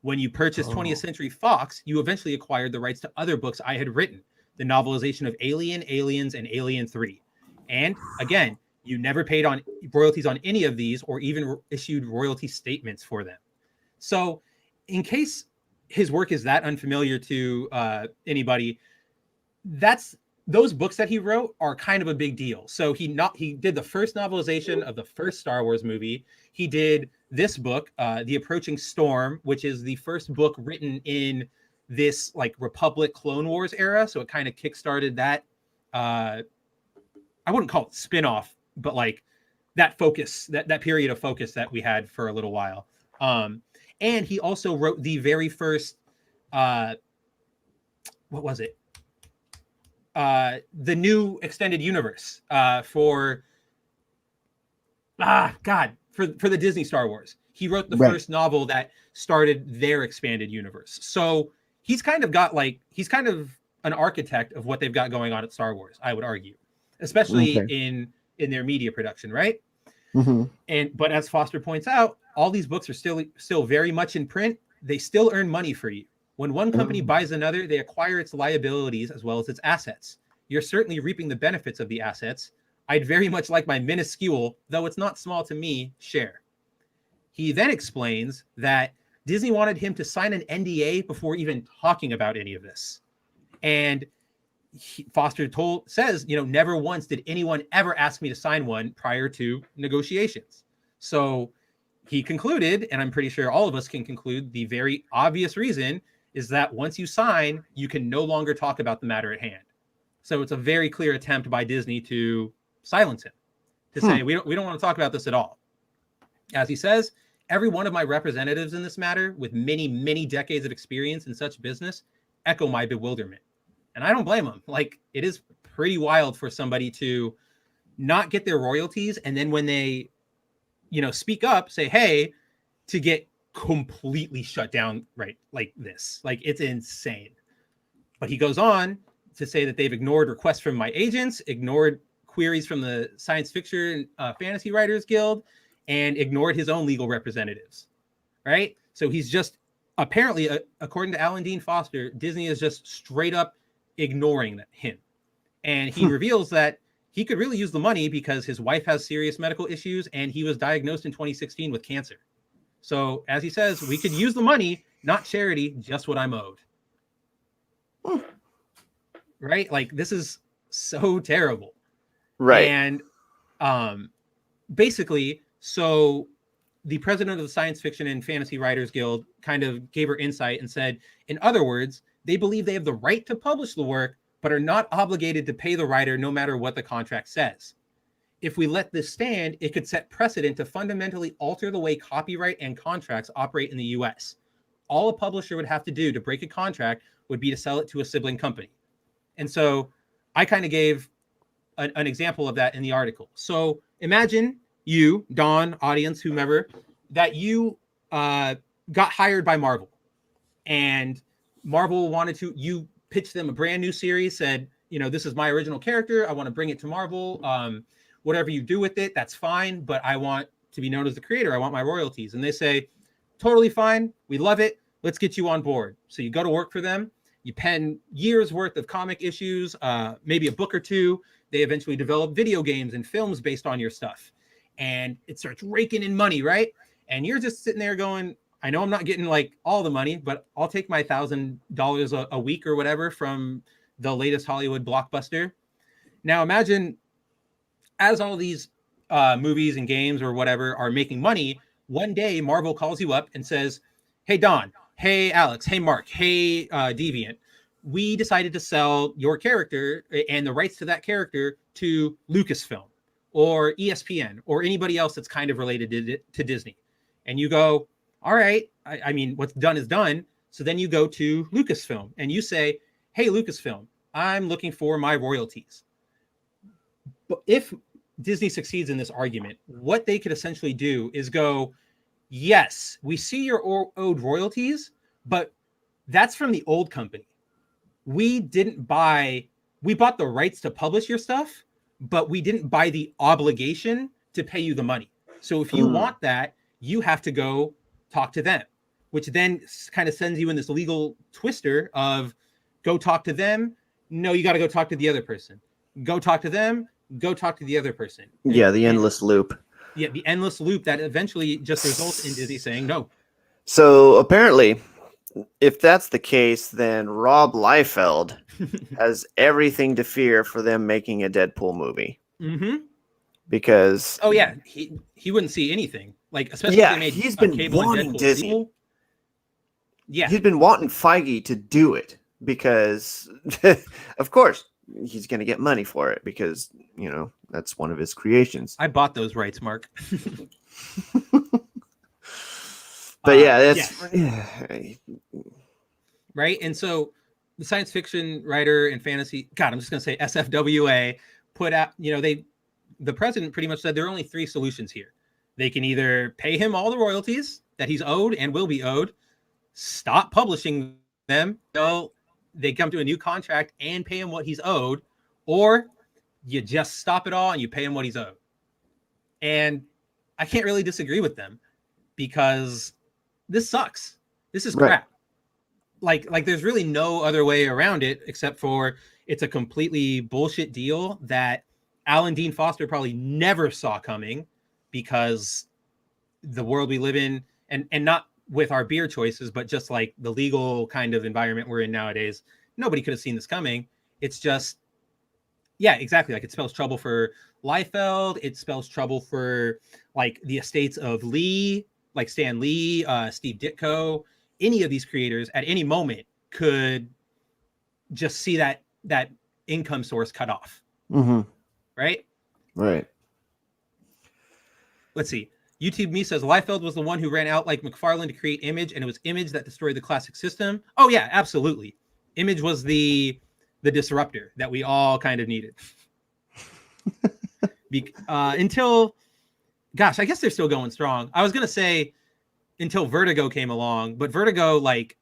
When you purchased 20th Century Fox, you eventually acquired the rights to other books I had written. The novelization of Alien, Aliens, and Alien 3. And again, you never paid on royalties on any of these or even issued royalty statements for them. So in case his work is that unfamiliar to anybody, those books that he wrote are kind of a big deal. So he did the first novelization of the first Star Wars movie. He did this book, The Approaching Storm, which is the first book written in this like Republic Clone Wars era. So it kind of kickstarted that. I wouldn't call it spin-off, but like that focus, that period of focus that we had for a little while. And he also wrote the very first, what was it? The new extended universe for the Disney Star Wars. He wrote the first novel that started their expanded universe. So he's kind of an architect of what they've got going on at Star Wars, I would argue, especially in their media production, right? But as Foster points out, all these books are still very much in print. They still earn money for you. When one company buys another, they acquire its liabilities as well as its assets. You're certainly reaping the benefits of the assets. I'd very much like my minuscule, though it's not small to me, share. He then explains that Disney wanted him to sign an NDA before even talking about any of this. And Foster says, never once did anyone ever ask me to sign one prior to negotiations. So he concluded, and I'm pretty sure all of us can conclude, the very obvious reason is that once you sign, you can no longer talk about the matter at hand. So it's a very clear attempt by Disney to silence him, to say, we don't want to talk about this at all. As he says, every one of my representatives in this matter with many, many decades of experience in such business echo my bewilderment. And I don't blame them. Like, it is pretty wild for somebody to not get their royalties. And then when they, speak up, say, hey, to get completely shut down, right? Like this, like it's insane. But he goes on to say that they've ignored requests from my agents, ignored queries from the Science Fiction Fantasy Writers Guild, and ignored his own legal representatives, right? So he's just apparently, according to Alan Dean Foster, Disney is just straight up ignoring him. And he reveals that he could really use the money because his wife has serious medical issues and he was diagnosed in 2016 with cancer. So as he says, we could use the money, not charity, just what I'm owed. Right? Like, this is so terrible. Right. And basically, so the president of the Science Fiction and Fantasy Writers Guild kind of gave her insight and said, in other words, they believe they have the right to publish the work, but are not obligated to pay the writer no matter what the contract says. If we let this stand, it could set precedent to fundamentally alter the way copyright and contracts operate in the US. All a publisher would have to do to break a contract would be to sell it to a sibling company. And so I kind of gave an example of that in the article. So imagine you, Don, audience, whomever, that you got hired by Marvel, and Marvel you pitched them a brand new series, said, this is my original character. I want to bring it to Marvel. Whatever you do with it, that's fine. But I want to be known as the creator. I want my royalties. And they say, totally fine. We love it. Let's get you on board. So you go to work for them. You pen years worth of comic issues, maybe a book or two. They eventually develop video games and films based on your stuff. And it starts raking in money, right? And you're just sitting there going, I know I'm not getting like all the money, but I'll take my $1,000 a week or whatever from the latest Hollywood blockbuster. Now imagine, as all these movies and games or whatever are making money, one day Marvel calls you up and says, hey, Don, hey, Alex, hey, Mark, hey, Deviant, we decided to sell your character and the rights to that character to Lucasfilm or ESPN or anybody else that's kind of related to Disney. And you go, all right, I mean, what's done is done. So then you go to Lucasfilm and you say, hey, Lucasfilm, I'm looking for my royalties. But if Disney succeeds in this argument, what they could essentially do is go, yes, we see your owed royalties, but that's from the old company. We bought the rights to publish your stuff, but we didn't buy the obligation to pay you the money. So if you want that, you have to go talk to them, which then kind of sends you in this legal twister of go talk to them. No, you got to go talk to the other person. Go talk to them. Go talk to the other person. Yeah, the endless loop. Yeah, the endless loop that eventually just results in Disney saying no. So apparently, if that's the case, then Rob Liefeld has everything to fear for them making a Deadpool movie. Mm-hmm. Because he wouldn't see anything, like, especially if they made he's been Cable and wanting Deadpool Disney. sequel. Yeah. He's been wanting Feige to do it because, of course, he's going to get money for it because, that's one of his creations. I bought those rights, Mark. But yeah, that's yes. Right. And so the science fiction writer and fantasy, God, I'm just going to say SFWA put out, the president pretty much said there are only 3 solutions here. They can either pay him all the royalties that he's owed and will be owed, stop publishing them, they come to a new contract and pay him what he's owed, or you just stop it all and you pay him what he's owed. And I can't really disagree with them because this sucks. This is crap. Right. Like there's really no other way around it except for it's a completely bullshit deal that Alan Dean Foster probably never saw coming because the world we live in, and not with our beer choices, but just like the legal kind of environment we're in nowadays, nobody could have seen this coming. It's just, yeah, exactly. Like it spells trouble for Liefeld. It spells trouble for like the estates of Lee, like Stan Lee, Steve Ditko. Any of these creators at any moment could just see that income source cut off. Mm-hmm. Right? Right. Let's see. YouTube Me says Liefeld was the one who ran out like McFarlane to create Image, and it was Image that destroyed the classic system. Oh yeah, absolutely. Image was the disruptor that we all kind of needed. Until, gosh, I guess they're still going strong. I was gonna say until Vertigo came along, but Vertigo like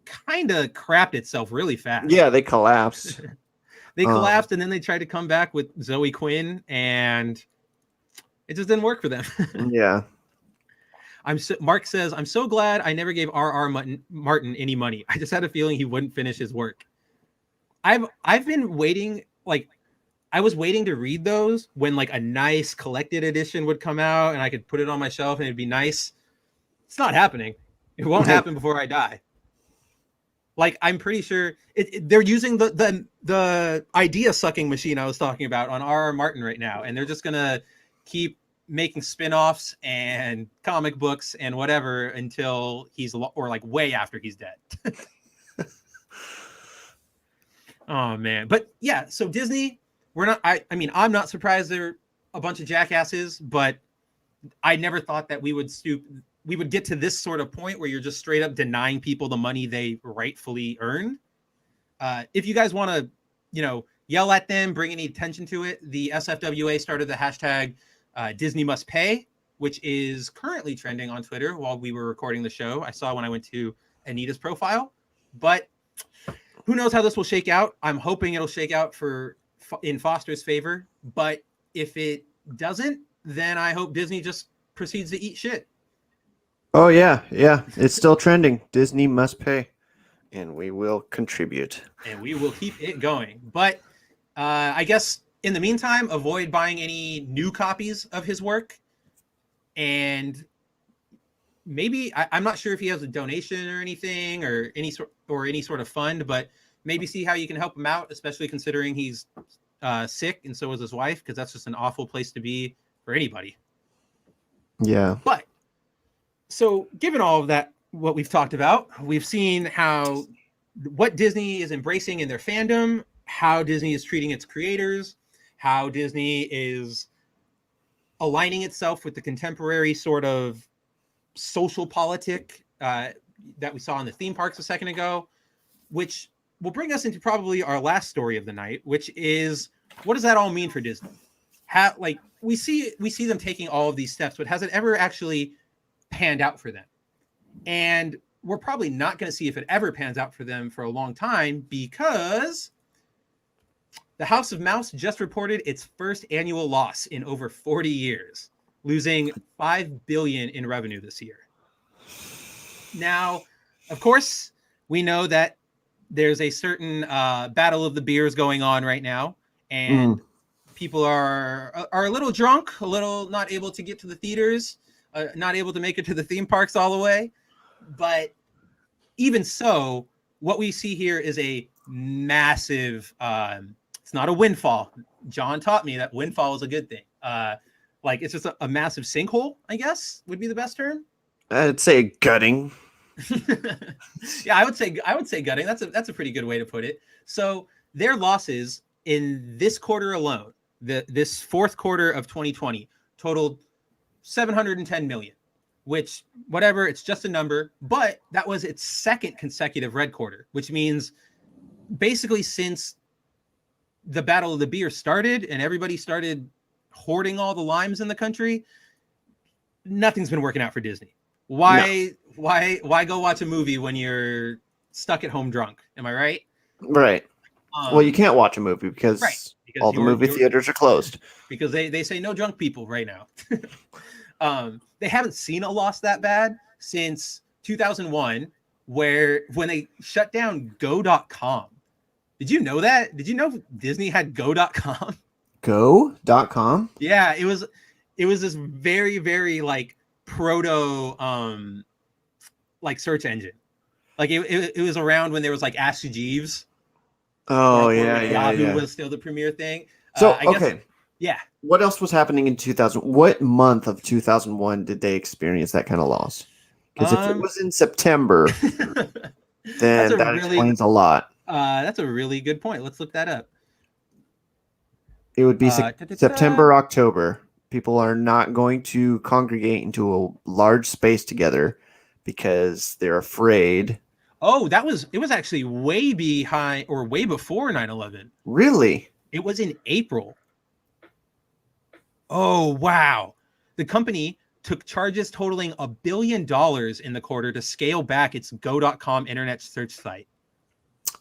kind of crapped itself really fast. Yeah, they collapsed. They collapsed, and then they tried to come back with Zoe Quinn, and it just didn't work for them. Yeah. Mark says, I'm so glad I never gave R.R. Martin any money. I just had a feeling he wouldn't finish his work. I've been waiting, like I was waiting to read those when like a nice collected edition would come out and I could put it on my shelf and it'd be nice. It's not happening. It won't happen before I die. Like I'm pretty sure they're using the idea sucking machine I was talking about on R.R. Martin right now, and they're just gonna keep making spin-offs and comic books and whatever until he's or like way after he's dead. Oh man. But yeah, so Disney, I mean, I'm not surprised they're a bunch of jackasses, but I never thought that we would get to this sort of point where you're just straight up denying people the money they rightfully earned. If you guys want to, yell at them, bring any attention to it, the SFWA started the hashtag Disney must pay, which is currently trending on Twitter while we were recording the show. I saw when I went to Anita's profile, but who knows how this will shake out. I'm hoping it'll shake out in Foster's favor, but if it doesn't, then I hope Disney just proceeds to eat shit. Oh yeah. It's still trending. Disney must pay, and we will contribute. And we will keep it going. But I guess in the meantime, avoid buying any new copies of his work. And maybe I'm not sure if he has a donation or anything or any sort of fund, but maybe see how you can help him out, especially considering he's sick and so is his wife, because that's just an awful place to be for anybody. Yeah. But so given all of that, what we've talked about, we've seen what Disney is embracing in their fandom, how Disney is treating its creators, how Disney is aligning itself with the contemporary sort of social politic that we saw in the theme parks a second ago, which will bring us into probably our last story of the night, which is, what does that all mean for Disney? We see them taking all of these steps, but has it ever actually panned out for them? And we're probably not going to see if it ever pans out for them for a long time, because the House of Mouse just reported its first annual loss in over 40 years, losing $5 billion in revenue this year. Now, of course, we know that there's a certain battle of the beers going on right now, and people are a little drunk, a little not able to get to the theaters, not able to make it to the theme parks all the way. But even so, what we see here is a massive, it's not a windfall. John taught me that windfall is a good thing. It's just a massive sinkhole, I guess, would be the best term. I'd say gutting. Yeah, I would say gutting. That's a pretty good way to put it. So their losses in this quarter alone, this fourth quarter of 2020, totaled 710 million, which whatever, it's just a number, but that was its second consecutive red quarter, which means basically since the Battle of the Beer started and everybody started hoarding all the limes in the country, nothing's been working out for Disney. Why go watch a movie when you're stuck at home drunk? Am I right? Right. Well, you can't watch a movie because all the movie theaters are closed. Because they say no drunk people right now. They haven't seen a loss that bad since 2001, when they shut down go.com. Did you know that? Did you know Disney had go.com? Go.com? Yeah, it was this very, very like proto like search engine. Like it was around when there was like Ask Jeeves. Oh, Yahoo was still the premier thing. So, I guess, yeah. What else was happening in 2000? What month of 2001 did they experience that kind of loss? Because if it was in September, then that explains a lot. That's a really good point. Let's look that up. It would be September, October. People are not going to congregate into a large space together because they're afraid. Oh, it was actually way behind or way before 9/11. Really? It was in April. Oh, wow. The company took charges totaling $1 billion in the quarter to scale back its go.com internet search site.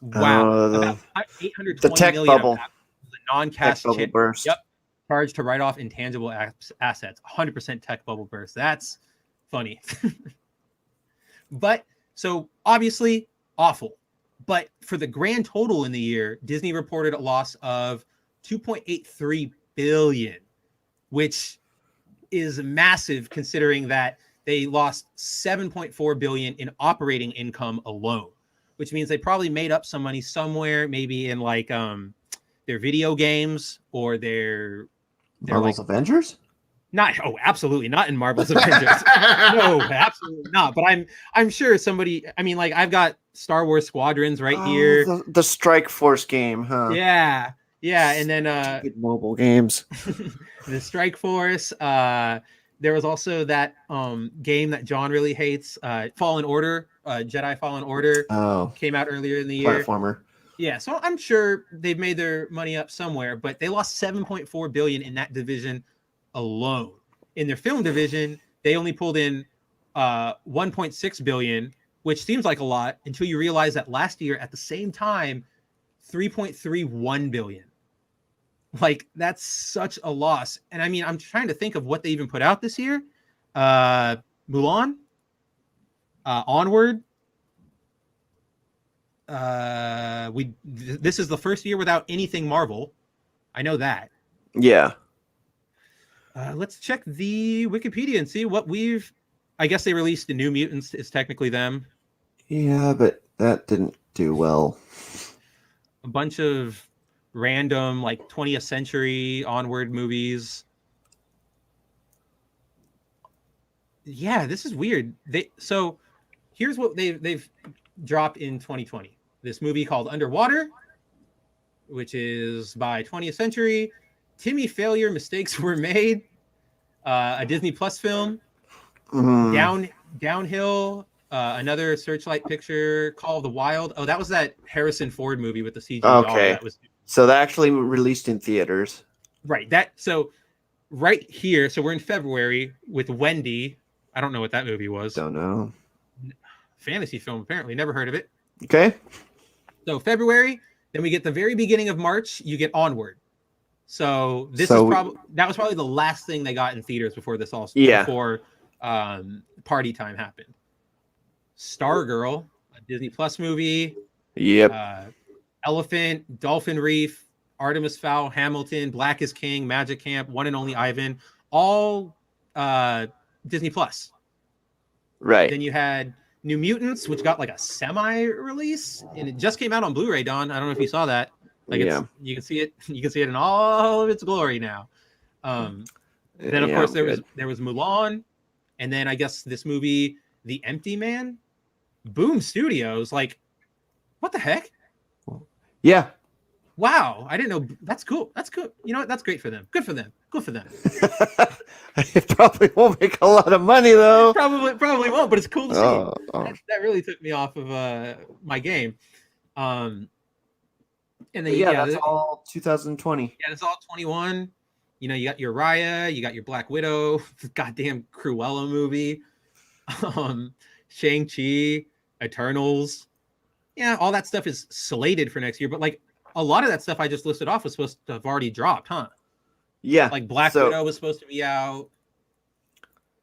Wow. About 820 the tech million bubble. Of that was a non-cash burst. Yep. Charged to write off intangible assets. 100% tech bubble burst. That's funny. But so obviously awful. But for the grand total in the year, Disney reported a loss of 2.83 billion, which is massive considering that they lost 7.4 billion in operating income alone, which means they probably made up some money somewhere, maybe in like their video games or their Marvel's Avengers? Absolutely not in Marvel's Avengers. No, absolutely not. But I'm sure somebody. I mean, like I've got Star Wars Squadrons right here. The Strike Force game, huh? Yeah, and then stupid mobile games. The Strike Force. There was also that game that John really hates, Fallen Order, Jedi Fallen Order. Came out earlier in the year. Platformer. Yeah, so I'm sure they've made their money up somewhere, but they lost 7.4 billion in that division alone. In their film division, they only pulled in 1.6 billion, which seems like a lot until you realize that last year at the same time, 3.31 billion. Like that's such a loss. And I mean, I'm trying to think of what they even put out this year. Mulan, Onward. This is the first year without anything Marvel. I know that. Yeah. Let's check the Wikipedia and see what I guess they released the New Mutants is technically them. Yeah, but that didn't do well. A bunch of random like 20th century onward movies. Yeah, this is weird. So here's what they've dropped in 2020. This movie called Underwater, which is by 20th Century. Timmy Failure, Mistakes Were Made. A Disney Plus film. Downhill. Another Searchlight picture. Call of the Wild. Oh, that was that Harrison Ford movie with the CG doll. So that actually released in theaters. Right. Right here. So we're in February with Wendy. I don't know what that movie was. Don't know. Fantasy film, apparently. Never heard of it. Okay. So February. Then we get the very beginning of March. You get Onward. So that was probably the last thing they got in theaters before this all started. Yeah. Before party time happened. Stargirl, a Disney Plus movie. Yep. Elephant, Dolphin Reef, Artemis Fowl, Hamilton, Black is King, Magic Camp, One and Only Ivan, all Disney Plus. Right. Then you had New Mutants, which got like a semi-release, and it just came out on Blu-ray. Don, I don't know if you saw that. You can see it. You can see it in all of its glory now. Then of course there was Mulan, and then I guess this movie, The Empty Man, Boom Studios. Like, what the heck? Yeah. Wow, I didn't know. That's cool. That's cool. You know what? That's great for them. Good for them. Good for them. It probably won't make a lot of money though. Probably won't, but it's cool to see. Oh. That really took me off of my game. And then That's all 2020. Yeah, it's all 21. You know, you got your Raya, you got your Black Widow, goddamn Cruella movie, Shang-Chi, Eternals. Yeah, all that stuff is slated for next year, but like a lot of that stuff I just listed off was supposed to have already dropped, huh? Yeah. Like Black Widow was supposed to be out.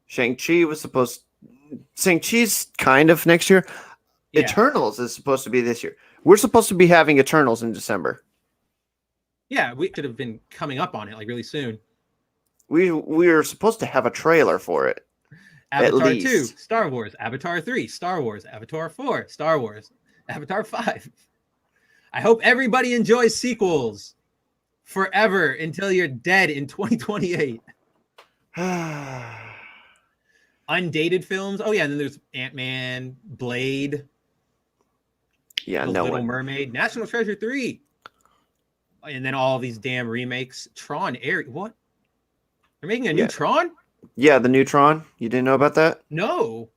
Shang-Chi was Shang-Chi's kind of next year. Yeah. Eternals is supposed to be this year. We're supposed to be having Eternals in December. Yeah, we could have been coming up on it like really soon. We were supposed to have a trailer for it. Avatar 2, Star Wars, Avatar 3, Star Wars, Avatar 4, Star Wars, Avatar 5. I hope everybody enjoys sequels forever until you're dead in 2028. Undated films. Oh yeah, and then there's Ant-Man, Blade. Yeah, The Little Mermaid, National Treasure 3. And then all these damn remakes. Tron Air. What? They're making a new Tron? Yeah, the new Tron. You didn't know about that? No.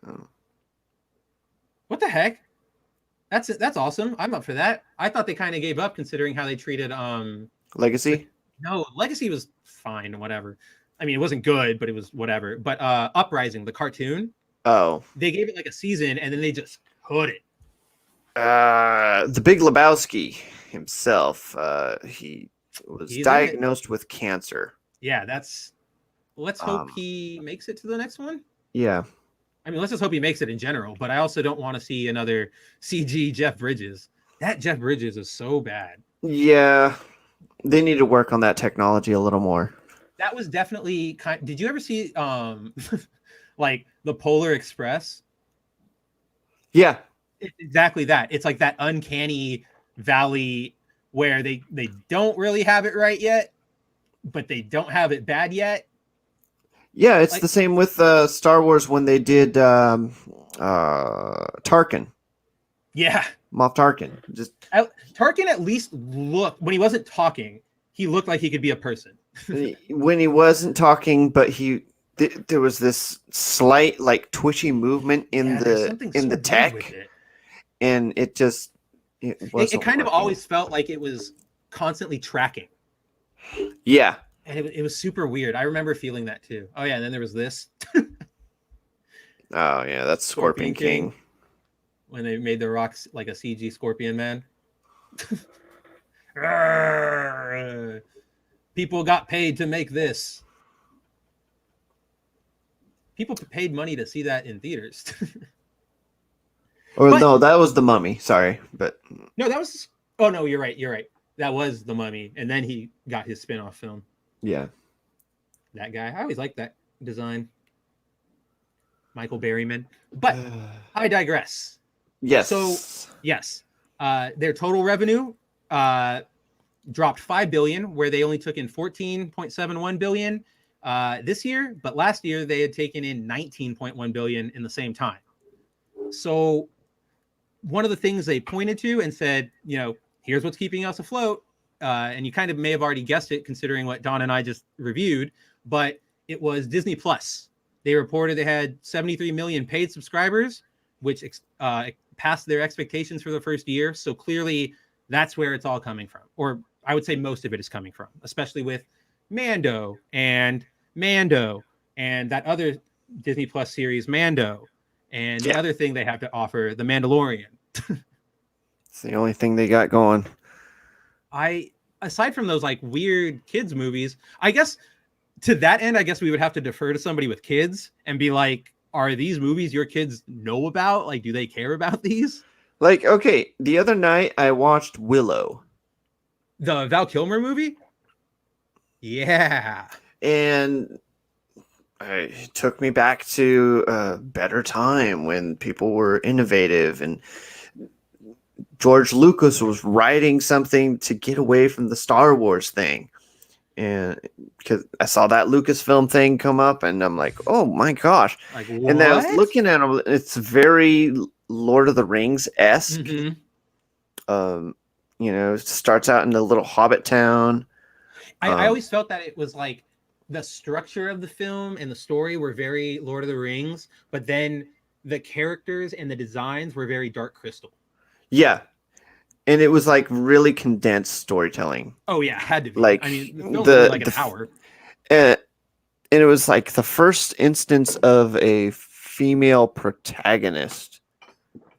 Oh. What the heck? That's awesome. I'm up for that. I thought they kind of gave up considering how they treated Legacy? No, Legacy was fine, whatever. I mean, it wasn't good, but it was whatever. But Uprising, the cartoon. Oh. They gave it like a season and then they just put it. The Big Lebowski himself, he was diagnosed with cancer. Yeah, let's hope he makes it to the next one. Yeah. I mean, let's just hope he makes it in general, but I also don't want to see another CG Jeff Bridges. That Jeff Bridges is so bad. Yeah. They need to work on that technology a little more. That was definitely did you ever see like the Polar Express? Yeah. It's exactly that. It's like that uncanny valley where they don't really have it right yet, but they don't have it bad yet. Yeah, it's like, the same with Star Wars when they did Tarkin. Yeah. Moff Tarkin. Tarkin at least looked, when he wasn't talking, he looked like he could be a person. When he wasn't talking, but there was this slight like twitchy movement in the tech. And it kind of always felt like it was constantly tracking. Yeah. And it was super weird. I remember feeling that too. Oh yeah, and then there was this. Oh yeah, that's Scorpion King. When they made the rocks like a CG Scorpion Man. People got paid to make this. People paid money to see that in theaters. No, that was The Mummy. Sorry, but no, that was. Oh no, you're right. You're right. That was The Mummy, and then he got his spin-off film. Yeah, that guy. I always liked that design, Michael Berryman. But I digress. Yes. So yes, their total revenue dropped $5 billion, where they only took in $14.71 billion this year, but last year they had taken in $19.1 billion in the same time. So one of the things they pointed to and said, you know, here's what's keeping us afloat. And you kind of may have already guessed it considering what Don and I just reviewed, but it was Disney Plus. They reported they had 73 million paid subscribers, which passed their expectations for the first year. So clearly that's where it's all coming from. Or I would say most of it is coming from, especially with Mando and that other Disney Plus series, Mando. And the other thing they have to offer, The Mandalorian. It's the only thing they got going. Aside from those like weird kids movies, I guess to that end, I guess we would have to defer to somebody with kids and be like, are these movies your kids know about? Like, do they care about these? Like, okay, the other night I watched Willow. The Val Kilmer movie? Yeah. And it took me back to a better time when people were innovative and George Lucas was writing something to get away from the Star Wars thing. and because I saw that Lucasfilm thing come up, and I'm like, oh my gosh! Like And then I was what? looking at them; it's very Lord of the Rings esque. Mhm. It starts out in a little hobbit town. I always felt that it was like the structure of the film and the story were very Lord of the Rings, but then the characters and the designs were very Dark Crystal. Yeah, and it was like really condensed storytelling. Oh yeah, had to be. Like I mean, the film's only like an hour. And it was like the first instance of a female protagonist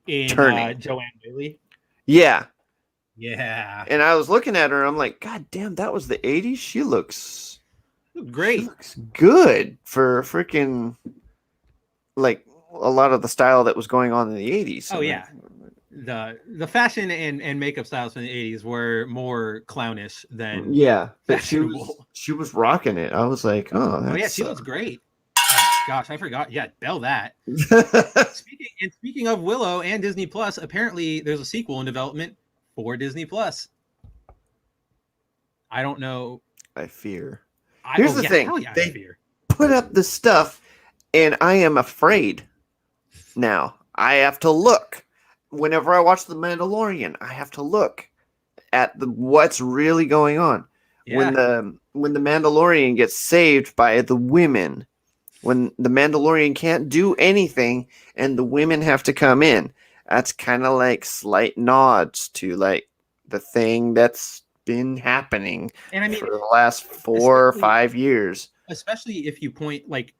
In turning. Joanne Bailey. Yeah. Yeah. And I was looking at her, I'm like, God damn, that was the 80s. She looks Great. good for freaking like a lot of the style that was going on in the 80s. Oh yeah. The fashion and makeup styles from the 80s were more clownish than but fashionable. she was rocking it. I was like, oh Yeah, she looks great. Oh, gosh, I forgot. Yeah, Bell that. Speaking of Willow and Disney Plus, apparently there's a sequel in development for Disney Plus. I don't know. I fear. Here's the thing. Hell yeah, they I fear. put up the stuff, and I am afraid now. I have to look. Whenever I watch The Mandalorian, I have to look at what's really going on. Yeah. When the Mandalorian gets saved by the women, when the Mandalorian can't do anything and the women have to come in, that's kind of like slight nods to like the thing that's been happening And I mean, for the last 4 or 5 years. Especially if you point like,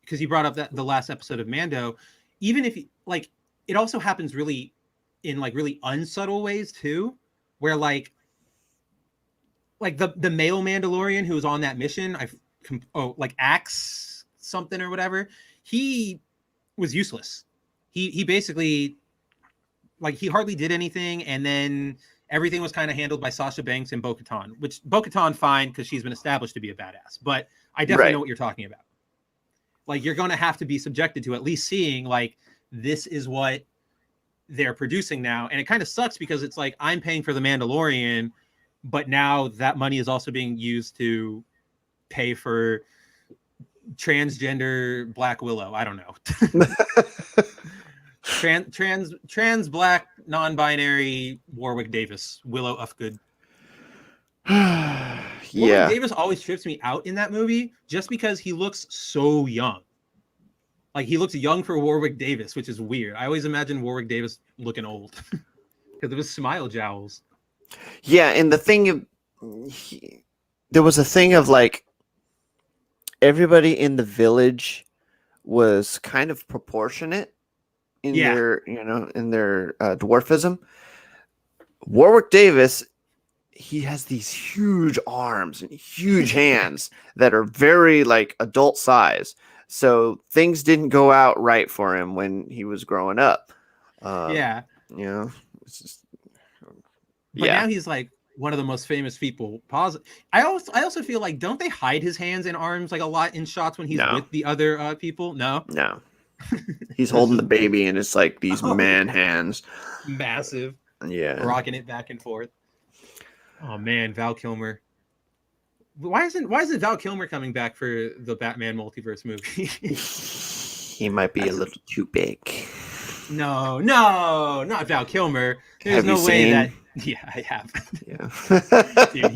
because you brought up that the last episode of Mando, even if you like, it also happens really in like really unsubtle ways too, where like the male Mandalorian who was on that mission, like Axe something or whatever, he was useless. He basically like he hardly did anything, and then everything was kind of handled by Sasha Banks and Bo-Katan, which Bo-Katan fine because she's been established to be a badass, but I definitely know what you're talking about. Like you're going to have to be subjected to at least seeing like this is what they're producing now, and it kind of sucks because it's like I'm paying for the Mandalorian, but now that money is also being used to pay for transgender Black Willow. I don't know. trans Black non-binary Warwick Davis, Willow Ufgood. Warwick Davis always trips me out in that movie just because he looks so young. Like he looks young for Warwick Davis, which is weird. I always imagine Warwick Davis looking old because of his smile jowls. Yeah, and the thing of there was a thing of like everybody in the village was kind of proportionate in their dwarfism. Warwick Davis, he has these huge arms and huge hands that are very like adult size. So things didn't go out right for him when he was growing up. It's just, but now he's like one of the most famous people. I also feel like don't they hide his hands and arms like a lot in shots when he's with the other people? No. He's holding the baby and it's like these man hands, massive. Yeah, rocking it back and forth. Oh man, Val Kilmer. Why isn't Val Kilmer coming back for the Batman multiverse movie? He might be a little too big. No, not Val Kilmer. There's no way that. Yeah, I have. Yeah, dude,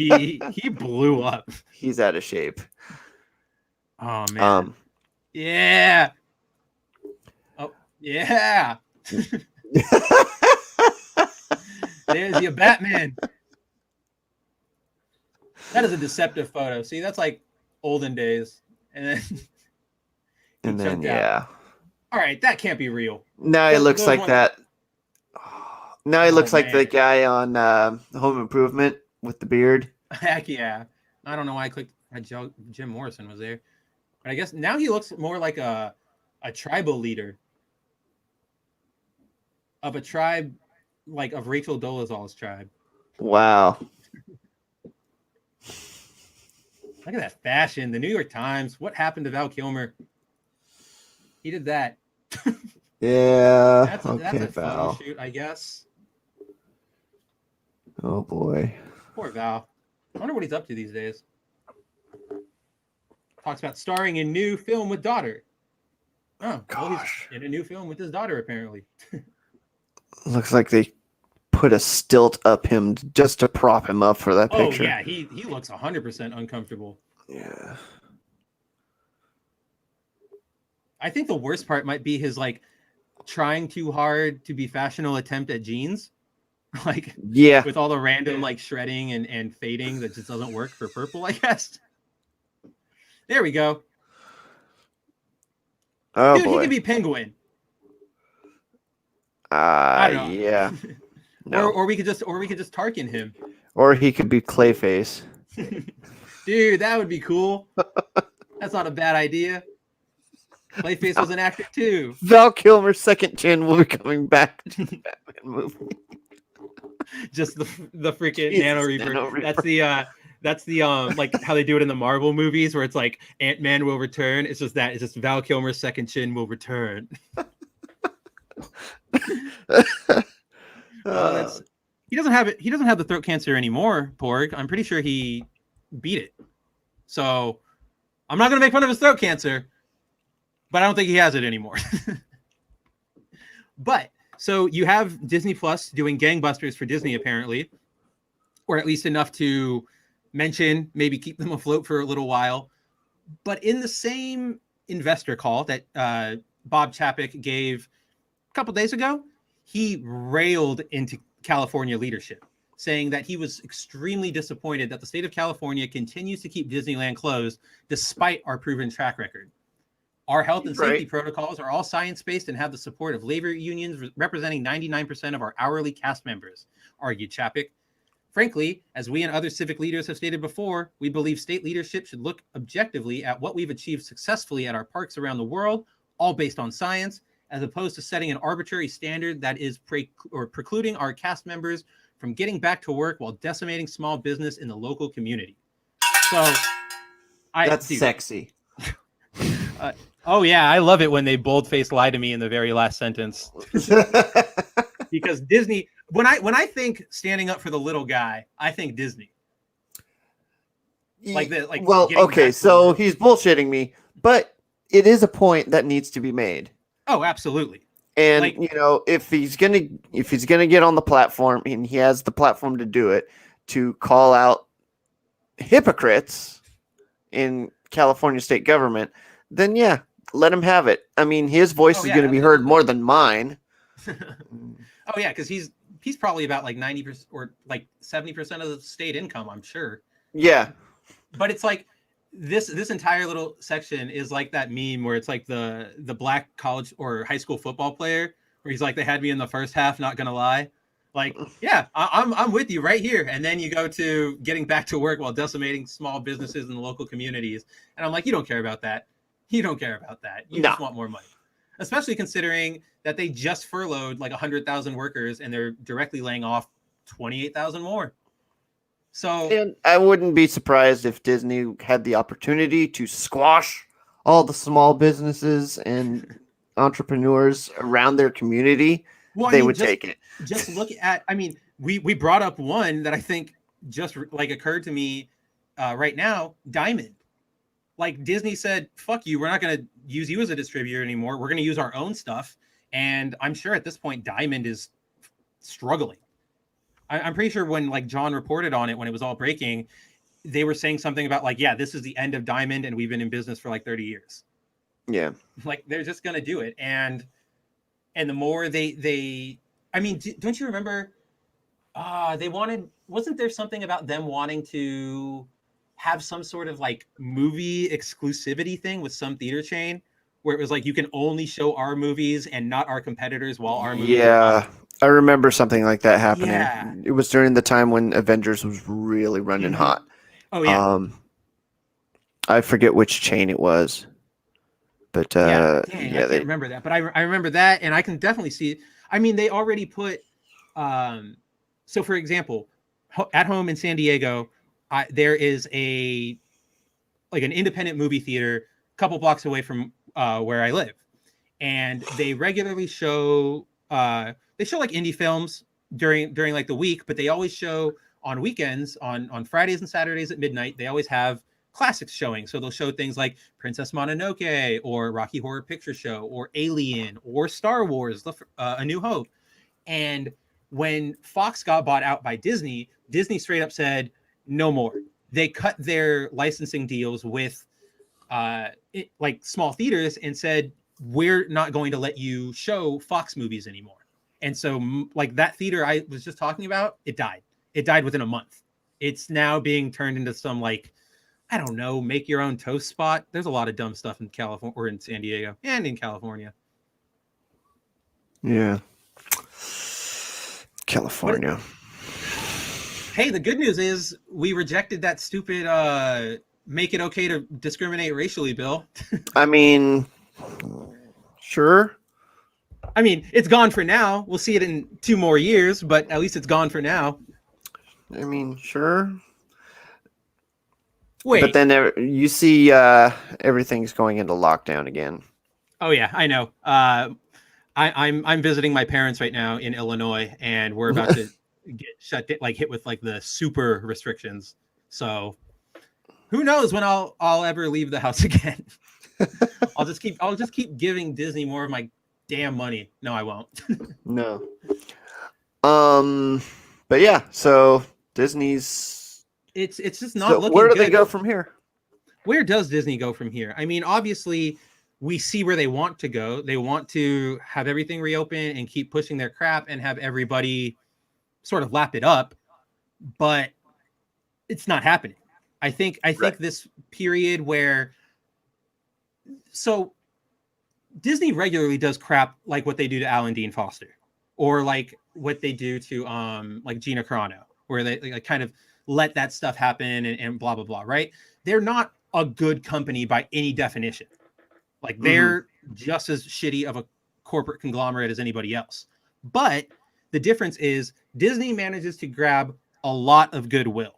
he blew up. He's out of shape. Oh man. Yeah. Oh yeah. There's your Batman. That is a deceptive photo. See, that's like olden days. And then yeah. All right, that can't be real. Now he looks like that. Now he looks like the guy on Home Improvement with the beard. Heck yeah. I don't know why I clicked. Jim Morrison was there. But I guess now he looks more like a tribal leader of a tribe, like of Rachel Dolezal's tribe. Wow. Look at that fashion. The New York Times. What happened to Val Kilmer? He did that. Yeah. That's a photo shoot, I guess. Oh boy. Poor Val. I wonder what he's up to these days. Talks about starring in new film with daughter. Oh, well, Gosh. he's in a new film with his daughter, apparently. Looks like they put a stilt up him just to prop him up for that picture. Oh, yeah, he looks 100% uncomfortable. Yeah. I think the worst part might be his, like, trying too hard to be fashionable attempt at jeans. Like, Yeah. with all the random, like, shredding and fading that just doesn't work for purple, I guess. There we go. Oh, Dude, boy. he could be Penguin. I don't know. Yeah. No. Or we could just Tarkin him. Or he could be Clayface. Dude, that would be cool. That's not a bad idea. Clayface was an actor too. Val Kilmer's second chin will be coming back to the Batman movie. Just the freaking Jesus, Nano Reaper. Nano Reaper. That's the like how they do it in the Marvel movies where it's like Ant-Man will return. It's just Val Kilmer's second chin will return. He doesn't have it. He doesn't have the throat cancer anymore, Porg. I'm pretty sure he beat it. So I'm not gonna make fun of his throat cancer, but I don't think he has it anymore. But so you have Disney Plus doing gangbusters for Disney, apparently, or at least enough to mention, maybe keep them afloat for a little while. But in the same investor call that Bob Chapek gave a couple days ago, he railed into California leadership, saying that he was extremely disappointed that the state of California continues to keep Disneyland closed despite our proven track record. Our health and safety protocols are all science-based and have the support of labor unions representing 99% of our hourly cast members, argued Chapek. Frankly, as we and other civic leaders have stated before, we believe state leadership should look objectively at what we've achieved successfully at our parks around the world, all based on science, as opposed to setting an arbitrary standard that is precluding our cast members from getting back to work while decimating small business in the local community. So, that's sexy. Oh yeah, I love it when they bold-faced lie to me in the very last sentence. Because Disney, when I think standing up for the little guy, I think Disney. Well, okay, so he's bullshitting me, but it is a point that needs to be made. Oh, absolutely. And if he's gonna get on the platform, and he has the platform to do it, to call out hypocrites in California state government, then yeah, let him have it. I mean, his voice is going to be heard more than mine. Oh yeah, because he's probably about like 90% or like 70% of the state income, I'm sure. Yeah, but it's like this entire little section is like that meme where it's like the black college or high school football player where he's like, they had me in the first half, not gonna lie. Like, yeah, I'm with you right here. And then you go to getting back to work while decimating small businesses in the local communities. And I'm like, you don't care about that. You don't care about that. You just want more money. Especially considering that they just furloughed like 100,000 workers and they're directly laying off 28,000 more. So, and I wouldn't be surprised if Disney had the opportunity to squash all the small businesses and entrepreneurs around their community. Well, they would take it. Just look at, I mean, we brought up one that I think just like occurred to me right now, Diamond. Like Disney said, fuck you, we're not going to use you as a distributor anymore. We're going to use our own stuff. And I'm sure at this point, Diamond is struggling. I'm pretty sure when like John reported on it, when it was all breaking, they were saying something about like, yeah, this is the end of Diamond and we've been in business for like 30 years. Yeah. Like they're just going to do it. And the more they I mean, don't you remember wasn't there something about them wanting to have some sort of like movie exclusivity thing with some theater chain where it was like, you can only show our movies and not our competitors while our movies. Yeah. I remember something like that happening. Yeah. It was during the time when Avengers was really running hot. Oh yeah. I forget which chain it was, but I can't remember that. But I remember that, and I can definitely see. I mean, they already put. So, for example, at home in San Diego, there is an independent movie theater a couple blocks away from where I live, and they regularly show. They show like indie films during like the week, but they always show on weekends on Fridays and Saturdays at midnight. They always have classics showing. So they'll show things like Princess Mononoke or Rocky Horror Picture Show or Alien or Star Wars, A New Hope. And when Fox got bought out by Disney, Disney straight up said, no more. They cut their licensing deals with like small theaters and said, we're not going to let you show Fox movies anymore. And so like that theater I was just talking about, it died. It died within a month. It's now being turned into some like, I don't know, make your own toast spot. There's a lot of dumb stuff in California or in San Diego and in California. Yeah. California. Hey, the good news is we rejected that stupid make it okay to discriminate racially bill. I mean, sure. I mean, it's gone for now. We'll see it in 2 more years, but at least it's gone for now. I mean, sure. Wait. But then you see everything's going into lockdown again. Oh yeah, I know. I'm visiting my parents right now in Illinois, and we're about to get hit with like the super restrictions. So who knows when I'll ever leave the house again. I'll just keep giving Disney more of my damn money. No, I won't. No. But yeah, so Disney's it's just not looking where do good. they go from here? Where does Disney go from here? I mean, obviously we see where they want to go. They want to have everything reopen and keep pushing their crap and have everybody sort of lap it up, but it's not happening. I think Right. this period where so Disney regularly does crap like what they do to Alan Dean Foster or like what they do to like Gina Carano, where they like kind of let that stuff happen and blah blah blah, right? They're not a good company by any definition. Like they're just as shitty of a corporate conglomerate as anybody else. But the difference is Disney manages to grab a lot of goodwill.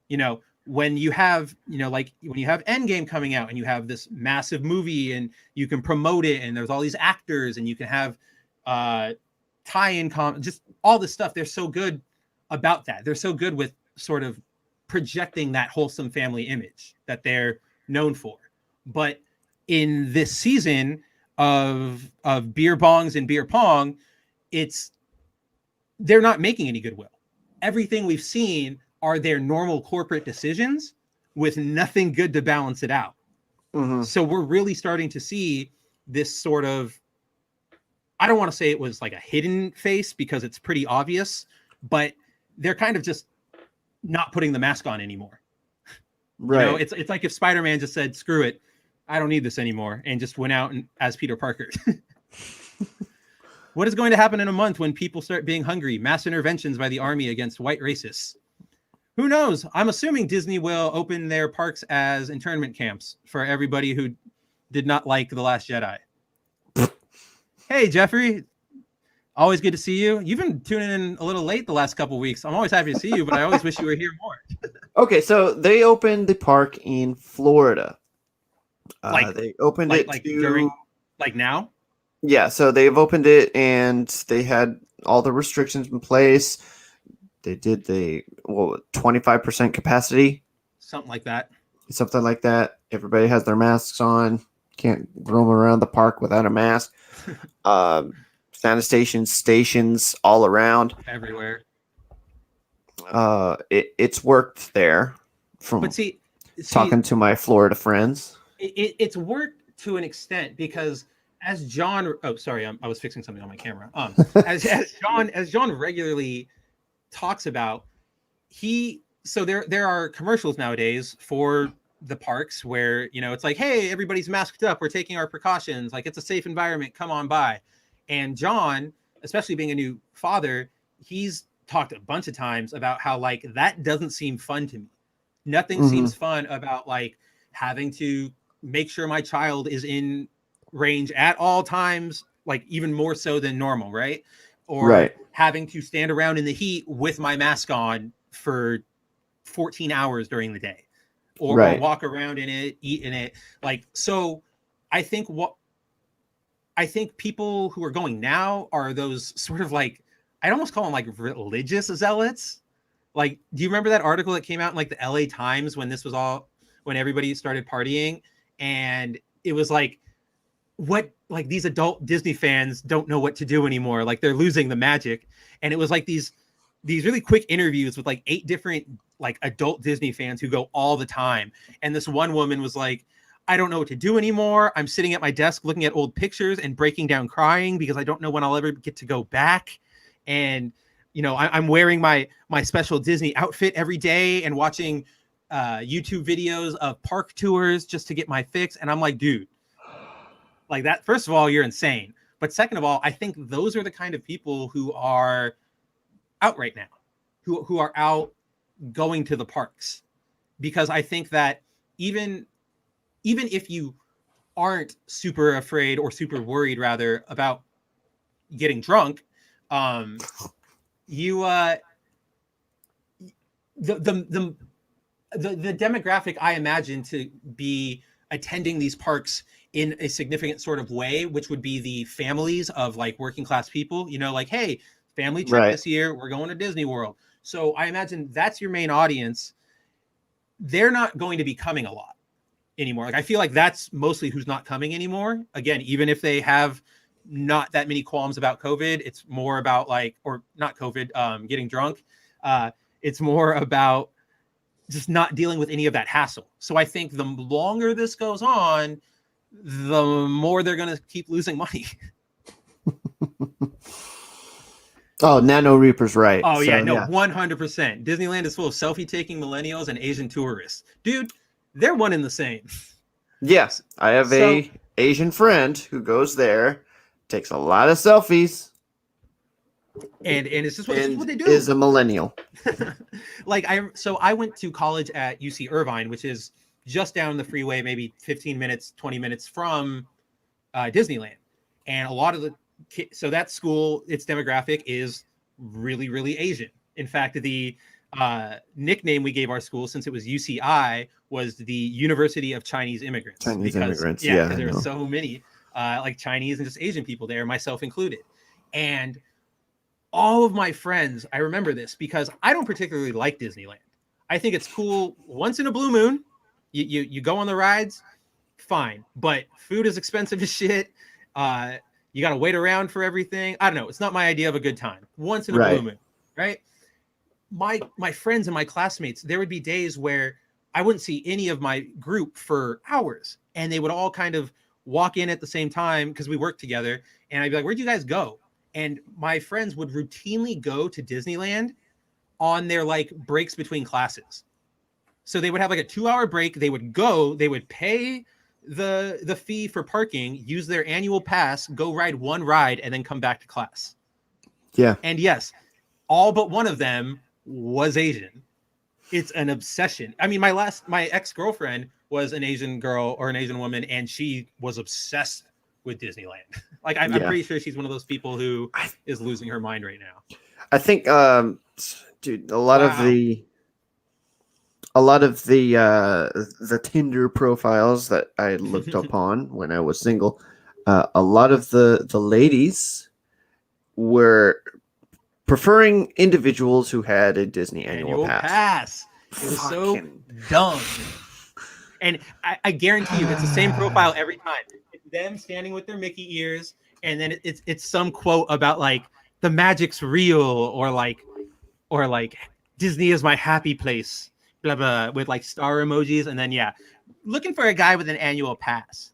You know, when you have, like when you have Endgame coming out and you have this massive movie and you can promote it and there's all these actors and you can have tie-in just all this stuff. They're so good about that. They're so good with sort of projecting that wholesome family image that they're known for. But in this season of beer bongs and beer pong, they're not making any goodwill. Everything we've seen are their normal corporate decisions with nothing good to balance it out. So we're really starting to see this sort of, I don't want to say it was like a hidden face because it's pretty obvious, but they're kind of just not putting the mask on anymore. Right. It's like if Spider-Man just said, screw it, I don't need this anymore, and just went out as Peter Parker. What is going to happen in a month when people start being hungry? Mass interventions by the army against white racists. Who knows? I'm assuming Disney will open their parks as internment camps for everybody who did not like The Last Jedi. Hey, Jeffrey. Always good to see you. You've been tuning in a little late the last couple of weeks. I'm always happy to see you, but I always wish you were here more. Okay, so they opened the park in Florida. They opened it during now. Yeah, so they've opened it and they had all the restrictions in place. They did 25% capacity, something like that. Everybody has their masks on. Can't roam around the park without a mask. Sanitation stations all around, everywhere. It's worked there. Talking to my Florida friends, it's worked to an extent because as John, I was fixing something on my camera. As John regularly talks about, there are commercials nowadays for the parks where it's like, hey, everybody's masked up, we're taking our precautions, like it's a safe environment, come on by. And John, especially being a new father, he's talked a bunch of times about how like that doesn't seem fun to me. Nothing seems fun about like having to make sure my child is in range at all times, like even more so than normal, right? Or having to stand around in the heat with my mask on for 14 hours during the day, or walk around in it, eat in it. Like, so I think people who are going now are those sort of like, I'd almost call them like religious zealots. Like, do you remember that article that came out in like the LA Times when this was all, when everybody started partying, and it was like, what, like these adult Disney fans don't know what to do anymore. Like they're losing the magic. And it was like these really quick interviews with like 8 different like adult Disney fans who go all the time. And this one woman was like, I don't know what to do anymore. I'm sitting at my desk looking at old pictures and breaking down crying because I don't know when I'll ever get to go back. And, you know, I'm wearing my special Disney outfit every day and watching YouTube videos of park tours just to get my fix. And I'm like, dude, like that, first of all, you're insane. But second of all, I think those are the kind of people who are out right now, who are out going to the parks. Because I think that even if you aren't super afraid or super worried rather about getting drunk, you the demographic I imagine to be attending these parks in a significant sort of way, which would be the families of like working class people, you know, like, hey, family trip this year, we're going to Disney World. So I imagine that's your main audience. They're not going to be coming a lot anymore. Like I feel like that's mostly who's not coming anymore. Again, even if they have not that many qualms about COVID, it's more about like, or not COVID, getting drunk. It's more about just not dealing with any of that hassle. So I think the longer this goes on, the more they're going to keep losing money. Oh, Nano Reaper's right. Oh, so, yeah, no, 100%. Disneyland is full of selfie-taking millennials and Asian tourists. Dude, they're one and the same. Yes, I have a Asian friend who goes there, takes a lot of selfies. And it's just what they do. Is a millennial. Like I went to college at UC Irvine, which is just down the freeway, maybe 15 minutes, 20 minutes from Disneyland. And a lot of the kids, so that school, its demographic is really, really Asian. In fact, the nickname we gave our school, since it was UCI, was the University of Chinese Immigrants. Yeah, because there were so many like Chinese and just Asian people there, myself included. And all of my friends, I remember this because I don't particularly like Disneyland. I think it's cool once in a blue moon. You go on the rides, fine. But food is expensive as shit. You got to wait around for everything. I don't know. It's not my idea of a good time. Once in a blue moon, right? My friends and my classmates, there would be days where I wouldn't see any of my group for hours. And they would all kind of walk in at the same time because we worked together. And I'd be like, where'd you guys go? And my friends would routinely go to Disneyland on their like breaks between classes. So they would have like a 2-hour break. They would go, they would pay the fee for parking, use their annual pass, go ride one ride, and then come back to class. Yeah. And yes, all but one of them was Asian. It's an obsession. I mean, my ex-girlfriend was an Asian girl or an Asian woman, and she was obsessed with Disneyland. Like I'm pretty sure she's one of those people who is losing her mind right now. I think, dude, a lot of the Tinder profiles that I looked up on when I was single, a lot of the ladies were preferring individuals who had a Disney annual pass. It was so dumb. And I guarantee you, it's the same profile every time. It's them standing with their Mickey ears, and then it's some quote about like the magic's real, or like Disney is my happy place, blah blah, with like star emojis, and then looking for a guy with an annual pass.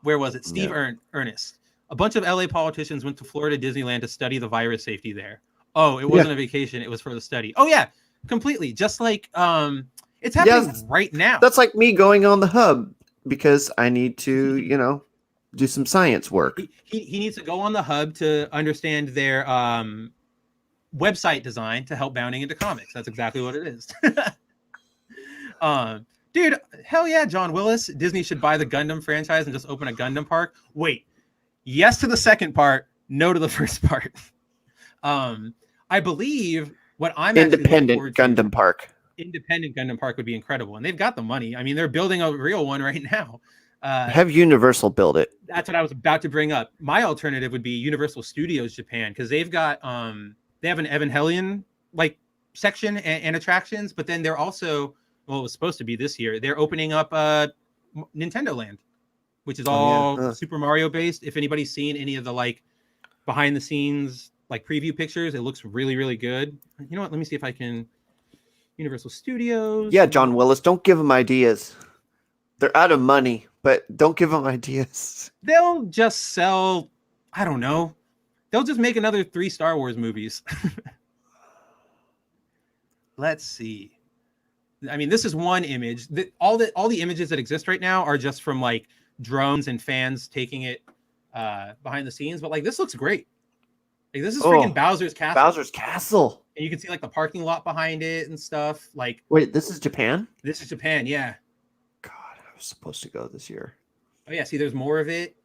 Where was it? Steve Ernest. A bunch of LA politicians went to Florida Disneyland to study the virus safety there. Oh, it wasn't a vacation; it was for the study. Oh yeah, completely. Just like it's happening right now. That's like me going on the hub because I need to, do some science work. He needs to go on the hub to understand their website design to help bounding into comics. That's exactly what it is. Dude, hell yeah, John Willis. Disney should buy the Gundam franchise and just open a Gundam park. Wait, yes to the second part, no to the first part. I believe what I'm independent Gundam park. Independent Gundam park would be incredible, and they've got the money. I mean, they're building a real one right now. Have Universal build it. That's what I was about to bring up. My alternative would be Universal Studios Japan, because they've got they have an Evangelion like section and attractions, but then they're also well, it was supposed to be this year. They're opening up Nintendo Land, which is all Super Mario based. If anybody's seen any of the like behind the scenes like preview pictures, it looks really, really good. You know what? Let me see if I can. Universal Studios. Yeah, John Willis, don't give them ideas. They're out of money, but don't give them ideas. They'll just sell, I don't know. They'll just make another 3 Star Wars movies. Let's see. I mean, this is one image. All the images that exist right now are just from like drones and fans taking it behind the scenes. But like, this looks great. Like, this is freaking Bowser's Castle. Bowser's Castle. And you can see like the parking lot behind it and stuff. Like, wait, this is Japan? This is Japan, yeah. God, I was supposed to go this year. Oh yeah, see, there's more of it.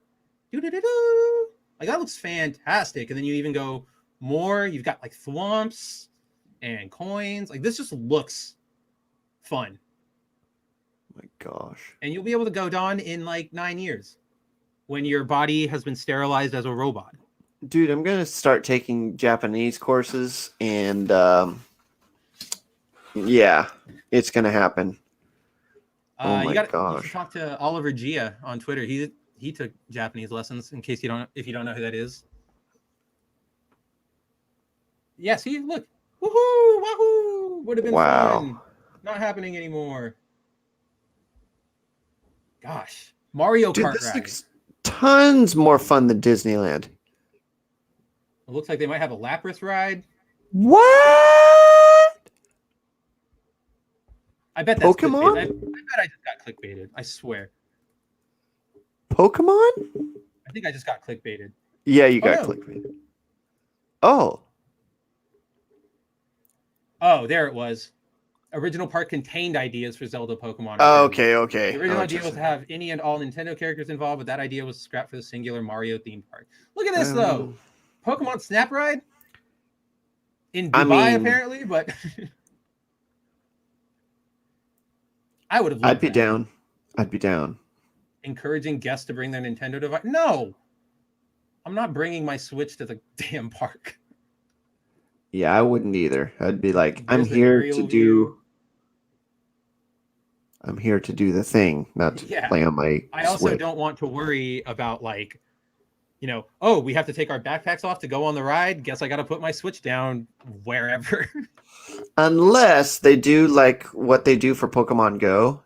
Doo-doo-doo-doo. Like, that looks fantastic. And then you even go more. You've got like thwomps and coins. Like, this just looks fun. Oh my gosh. And you'll be able to go Don in like 9 years when your body has been sterilized as a robot. Dude, I'm going to start taking Japanese courses, and yeah, it's going to happen. Oh my gosh. You should talk to Oliver Gia on Twitter. He took Japanese lessons, in case if you don't know who that is. Yeah, see, look. Woohoo! Wahoo! Would have been fun. Not happening anymore. Gosh. Mario Kart this ride. looks tons more fun than Disneyland. It looks like they might have a Lapras ride. What? I bet that's Pokemon? clickbait. I bet I just got clickbaited. I swear. Pokemon? I think I just got clickbaited. Yeah, you got clickbaited. Oh. Oh, there it was. Original park contained ideas for Zelda Pokemon. Okay. The original idea was to have any and all Nintendo characters involved, but that idea was scrapped for the singular Mario themed park. Look at this, though. Pokemon Snap Ride in Dubai, apparently, but I would have. I'd be down. I'd be down. Encouraging guests to bring their Nintendo device. No, I'm not bringing my Switch to the damn park. Yeah, I wouldn't either. I'd be like, I'm here to do the thing, not to play on my I also Switch. don't want to worry about like, you know, oh, we have to take our backpacks off to go on the ride. Guess I got to put my Switch down wherever. Unless they do like what they do for Pokemon Go.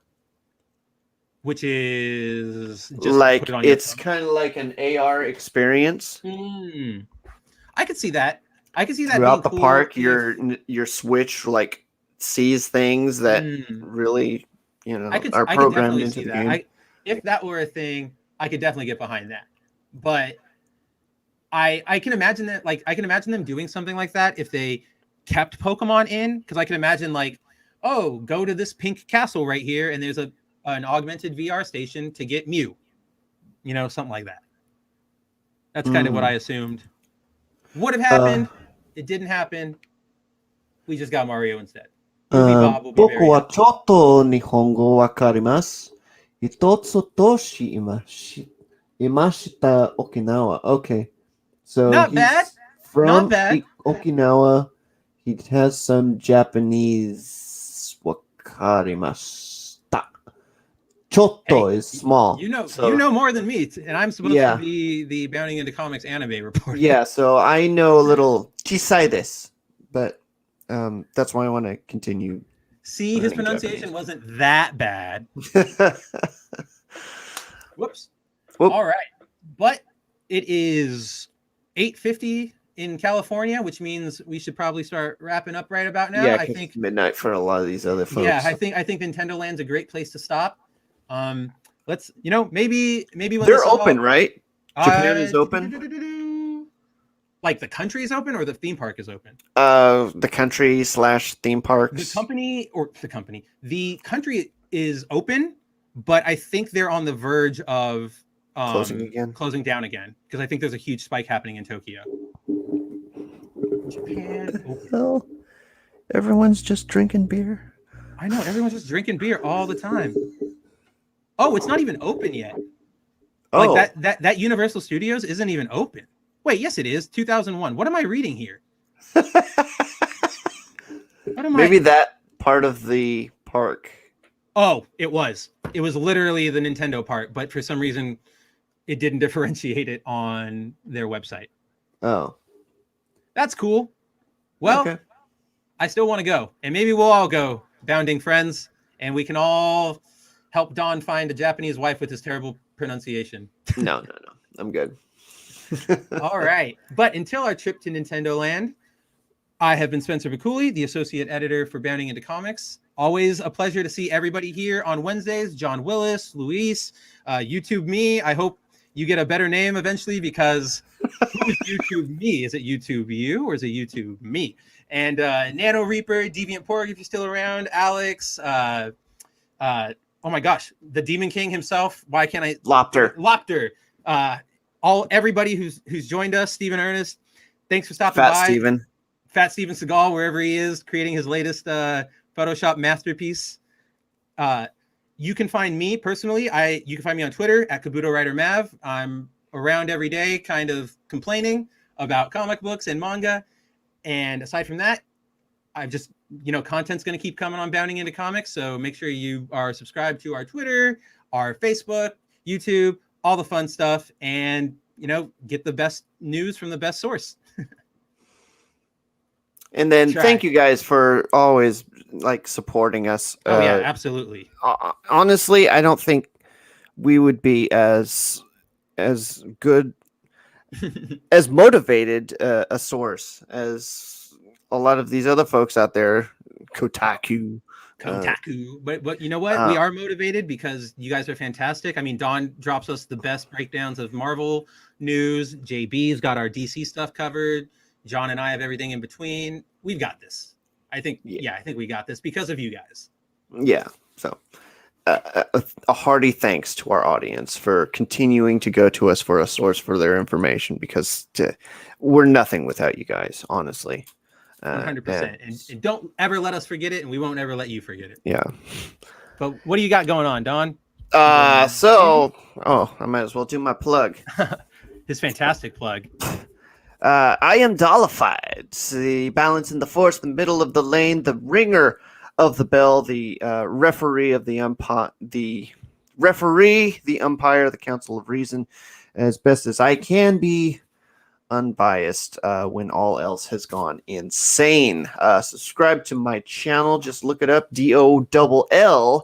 Which is just like, it's kind of like an AR experience. I could see that. I can see that throughout the cool park. Your Switch like sees things that really, you know, are programmed into the game. If that were a thing, I could definitely get behind that. But I can imagine that, like, I can imagine them doing something like that if they kept Pokemon in, because I can imagine like, oh, go to this pink castle right here, and there's an augmented VR station to get Mew, you know, something like that. That's kind of what I assumed would have happened. It didn't happen. We just got Mario instead. 僕はちょっと日本語わかります。一つ年いました沖縄. Okay. So not he's bad. From not bad. Okinawa. He has some Japanese わかりました. Chotto is small. You know more than me, and I'm supposed to be the Bounding into Comics anime reporter. Yeah, so I know a little chisai desu, but that's why I want to continue. See, his pronunciation Japanese. wasn't that bad. Whoops. Whoop. All right, but it is 8:50 in California, which means we should probably start wrapping up right about now. Yeah, I think midnight for a lot of these other folks. Yeah, I think Nintendo Land's a great place to stop. Let's, you know, maybe when they're open, right? Japan is open. Like the country is open, or the theme park is open? The country / theme parks. The country is open, but I think they're on the verge of closing down again, because I think there's a huge spike happening in Tokyo. Japan open. Hell, everyone's just drinking beer. I know, everyone's just drinking beer all the time. Oh, it's not even open yet. Oh. Like that Universal Studios isn't even open. Wait, yes, it is. 2001. What am I reading here? Maybe that part of the Park. Oh, it was literally the Nintendo part, but for some reason it didn't differentiate it on their website. Oh, that's cool. Well, okay. I still want to go, and maybe we'll all go, bounding friends, and we can all help Don find a Japanese wife with his terrible pronunciation. No, I'm good. All right, but until our trip to Nintendo Land, I have been Spencer Baculi, the associate editor for Bounding into Comics. Always a pleasure to see everybody here on Wednesdays. John Willis, Luis, YouTube me. I hope you get a better name eventually, because who is YouTube me? Is it YouTube you, or is it YouTube me? And Nano Reaper, Deviant Porg, if you're still around, Alex, oh my gosh, the Demon King himself. Why can't I? Lopter. Everybody who's joined us, Stephen Ernest, thanks for stopping by. Fat Steven Seagal, wherever he is, creating his latest Photoshop masterpiece. You can find me personally. You can find me on Twitter at Kabuto Writer Mav. I'm around every day, kind of complaining about comic books and manga. And aside from that, I've just, content's going to keep coming on Bounding into Comics. So make sure you are subscribed to our Twitter, our Facebook, YouTube, all the fun stuff, and, get the best news from the best source. And then thank you guys for always supporting us. Oh yeah, absolutely. Honestly, I don't think we would be as good, as motivated a source as a lot of these other folks out there. Kotaku. But you know what? We are motivated because you guys are fantastic. I mean, Don drops us the best breakdowns of Marvel news. JB's got our DC stuff covered. John and I have everything in between. We've got this. I think we got this because of you guys. Yeah. So a hearty thanks to our audience for continuing to go to us for a source for their information, because we're nothing without you guys, honestly. 100%. And don't ever let us forget it, and we won't ever let you forget it. Yeah. But what do you got going on, Don? I might as well do my plug. His fantastic plug. I am Dollified, the balance in the force, the middle of the lane, the ringer of the bell, the referee of the umpire, the council of reason, as best as I can be, unbiased when all else has gone insane. Subscribe to my channel. Just look it up, DOLLFIED.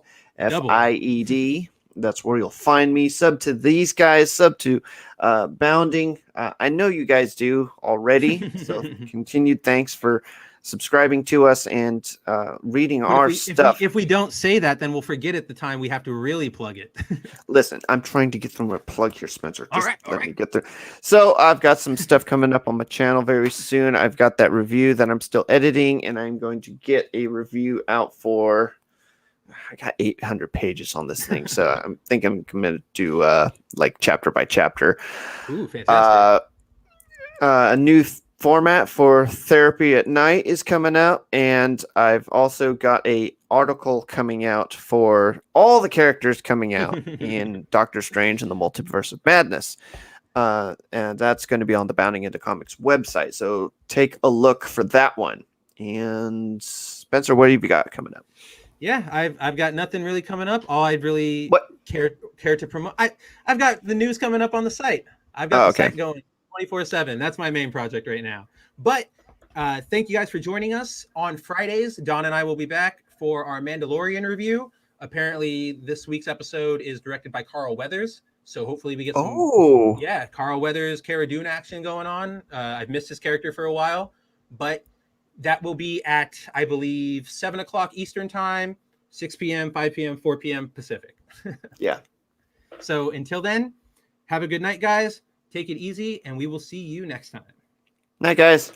That's where you'll find me. Sub to these guys, sub to Bounding. I know you guys do already, so continued thanks for subscribing to us and reading our stuff. If we don't say that, then we'll forget it the time we have to really plug it. Listen, I'm trying to get them a plug here, Spencer. Just let me get there. So I've got some stuff coming up on my channel very soon. I've got that review that I'm still editing, and I'm going to get a review out for... I got 800 pages on this thing, so I think I'm committed to chapter by chapter. Ooh, fantastic. A new format for therapy at night is coming out, and I've also got a article coming out for all the characters coming out in Doctor Strange and the Multiverse of Madness. And that's going to be on the Bounding into Comics website, so take a look for that one. And Spencer, what have you got coming up? Yeah, I've got nothing really coming up. All I'd really care to promote. I've got the news coming up on the site. I've got the site going 24/7. That's my main project right now. But thank you guys for joining us on Fridays. Don and I will be back for our Mandalorian review. Apparently, this week's episode is directed by Carl Weathers. So hopefully we get some Carl Weathers, Cara Dune action going on. I've missed his character for a while, but that will be at, I believe, 7 o'clock Eastern time, 6 p.m., 5 p.m., 4 p.m. Pacific. Yeah. So until then, have a good night, guys. Take it easy, and we will see you next time. Night, guys.